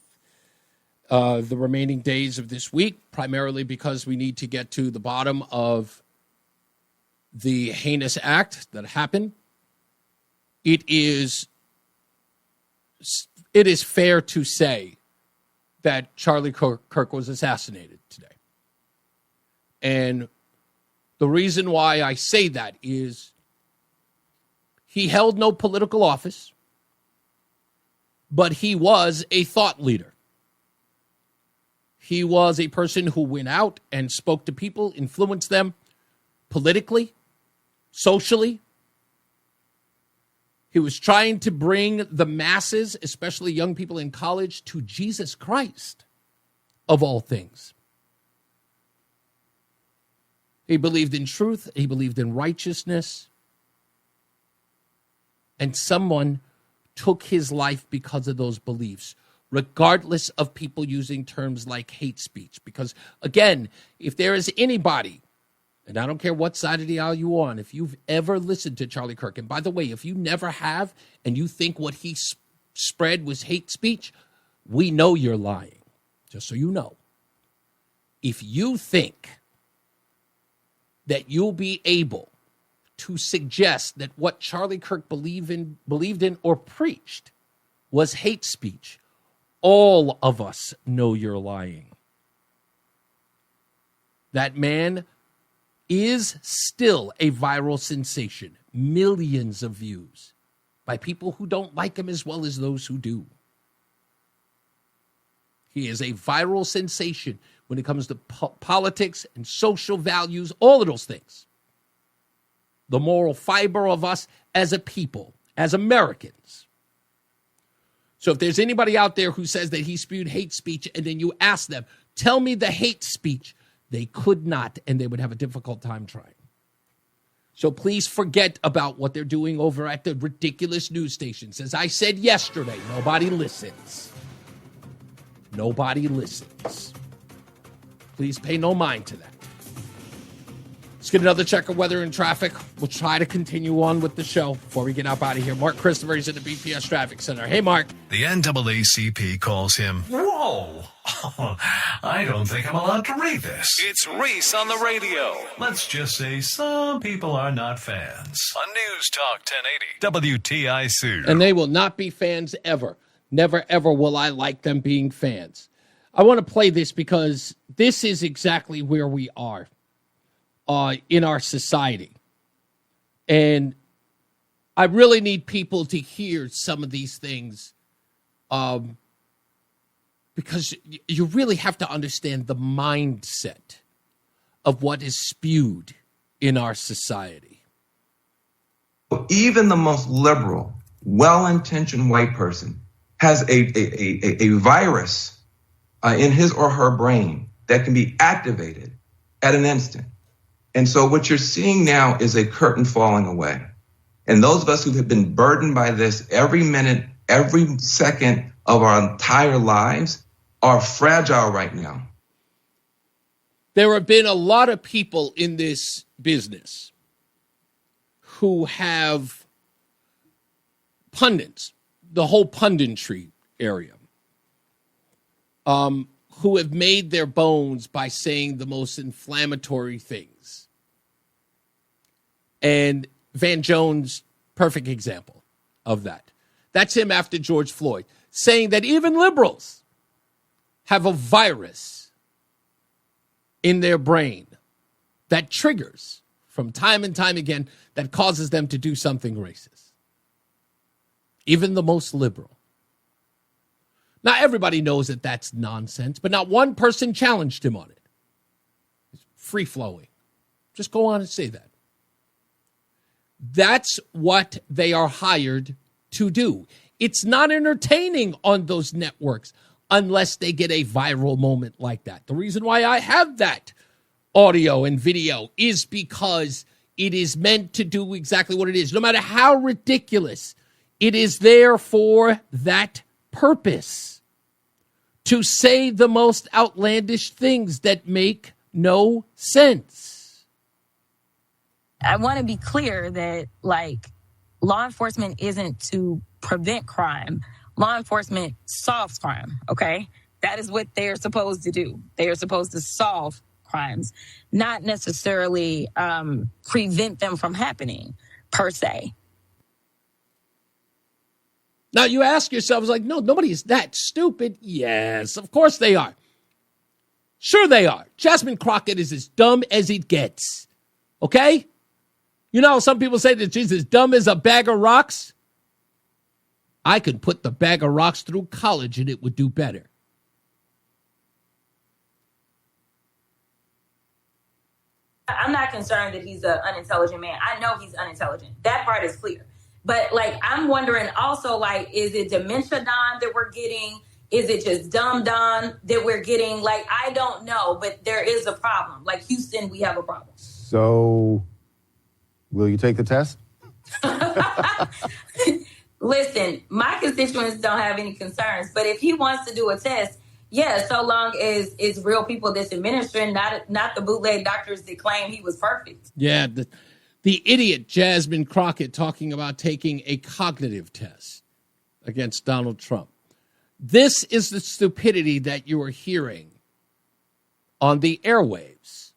the remaining days of this week, primarily because we need to get to the bottom of the heinous act that happened. It is fair to say that Charlie Kirk was assassinated today. And the reason why I say that is he held no political office, but he was a thought leader. He was a person who went out and spoke to people, influenced them politically, socially. He was trying to bring the masses, especially young people in college, to Jesus Christ, of all things. He believed in truth. He believed in righteousness. And someone took his life because of those beliefs, regardless of people using terms like hate speech. Because, again, if there is anybody, and I don't care what side of the aisle you're on, if you've ever listened to Charlie Kirk, and by the way, if you never have and you think what he spread was hate speech, we know you're lying, just so you know. If you think that you'll be able to suggest that what Charlie Kirk believed in or preached was hate speech, all of us know you're lying. That man is still a viral sensation. Millions of views by people who don't like him as well as those who do. He is a viral sensation when it comes to politics and social values, all of those things. The moral fiber of us as a people, as Americans. So if there's anybody out there who says that he spewed hate speech and then you ask them, tell me the hate speech, they could not, and they would have a difficult time trying. So please forget about what they're doing over at the ridiculous news stations. As I said yesterday, nobody listens. Nobody listens. Please pay no mind to that. Let's get another check of weather and traffic. We'll try to continue on with the show before we get up out of here. Mark Christopher is at the BPS Traffic Center. Hey, Mark. The NAACP calls him, whoa, I don't think I'm allowed to read this. It's Reese on the radio. Let's just say some people are not fans. On News Talk 1080, WTIC. And they will not be fans ever. Never, ever will I like them being fans. I want to play this because this is exactly where we are in our society. And I really need people to hear some of these things because you really have to understand the mindset of what is spewed in our society. Even the most liberal, well-intentioned white person has a virus in his or her brain that can be activated at an instant. And so what you're seeing now is a curtain falling away. And those of us who have been burdened by this every minute, every second of our entire lives are fragile right now. There have been a lot of people in this business who have pundits, the whole punditry area, who have made their bones by saying the most inflammatory things. And Van Jones, perfect example of that. That's him after George Floyd, saying that even liberals have a virus in their brain that triggers from time and time again that causes them to do something racist. Even the most liberal. Now, everybody knows that that's nonsense, but not one person challenged him on it. It's free-flowing. Just go on and say that. That's what they are hired to do. It's not entertaining on those networks unless they get a viral moment like that. The reason why I have that audio and video is because it is meant to do exactly what it is. No matter how ridiculous, it is there for that purpose. To say the most outlandish things that make no sense. I want to be clear that, law enforcement isn't to prevent crime. Law enforcement solves crime, okay? That is what they're supposed to do. They are supposed to solve crimes, not necessarily prevent them from happening, per se. Now, you ask yourselves, no, nobody is that stupid. Yes, of course they are. Sure they are. Jasmine Crockett is as dumb as it gets, okay? You know, some people say that she's as dumb as a bag of rocks. I could put the bag of rocks through college and it would do better. I'm not concerned that he's an unintelligent man. I know he's unintelligent. That part is clear. But, I'm wondering also, is it dementia Don that we're getting? Is it just dumb Don that we're getting? I don't know, but there is a problem. Houston, we have a problem. So, will you take the test? Listen, my constituents don't have any concerns, but if he wants to do a test, yeah, so long as it's real people that's administering, not the bootleg doctors that claim he was perfect. Yeah, the idiot Jasmine Crockett talking about taking a cognitive test against Donald Trump. This is the stupidity that you are hearing on the airwaves.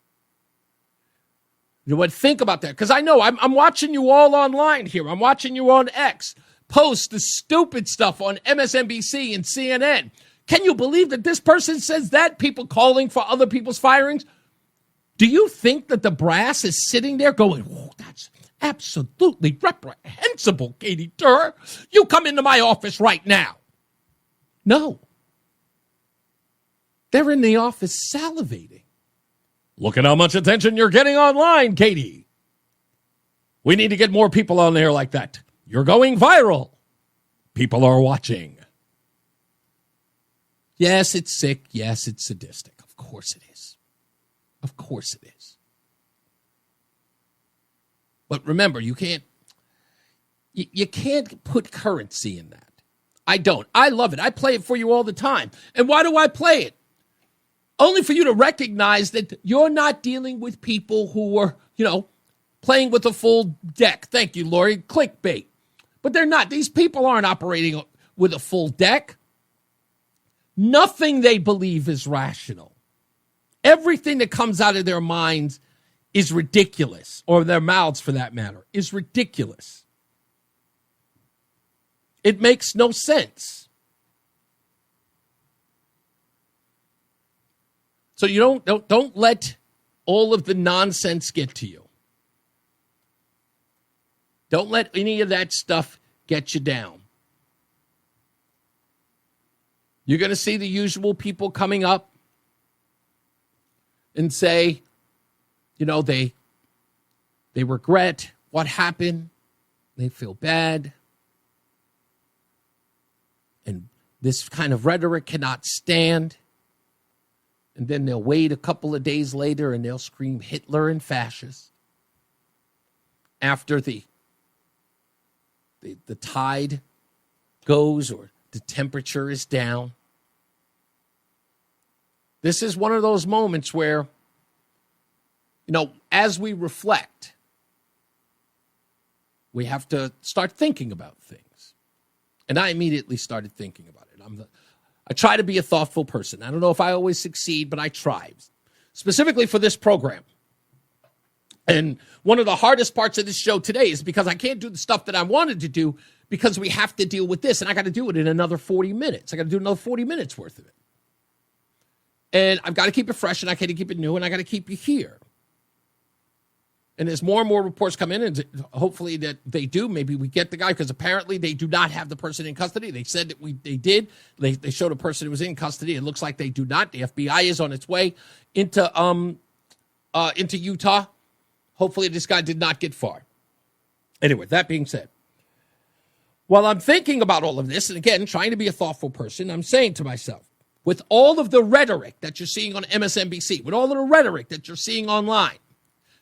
You know what? Think about that, because I know I'm watching you all online here. I'm watching you on X post the stupid stuff on MSNBC and CNN. Can you believe that this person says that? People calling for other people's firings. Do you think that the brass is sitting there going, "Whoa, that's absolutely reprehensible, Katie Durr. You come into my office right now." No. They're in the office salivating. Look at how much attention you're getting online, Katie. We need to get more people on there like that. You're going viral. People are watching. Yes, it's sick. Yes, it's sadistic. Of course it is. Of course it is. But remember, you can't put currency in that. I don't. I love it. I play it for you all the time. And why do I play it? Only for you to recognize that you're not dealing with people who are, playing with a full deck. Thank you, Lori. Clickbait. But they're not. These people aren't operating with a full deck. Nothing they believe is rational. Everything that comes out of their minds is ridiculous, or their mouths for that matter, is ridiculous. It makes no sense. So you don't let all of the nonsense get to you. Don't let any of that stuff get you down. You're going to see the usual people coming up and say, they regret what happened. They feel bad. And this kind of rhetoric cannot stand. And then they'll wait a couple of days later and they'll scream Hitler and fascist. After the tide goes or the temperature is down. This is one of those moments where, as we reflect, we have to start thinking about things. And I immediately started thinking about it. I try to be a thoughtful person. I don't know if I always succeed, but I try. Specifically for this program. And one of the hardest parts of this show today is because I can't do the stuff that I wanted to do because we have to deal with this. And I got to do it in another 40 minutes. I got to do another 40 minutes worth of it. And I've got to keep it fresh, and I got to keep it new, and I got to keep you here. And as more and more reports come in, and hopefully that they do, maybe we get the guy, because apparently they do not have the person in custody. They said that they did. They showed a person who was in custody. It looks like they do not. The FBI is on its way into Utah. Hopefully this guy did not get far. Anyway, that being said, while I'm thinking about all of this, and again, trying to be a thoughtful person, I'm saying to myself, with all of the rhetoric that you're seeing on MSNBC, with all of the rhetoric that you're seeing online,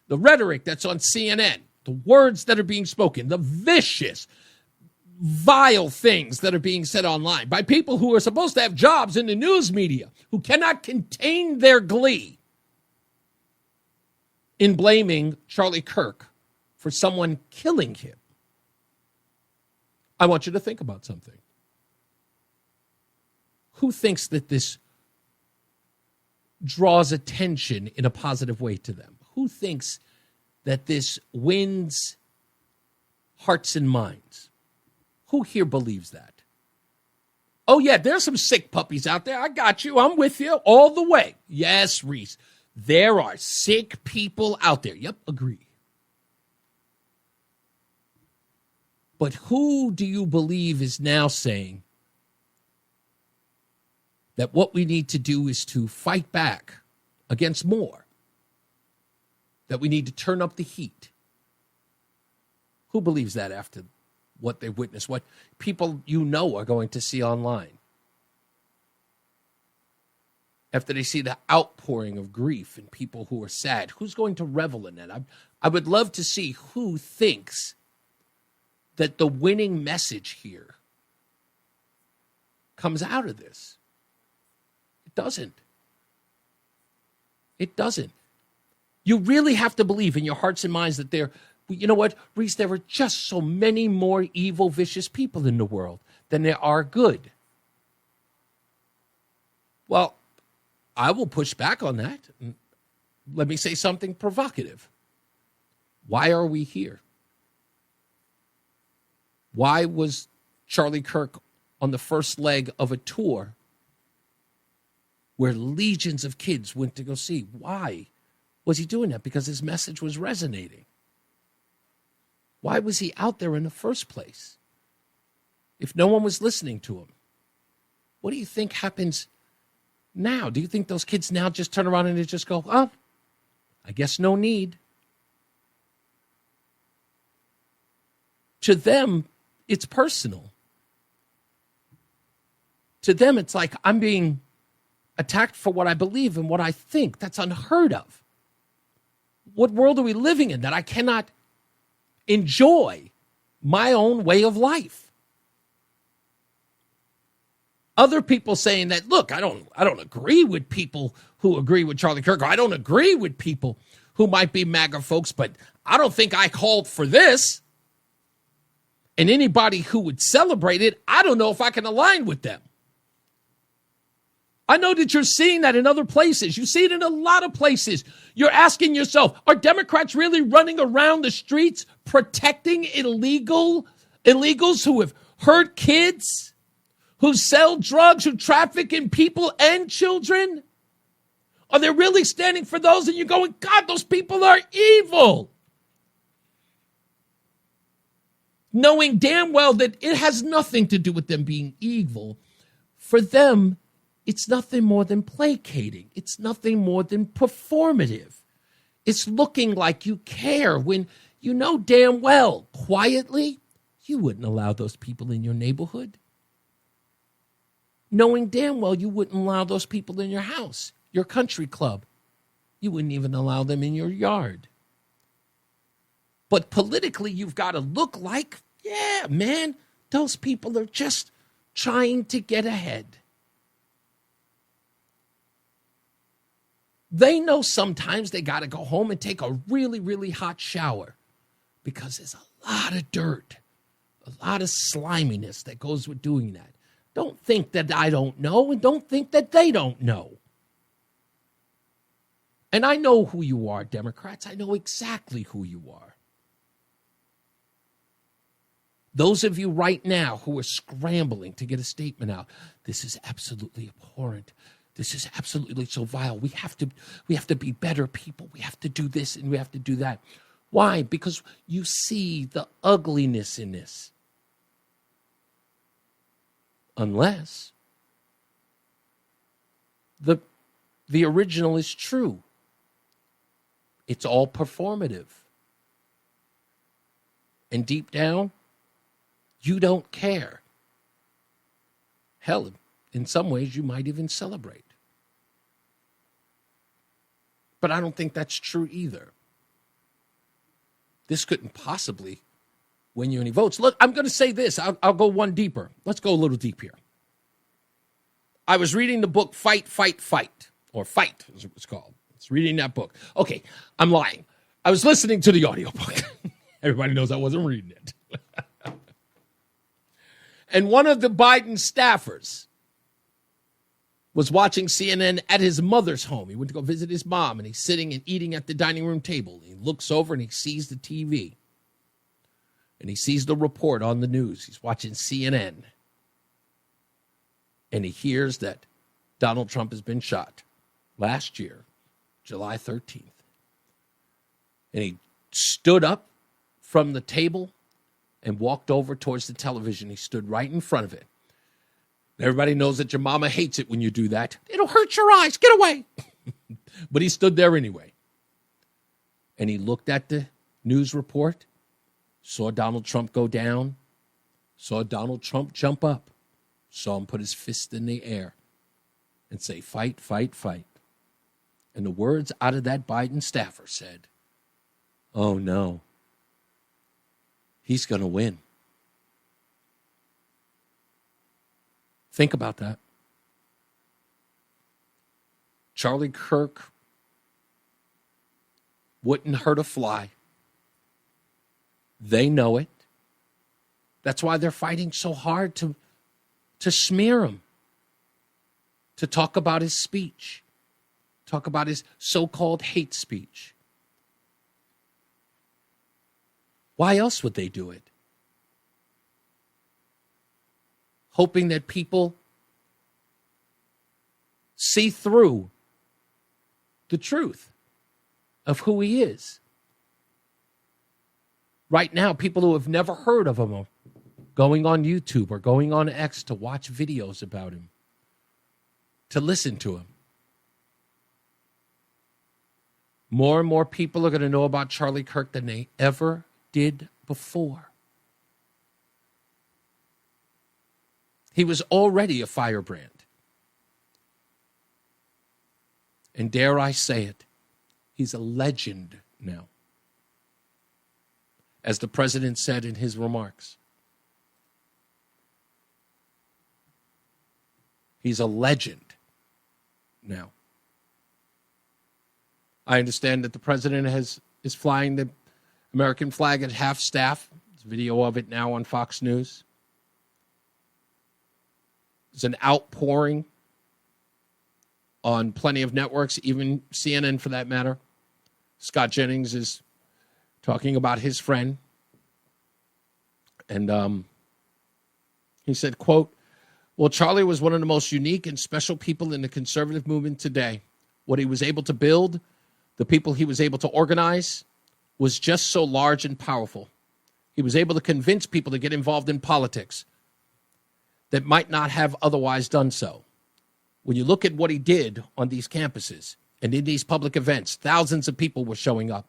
the rhetoric that's on CNN, the words that are being spoken, the vicious, vile things that are being said online by people who are supposed to have jobs in the news media, who cannot contain their glee in blaming Charlie Kirk for someone killing him. I want you to think about something. Who thinks that this draws attention in a positive way to them? Who thinks that this wins hearts and minds? Who here believes that? Oh, yeah, there's some sick puppies out there. I got you. I'm with you all the way. Yes, Reese. There are sick people out there. Yep, agree. But who do you believe is now saying that what we need to do is to fight back against more? That we need to turn up the heat? Who believes that after what they've witnessed, what people are going to see online? After they see the outpouring of grief and people who are sad, who's going to revel in that? I would love to see who thinks that the winning message here comes out of this. It doesn't. It doesn't. You really have to believe in your hearts and minds that you know what, Reese, there are just so many more evil, vicious people in the world than there are good. Well, I will push back on that. Let me say something provocative. Why are we here? Why was Charlie Kirk on the first leg of a tour where legions of kids went to go see? Why was he doing that? Because his message was resonating. Why was he out there in the first place if no one was listening to him? What do you think happens now? Do you think those kids now just turn around and they just go, oh, I guess no need? To them, it's personal. To them, it's like, I'm being attacked for what I believe and what I think. That's unheard of. What world are we living in that I cannot enjoy my own way of life? Other people saying that, look, I don't agree with people who agree with Charlie Kirk. Or I don't agree with people who might be MAGA folks, but I don't think I called for this. And anybody who would celebrate it, I don't know if I can align with them. I know that you're seeing that in other places. You see it in a lot of places. You're asking yourself, are Democrats really running around the streets protecting illegals who have hurt kids, who sell drugs, who traffic in people and children? Are they really standing for those? And you're going, God, those people are evil. Knowing damn well that it has nothing to do with them being evil. For them, it's nothing more than placating. It's nothing more than performative. It's looking like you care when you know damn well, quietly, you wouldn't allow those people in your neighborhood. Knowing damn well you wouldn't allow those people in your house, your country club. You wouldn't even allow them in your yard. But politically, you've got to look like, yeah, man, those people are just trying to get ahead. They know sometimes they got to go home and take a really, really hot shower because there's a lot of dirt, a lot of sliminess that goes with doing that. Don't think that I don't know, and don't think that they don't know. And I know who you are, Democrats. I know exactly who you are. Those of you right now who are scrambling to get a statement out, this is absolutely abhorrent. This is absolutely so vile. We have to be better people. We have to do this and we have to do that. Why? Because you see the ugliness in this. Unless the original is true. It's all performative. And deep down, you don't care. Hell, in some ways, you might even celebrate. But I don't think that's true either. This couldn't possibly win you any votes. Look, I'm going to say this. I'll go one deeper. Let's go a little deep here. I was reading the book Fight, Fight, Fight, or Fight is what it's called. I was reading that book. Okay, I'm lying. I was listening to the audiobook. Everybody knows I wasn't reading it. And one of the Biden staffers was watching CNN at his mother's home. He went to go visit his mom, and he's sitting and eating at the dining room table. He looks over and he sees the TV. And he sees the report on the news. He's watching CNN. And he hears that Donald Trump has been shot last year, July 13th. And he stood up from the table and walked over towards the television. He stood right in front of it. Everybody knows that your mama hates it when you do that. It'll hurt your eyes. Get away. But he stood there anyway. And he looked at the news report, saw Donald Trump go down, saw Donald Trump jump up, saw him put his fist in the air and say, fight, fight, fight. And the words out of that Biden staffer said, oh no, he's going to win. Think about that. Charlie Kirk wouldn't hurt a fly. They know it. That's why they're fighting so hard to smear him, to talk about his speech, talk about his so-called hate speech. Why else would they do it? Hoping that people see through the truth of who he is. Right now, people who have never heard of him are going on YouTube or going on X to watch videos about him, to listen to him. More and more people are going to know about Charlie Kirk than they ever did before. He was already a firebrand. And dare I say it, he's a legend now. As the president said in his remarks, he's a legend now. I understand that the president is flying the American flag at half-staff. There's a video of it now on Fox News. There's an outpouring on plenty of networks, even CNN for that matter. Scott Jennings is talking about his friend. And he said, quote, well, Charlie was one of the most unique and special people in the conservative movement today. What he was able to build, the people he was able to organize, was just so large and powerful. He was able to convince people to get involved in politics that might not have otherwise done so. When you look at what he did on these campuses And in these public events, thousands of people were showing up,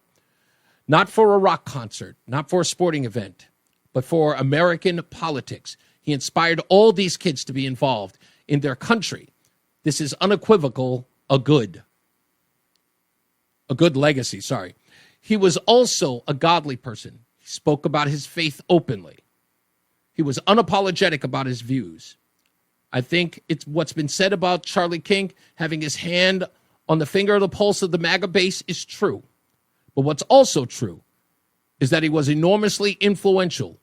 not for a rock concert, not for a sporting event, but for American politics. He inspired all these kids to be involved in their country. This is unequivocal, a good legacy, sorry. He was also a godly person. He spoke about his faith openly. He was unapologetic about his views. I think it's what's been said about Charlie King having his hand on the finger of the pulse of the MAGA base is true. But what's also true is that he was enormously influential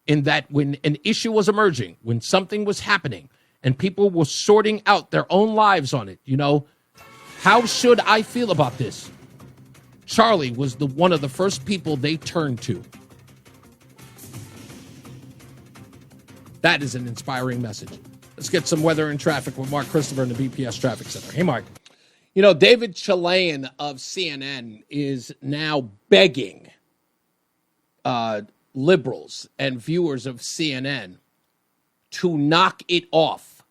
in that when an issue was emerging, when something was happening, and people were sorting out their own lives on it, how should I feel about this? Charlie was one of the first people they turned to. That is an inspiring message. Let's get some weather and traffic with Mark Christopher in the BPS Traffic Center. Hey, Mark. David Chilean of CNN is now begging liberals and viewers of CNN to knock it off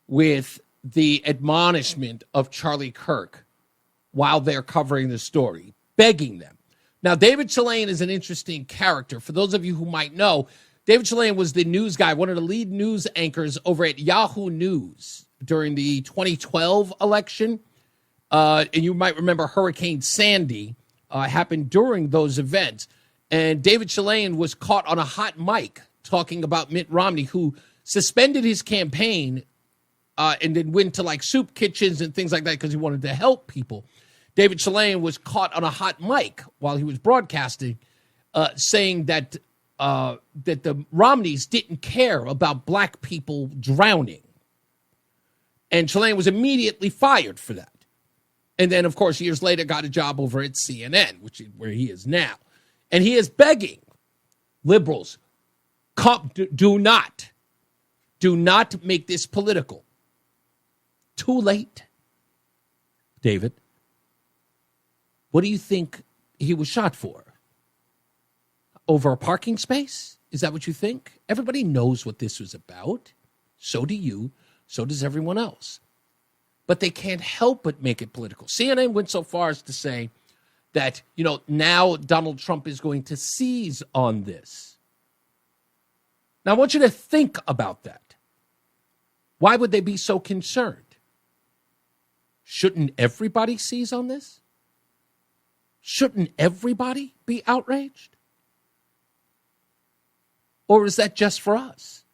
with the admonishment of Charlie Kirk while they're covering the story, begging them. Now, David Chilean is an interesting character. For those of you who might know, David Chilean was the news guy, one of the lead news anchors over at Yahoo News during the 2012 election. And you might remember Hurricane Sandy happened during those events. And David Chilean was caught on a hot mic talking about Mitt Romney, who suspended his campaign and then went to like soup kitchens and things like that because he wanted to help people. David Chilean was caught on a hot mic while he was broadcasting, saying that the Romneys didn't care about black people drowning. And Chilean was immediately fired for that. And then, of course, years later, got a job over at CNN, which is where he is now. And he is begging liberals, do not make this political. Too late. David, what do you think he was shot for? Over a parking space? Is that what you think? Everybody knows what this was about. So do you. So does everyone else. But they can't help but make it political. CNN went so far as to say that, now Donald Trump is going to seize on this. Now, I want you to think about that. Why would they be so concerned? Shouldn't everybody seize on this? Shouldn't everybody be outraged? Or is that just for us?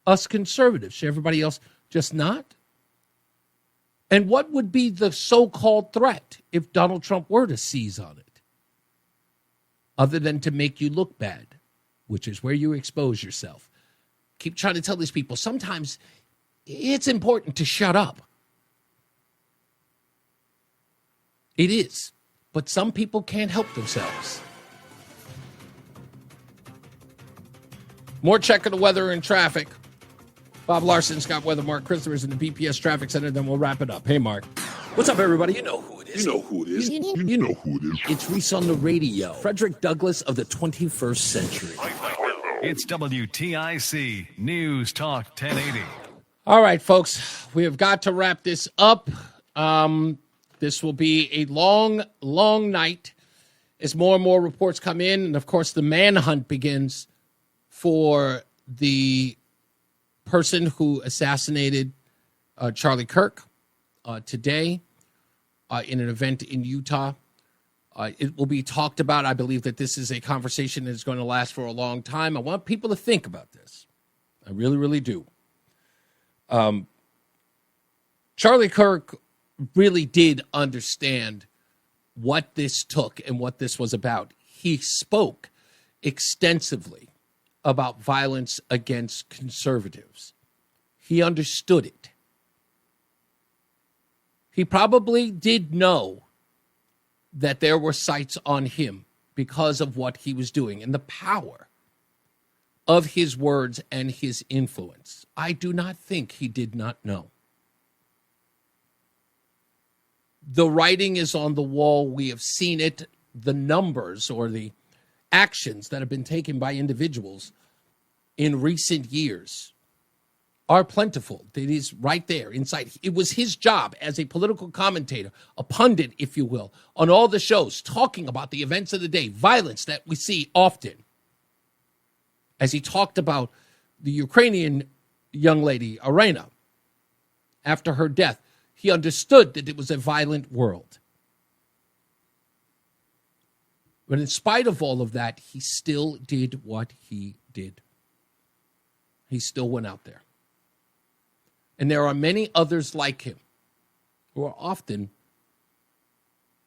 Us conservatives. Should everybody else just not? And what would be the so-called threat if Donald Trump were to seize on it? Other than to make you look bad, which is where you expose yourself. Keep trying to tell these people, sometimes it's important to shut up. It is. But some people can't help themselves. More check of the weather and traffic. Bob Larson, Scott Weather, Mark Christopher's in the BPS Traffic Center. Then we'll wrap it up. Hey, Mark. What's up, everybody? You know who it is. You know who it is. You know who it is. It's Reese on the radio. Frederick Douglass of the 21st century. It's WTIC News Talk 1080. All right, folks. We have got to wrap this up. This will be a long, long night as more and more reports come in. And, of course, the manhunt begins for the person who assassinated Charlie Kirk today in an event in Utah. It will be talked about. I believe that this is a conversation that is going to last for a long time. I want people to think about this. I really, really do. Charlie Kirk really did understand what this took and what this was about. He spoke extensively about violence against conservatives. He understood it. He probably did know that there were sights on him because of what he was doing and the power of his words and his influence. I do not think he did not know. The writing is on the wall. We have seen it. The numbers or the actions that have been taken by individuals in recent years are plentiful. It is right there inside. It was his job as a political commentator, a pundit, if you will, on all the shows, talking about the events of the day, violence that we see often. As he talked about the Ukrainian young lady, Irina, after her death, he understood that it was a violent world. But in spite of all of that, he still did what he did. He still went out there. And there are many others like him who are often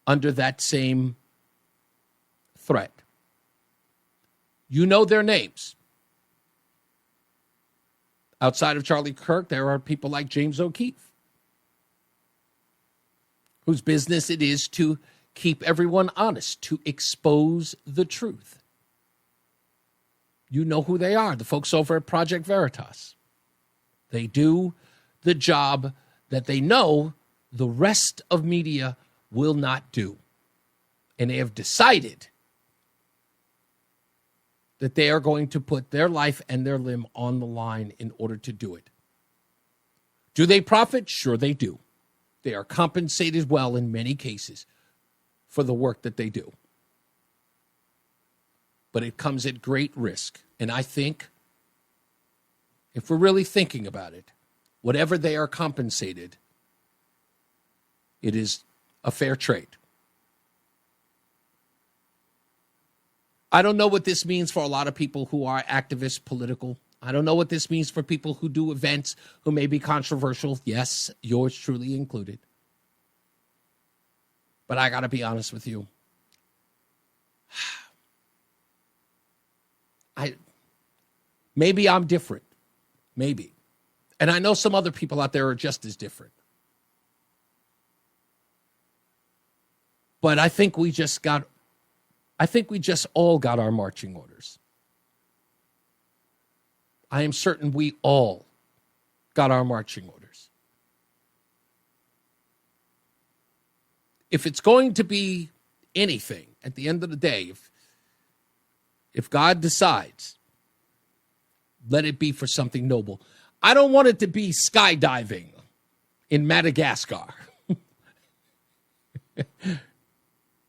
under that same threat. You know their names. Outside of Charlie Kirk, there are people like James O'Keefe, whose business it is to keep everyone honest, to expose the truth. You know who they are, the folks over at Project Veritas. They do the job that they know the rest of media will not do. And they have decided that they are going to put their life and their limb on the line in order to do it. Do they profit? Sure they do. They are compensated well in many cases for the work that they do. But it comes at great risk. And I think, if we're really thinking about it, whatever they are compensated, it is a fair trade. I don't know what this means for a lot of people who are activists, political. I don't know what this means for people who do events who may be controversial. Yes, yours truly included. But I got to be honest with you. Maybe I'm different. Maybe. And I know some other people out there are just as different. But I think we just all got our marching orders. I am certain we all got our marching orders. If it's going to be anything, at the end of the day, if God decides, let it be for something noble. I don't want it to be skydiving in Madagascar.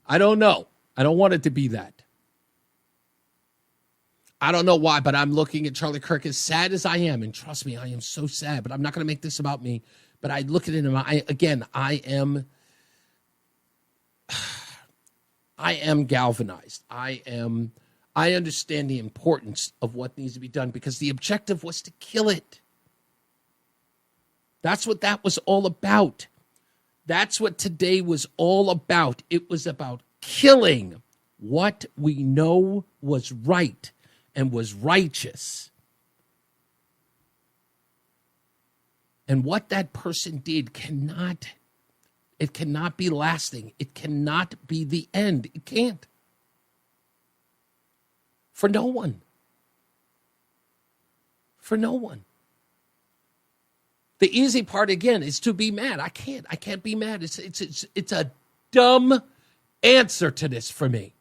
I don't know. I don't want it to be that. I don't know why, but I'm looking at Charlie Kirk, as sad as I am, and trust me, I am so sad, but I'm not going to make this about me. But I look at him, I am galvanized. I understand the importance of what needs to be done because the objective was to kill it. That's what that was all about. That's what today was all about. It was about killing what we know was right and was righteous. And what that person did cannot be lasting. It cannot be the end. It can't. For no one. For no one. The easy part, again, is to be mad. I can't be mad. It's a dumb answer to this for me.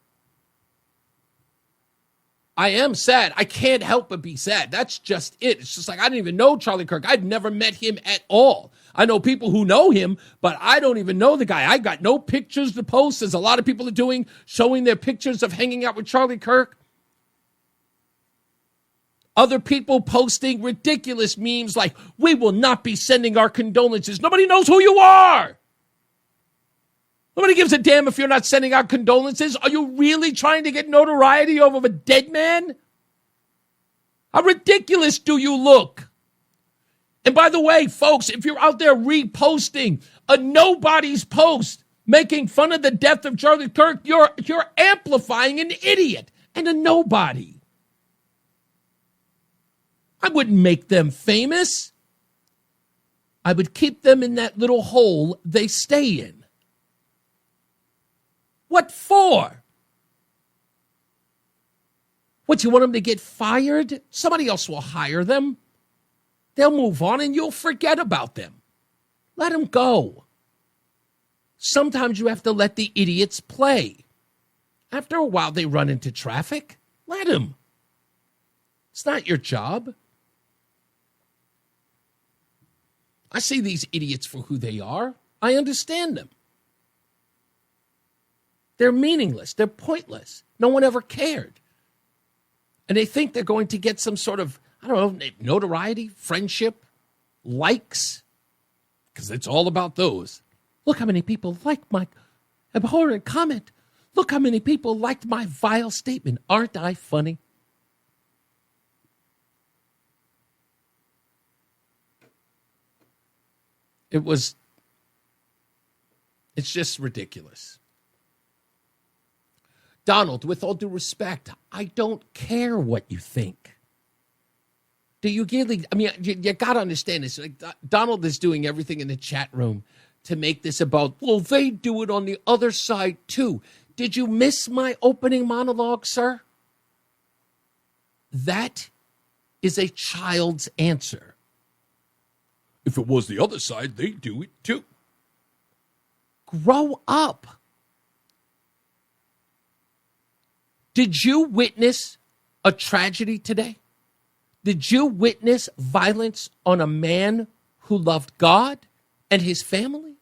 I am sad. I can't help but be sad. That's just it. It's just like I didn't even know Charlie Kirk. I'd never met him at all. I know people who know him, but I don't even know the guy. I got no pictures to post, as a lot of people are doing, showing their pictures of hanging out with Charlie Kirk. Other people posting ridiculous memes like, we will not be sending our condolences. Nobody knows who you are. Nobody gives a damn if you're not sending out condolences. Are you really trying to get notoriety over a dead man? How ridiculous do you look? And by the way, folks, if you're out there reposting a nobody's post making fun of the death of Charlie Kirk, you're amplifying an idiot and a nobody. I wouldn't make them famous. I would keep them in that little hole they stay in. What for? What, you want them to get fired? Somebody else will hire them. They'll move on and you'll forget about them. Let them go. Sometimes you have to let the idiots play. After a while, they run into traffic. Let them. It's not your job. I see these idiots for who they are. I understand them. They're meaningless. They're pointless. No one ever cared. And they think they're going to get some sort of, I don't know, notoriety, friendship, likes, because it's all about those. Look how many people liked my abhorrent comment. Look how many people liked my vile statement. Aren't I funny? It's just ridiculous. Donald, with all due respect, I don't care what you think. Do you really? I mean, you got to understand this. Like, Donald is doing everything in the chat room to make this about, well, they do it on the other side too. Did you miss my opening monologue, sir? That is a child's answer. If it was the other side, they do it too. Grow up. Did you witness a tragedy today? Did you witness violence on a man who loved God and his family?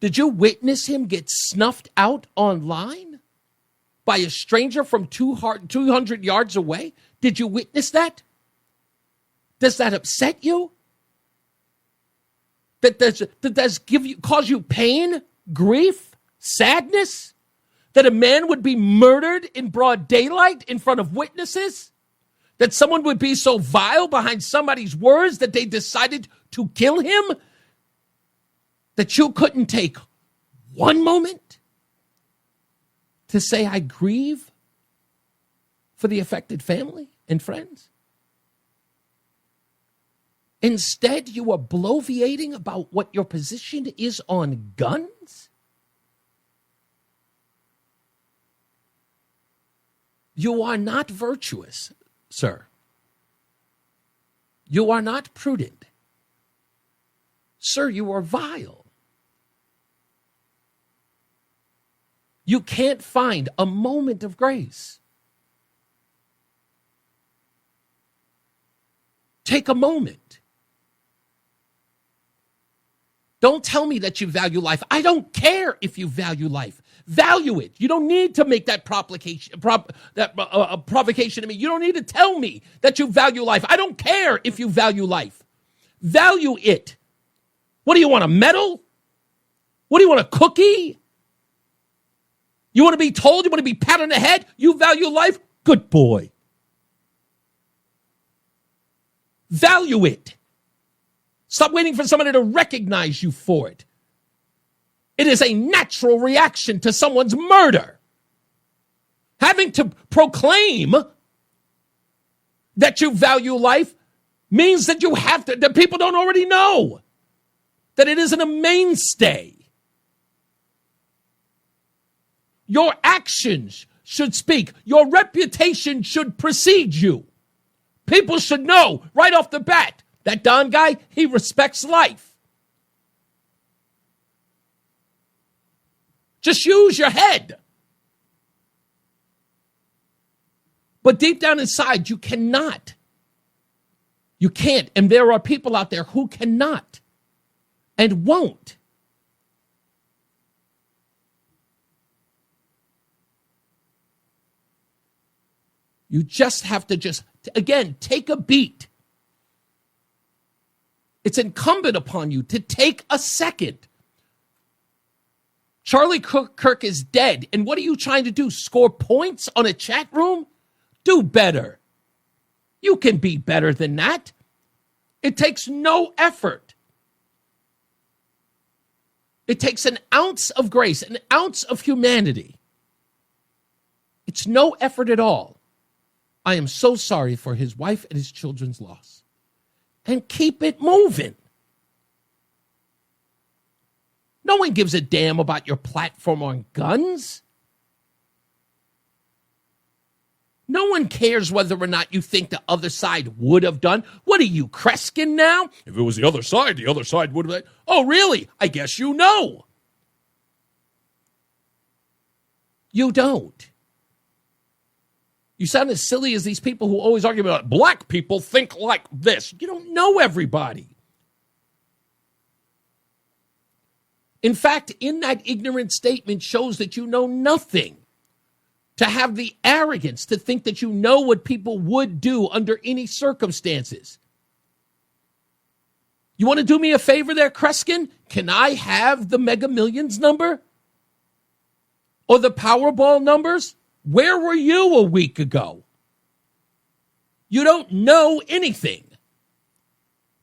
Did you witness him get snuffed out online by a stranger from 200 yards away? Did you witness that? Does that upset you? That does cause you pain, grief, sadness? That a man would be murdered in broad daylight in front of witnesses? That someone would be so vile behind somebody's words that they decided to kill him? That you couldn't take one moment to say, I grieve for the affected family and friends? Instead, you are bloviating about what your position is on guns? You are not virtuous, sir. You are not prudent. Sir, you are vile. You can't find a moment of grace. Take a moment. Don't tell me that you value life. I don't care if you value life. Value it. You don't need to make that provocation to me. You don't need to tell me that you value life. I don't care if you value life. Value it. What do you want, a medal? What do you want, a cookie? You want to be told? You want to be patted on the head? You value life? Good boy. Value it. Stop waiting for somebody to recognize you for it. It is a natural reaction to someone's murder. Having to proclaim that you value life means that you have to, that people don't already know that it isn't a mainstay. Your actions should speak. Your reputation should precede you. People should know right off the bat that Don guy, he respects life. Just use your head. But deep down inside, you cannot. You can't. And there are people out there who cannot and won't. You just have to again, take a beat. It's incumbent upon you to take a second. Charlie Kirk is dead. And what are you trying to do? Score points on a chat room? Do better. You can be better than that. It takes no effort. It takes an ounce of grace, an ounce of humanity. It's no effort at all. I am so sorry for his wife and his children's loss. And keep it moving. No one gives a damn about your platform on guns. No one cares whether or not you think the other side would have done. What are you, Kreskin now? If it was the other side would have. Oh, really? I guess you know. You don't. You sound as silly as these people who always argue about black people think like this. You don't know everybody. In fact, in that ignorant statement shows that you know nothing. To have the arrogance to think that you know what people would do under any circumstances. You want to do me a favor there, Kreskin? Can I have the Mega Millions number? Or the Powerball numbers? Where were you a week ago? You don't know anything.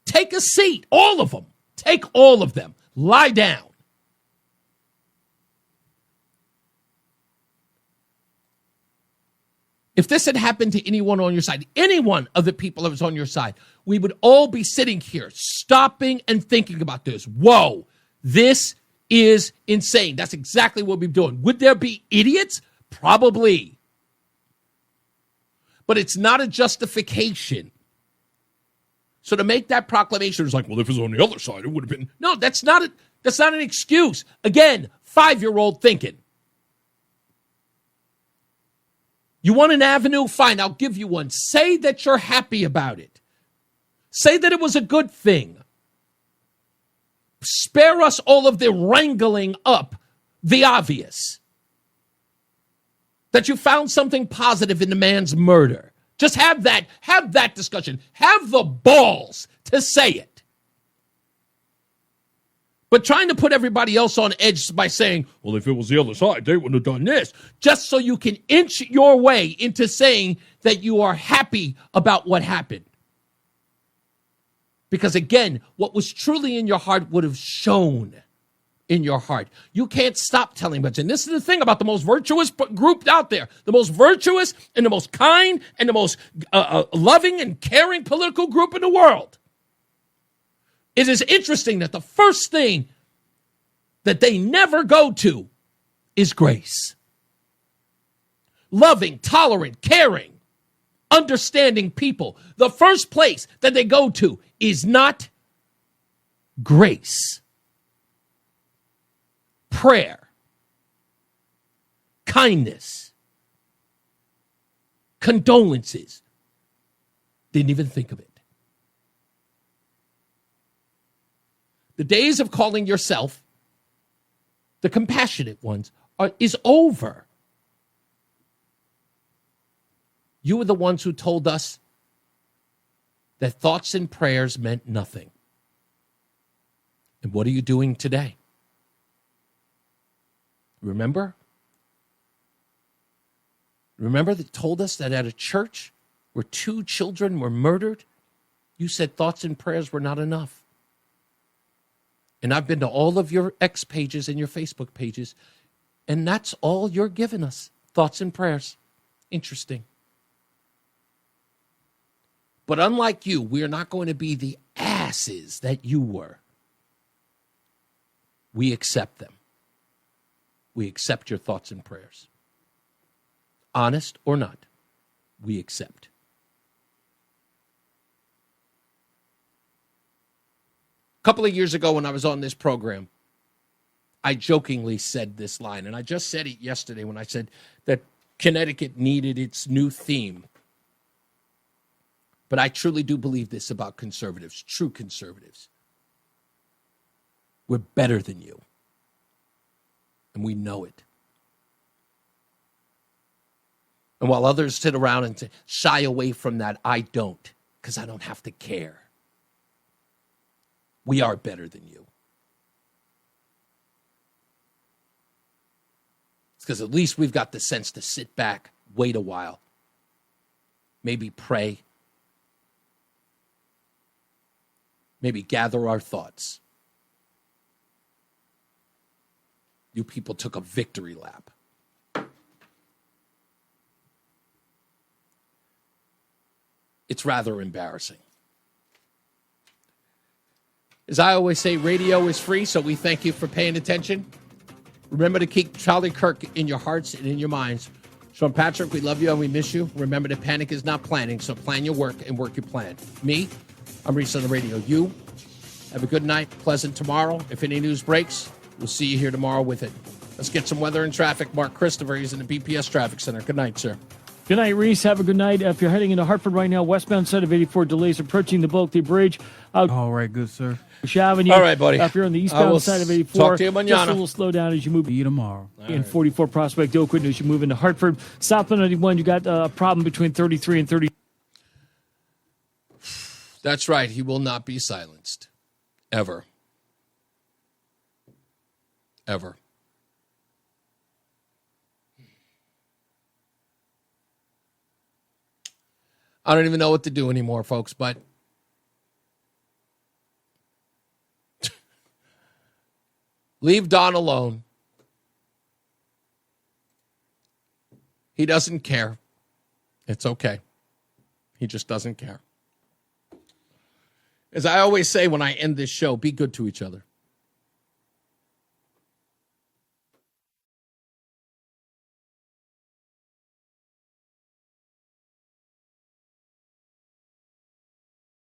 Take a seat, all of them. Take all of them. Lie down. If this had happened to anyone on your side, any one of the people that was on your side, we would all be sitting here stopping and thinking about this. Whoa, this is insane. That's exactly what we've been doing. Would there be idiots? Probably. But it's not a justification. So to make that proclamation, it's like, well, if it was on the other side, it would have been. No, that's not an excuse. Again, 5-year-old thinking. You want an avenue? Fine, I'll give you one. Say that you're happy about it. Say that it was a good thing. Spare us all of the wrangling up the obvious. That you found something positive in the man's murder. Just have that discussion. Have the balls to say it. But trying to put everybody else on edge by saying, well, if it was the other side, they wouldn't have done this, just so you can inch your way into saying that you are happy about what happened. Because again, what was truly in your heart would have shown in your heart. You can't stop telling much. And this is the thing about the most virtuous group out there, the most virtuous and the most kind and the most loving and caring political group in the world. It is interesting that the first thing that they never go to is grace. Loving, tolerant, caring, understanding people. The first place that they go to is not grace. Prayer. Kindness. Condolences. Didn't even think of it. The days of calling yourself the compassionate ones is over. You were the ones who told us that thoughts and prayers meant nothing. And what are you doing today? Remember? Remember that told us that at a church where 2 children were murdered, you said thoughts and prayers were not enough. And I've been to all of your X pages and your Facebook pages, and that's all you're giving us, thoughts and prayers. Interesting. But unlike you, we are not going to be the asses that you were. We accept them. We accept your thoughts and prayers. Honest or not, we accept. A couple of years ago when I was on this program, I jokingly said this line, and I just said it yesterday when I said that Connecticut needed its new theme. But I truly do believe this about conservatives, true conservatives. We're better than you. And we know it. And while others sit around and shy away from that, I don't, because I don't have to care. We are better than you. It's because at least we've got the sense to sit back, wait a while, maybe pray, maybe gather our thoughts. You people took a victory lap. It's rather embarrassing. As I always say, radio is free, so we thank you for paying attention. Remember to keep Charlie Kirk in your hearts and in your minds. Sean Patrick, we love you and we miss you. Remember that panic is not planning, so plan your work and work your plan. Me, I'm Reese on the radio. You, have a good night, pleasant tomorrow. If any news breaks, we'll see you here tomorrow with it. Let's get some weather and traffic. Mark Christopher, he's in the BPS Traffic Center. Good night, sir. Good night, Reese. Have a good night. If you're heading into Hartford right now, westbound side of 84 delays approaching the Bulkley Bridge. All right, good sir. Avenue. All right, buddy. If you're on the eastbound side of 84, talk to you just mañana. a little slow down as you move. See you tomorrow. In 44 Prospect Oakwood as you move into Hartford. Southbound 91, you got a problem between 33 and 30. That's right. He will not be silenced. Ever. Ever. I don't even know what to do anymore, folks, but leave Don alone. He doesn't care. It's okay. He just doesn't care. As I always say when I end this show, be good to each other.